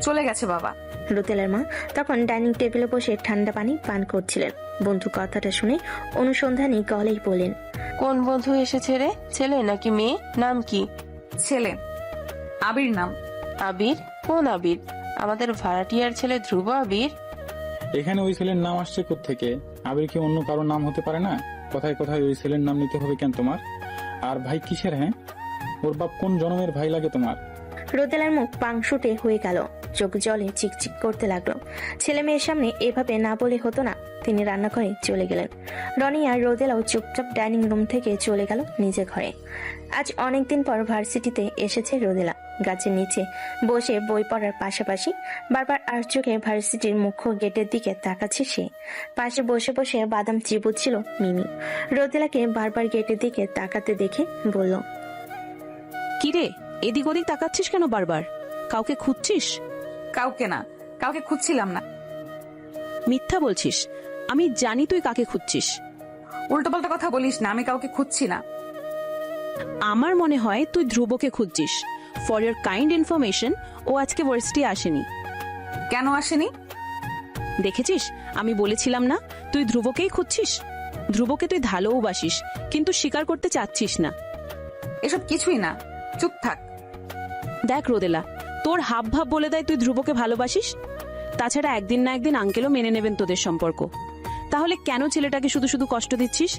চলে গেছে বাবা। রোদেলার মা তখন ডাইনিং টেবিলে বসে ঠান্ডা পানি পান করছিলেন। বন্ধু কথাটা শুনে অনুসন্ধানী গলেই বলেন, কোন বন্ধু এসেছে রে? ছেলে নাকি মেয়ে? নাম কি? ছেলে, আবির নাম। আবির? কোন আবির? আমাদের ভাড়াটিয়ার ছেলে ধ্রুব আবির? এখানে ওই ছেলের নাম আসছে কোত্থেকে? আবির কি অন্য কারোর নাম হতে পারে না? কোথায় কোথায় ওই ছেলের নাম নিতে হবে কেন তোমার? আর ভাই কিসের? হ্যাঁ, ওর বাপ কোন জন্মের ভাই লাগে তোমার? রোদেলার মুখ পাংশুটে হয়ে গেল, চোখ জলে চিকচিক করতে লাগলো। ছেলে মেয়ের সামনে এভাবে না বলে হতো না। তিনি রান্নাঘরে চলে গেলেন। রনি আর রোদেলাও চুপচাপ ডাইনিং রুম থেকে চলে গেল নিজের ঘরে। আজ অনেকদিন পর ভার্সিটিতে এসেছে রোদেলা। গাছের নিচে বসে বই পড়ার পাশাপাশি বারবার আর চোখে ভার্সিটির মুখ্য গেটের দিকে তাকাচ্ছে সে। পাশে বসে বসে বাদাম চিবুচ্ছিল মিমি। রোদেলাকে বারবার গেটের দিকে তাকাতে দেখে বলল, কিরে, এদিক ওদিক তাকাচ্ছিস কেন বারবার? কাউকে খুঁজছিস? কাউকে না, কাউকে খুঁজছিলাম না। মিথ্যা বলছিস। আমি জানি তুই কাকে খুঁজছিস। উল্টোপাল্টা কথা বলিস না, আমি কাউকে খুঁজছি না। আমার মনে হয় তুই ধ্রুবকে খুঁজছিস। ফর ইয়োর কাইন্ড ইনফরমেশন, ও আজকে ভার্সিটি আসেনি। কেন আসেনি? দেখেছিস, আমি বলেছিলাম না তুই ধ্রুবকেই খুঁজছিস। ধ্রুবকে তুই ভালোবাসিস, কিন্তু স্বীকার করতে চাচ্ছিস না। এসব কিছুই না, চুপ থাক। দেখ রোদেলা, তোর হাব ভাব বলে দেয় তুই ধ্রুবকে ভালোবাসিস। তাছাড়া একদিন না একদিন আঙ্কেলও মেনে নেবেন তোদের সম্পর্ক। তাহলে কেন ছেলেটাকে শুধু শুধু কষ্ট দিচ্ছিস?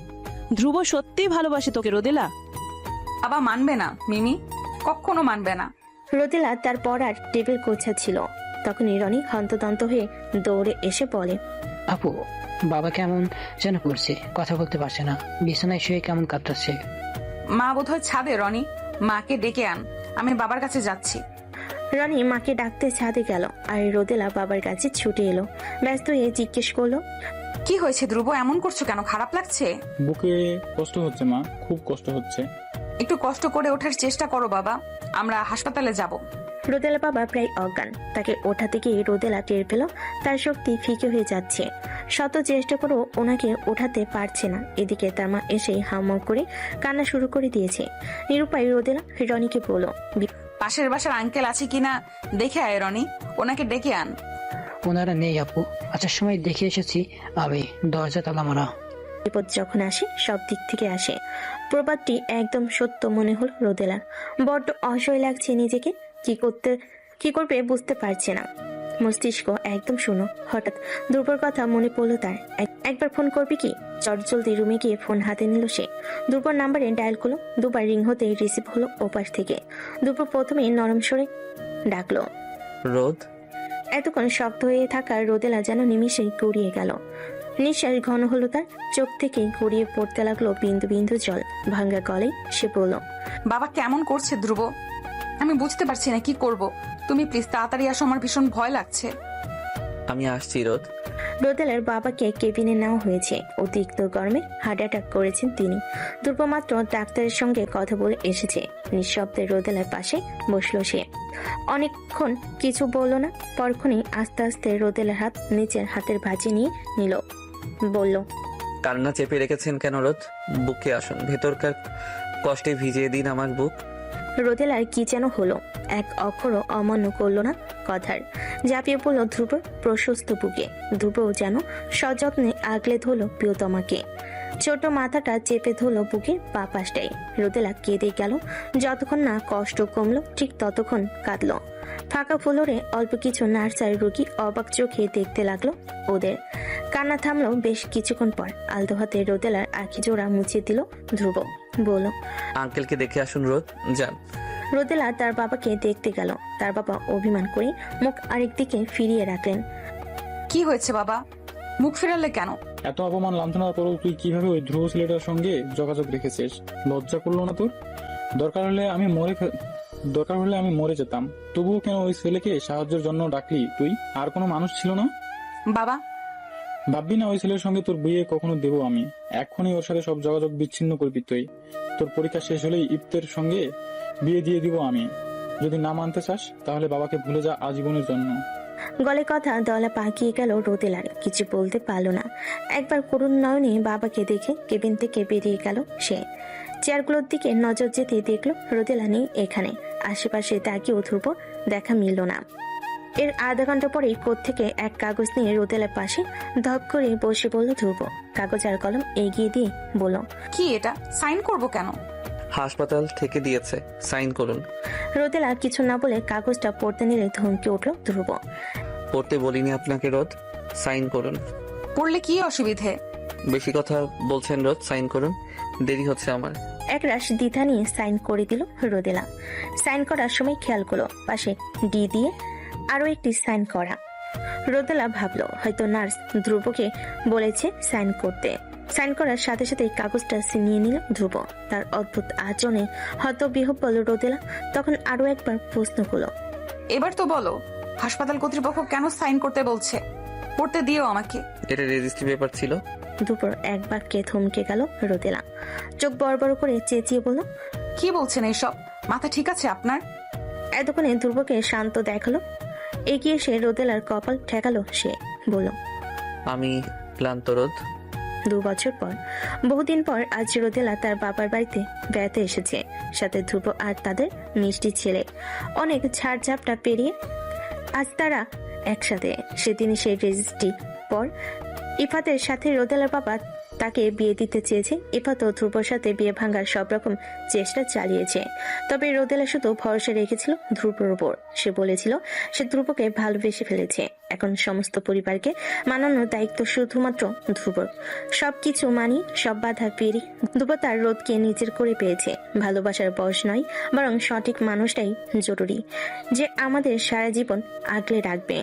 ধ্রুব সত্যিই ভালোবাসে তোকে রোদেলা। বাবা মানবে না মিমি, কখনো মানবে না। রোদেলা তার পড়ার টেবিল গোছাচ্ছিল। তখনই রনি হন্তদন্ত হয়ে দৌড়ে এসে বলে, আপু, বাবা কেমন যেন করছে, কথা বলতে পারছে না, বিছানায় শুয়ে কেমন কাঁপতাছে। মা বোধহয় ছাদে। রনি, মাকে ডেকে আন, আমি বাবার কাছে যাচ্ছি। রনি মাকে ডাকতে ছাদে গেল, আর রোদেলা বাবার কাছে ছুটে এলো। ব্যস্ত হয়ে জিজ্ঞেস করলো, কি হয়েছে ধ্রুব, এমন করছো কেন? খারাপ লাগছে? বুকে কষ্ট হচ্ছে মা, খুব কষ্ট হচ্ছে। একটু কষ্ট করে ওঠার চেষ্টা করো বাবা, আমরা হাসপাতালে যাব। রোদেলা বাবা প্রায় অজ্ঞান। তাকে ওঠাতে গিয়ে রোদেলা টের পেল তার শক্তি ফিকে হয়ে যাচ্ছে। শত চেষ্টা করেও ওনাকে ওঠাতে পারছে না। এদিকে তার মা এসে হাউমাউ করে কান্না শুরু করে দিয়েছে। নিরুপায় রোদেলা রনিকে বলল, পাশের বাসার আঙ্কেল আছে কিনা দেখে আয় রনি, ওনাকে ডেকে আন। ওনারা নেই আপু, আসার সময় দেখে এসেছি আমি, দরজা তালা মারা। বিপদ যখন আসে সব দিক থেকে আসে। প্রবাদটি একদম সত্য মনে হল রোদেলার। বড্ড অসহায় লাগছে নিজেকে। কি করবে বুঝতে পারছে না। মস্তিষ্ক একদম শূন্য। হঠাৎ ধ্রুবর কথা মনে পড়লো তার। একবার ফোন করবে কি? চটজলদি রুমে গিয়ে ফোন হাতে নিল সে। ধ্রুবর নাম্বারে ডায়াল করলো। দুবার রিং হতে রিসিভ হলো ওপাশ থেকে। ধ্রুব প্রথমে নরম স্বরে ডাকলো, রোদ। এতক্ষণ শব্দ হয়ে থাকা রোদেলা যেন নিমিষেই গড়িয়ে গেল। নিঃশ্বাস ঘন হলো তার, চোখ থেকে গড়িয়ে পড়তে লাগলো বিন্দু বিন্দু জল। ভাঙ্গা গলে সে বলল, বাবা কেমন করছে ধ্রুব, আমি বুঝতে পারছি না কি করব। তুমি প্লিজ তাড়াতাড়ি আসো, আমার ভীষণ ভয় লাগছে। আমি আসছি রোদ। রোদেলার বাবাকে কেবিনে নেওয়া হয়েছে। অতিরিক্ত গরমে হার্ট অ্যাটাক করেছেন তিনি। ধ্রুব মাত্র ডাক্তারের সঙ্গে কথা বলে এসেছে। নিঃশব্দে রোদেলার পাশে বসলো সে। অনেকক্ষণ কিছু বলল না। পরক্ষণেই আস্তে আস্তে রোদেলার হাত নিচের হাতের ভাঁজে নিয়ে নিল। বলল, কান্না চেপে রেখেছেন কেন রোদ? বুকে আসুন, ভেতরকার কষ্টে ভিজিয়ে দিন আমার বুক। রোদেলার কি যেন হলো, এক অক্ষরও অমান্য করলো না কথার। ঝাঁপিয়ে পড়ল ধ্রুবর প্রশস্ত বুকে। ধ্রুবও যেন সযত্নে আগলে ধরল প্রিয়তমাকে। ছোট মাথাটা চেপে ধরল বুকের পা পাশটায়। রোদেলা কেঁদে গেল। যতক্ষণ না কষ্ট কমলো ঠিক ততক্ষণ কাঁদল। ফাঁকা ফ্লোরে অল্প কিছু নার্সার রোগী অবাক চোখে দেখতে লাগলো ওদের। কান্না থামলো বেশ কিছুক্ষণ পর। আলতো হাতে রোদেলার আঁখি জোড়া মুছিয়ে দিল ধ্রুব। বলল, আঙ্কেলকে দেখে আসুন রোদ, যান। রোদেলা তার বাবাকে দেখতে গেল। তার বাবা অভিমান করে মুখ আরেক দিকে ফিরিয়ে রাখলেন। কি হয়েছে বাবা, মুখ ফিরালে কেন? এত অপমান লাঞ্ছনার পরেও তুই কিভাবে ওই ধ্রুব ছেলেটার সঙ্গে যোগাযোগ রেখেছিস? লজ্জা করলো না তোর? দরকার হলে আমি মরে যেতাম, তবুও কেন ওই ছেলেকে সাহায্যের জন্য ডাকলি তুই? আর কোনো মানুষ ছিল না? বাবা, ভাববি না ওই ছেলের সঙ্গে তোর বিয়ে কখনো দেবো আমি। এখনই ওর সাথে সব যোগাযোগ বিচ্ছিন্ন করবি তুই। তোর পরীক্ষা শেষ হলেই ইফতের সঙ্গে বিয়ে দিয়ে দিব আমি। যদি না মানতে চাস তাহলে বাবাকে ভুলে যা আজীবনের জন্য। গলে কথা দলা পাকিয়ে গেল রোদেলার। কিছু বলতে পারল না। একবার করুণ নয়নে বাবাকে দেখে কেবিন থেকে বেরিয়ে গেল সে। চেয়ারগুলোর দিকে নজর যেতে দেখলো রোদেলা নেই এখানে। আশেপাশে তাকিয়েও ধ্রুব দেখা মিলল না। এর আধা ঘন্টা পরেই কোত্থেকে এক কাগজ নিয়ে রোদেলার পাশে ধপ করে বসে বলল ধ্রুব। কাগজ আর কলম এগিয়ে দিয়ে বলল, কি এটা, সাইন করব কেন? হাসপাতাল থেকে দিয়েছে, সাইন করুন। রোদেলা কিছু না বলে কাগজটা পড়তে নিলে ধমকে উঠল ধ্রুব। পড়তে বলিনি আপনাকে রোদ, সাইন করুন। পড়লে কি অসুবিধে? বেশি কথা বলছেন রোদ, সাইন করুন, দেরি হচ্ছে আমার। এক রাশ দ্বিধা নিয়ে সাইন করে দিল রোদেলা। সাইন করার সময় খেয়াল করলো পাশে ডি দিয়ে আরো একটি সাইন করা। রোদেলা ভাবলো হয়তো নার্স ধ্রুবকে বলেছে সাইন করতে। সাইন করার সাথে সাথে কাগজটা ছিনিয়ে নিল ধ্রুব। তার অদ্ভুত আচরণে হতবিহ্বল রোদেলা তখন আরো একবার প্রশ্ন করলো, এবার তো বলো, হাসপাতাল কর্তৃপক্ষ কেন সাইন করতে বলছে? পড়তে দিও আমাকে। এটা রেজিস্ট্রি পেপার ছিল। দুপুর এক বাক্যে থমকে গেল রোদেলা। চোখ বড় বড় করে চেঁচিয়ে বলল, কি বলছেন এইসব? মাথা ঠিক আছে আপনার? এতক্ষণে ধ্রুবকে শান্ত দেখালো। এগিয়ে এসে রোদেলার কপাল ঠেকালো সে। বলল, আমি ক্লান্ত রোদ। 2 বছর পর, বহুদিন পর আজ রোদেলা তার বাবার বাড়িতে বেড়াতে এসেছে, সাথে ধ্রুব আর তাদের মিষ্টি ছেলে। অনেক ঝাড়ঝাপটা পেরিয়ে আজ তারা একসাথে। সেদিনই সেই রেজিস্ট্রি পর ইফাতের সাথে রোদেলার বাবা তাকে বিয়ে দিতে চেয়েছে। ইফাত ও ধ্রুবর সাথে বিয়ে ভাঙার সব রকম চেষ্টা চালিয়েছে, তবে রোদেলা শুধু ভরসা রেখেছিল ধ্রুবর উপর। সে বলেছিল সে ধ্রুবকে ভালোবেসে ফেলেছে, এখন সমস্ত পরিবারকে মানানোর দায়িত্ব শুধুমাত্র ধ্রুবর। সবকিছু মানি, সব বাধা পেরিয়ে ধ্রুব তার রোদকে নিজের করে পেয়েছে। ভালোবাসার বয়স নয়, বরং সঠিক মানুষটাই জরুরি, যে আমাদের সারা জীবন আগলে রাখবে।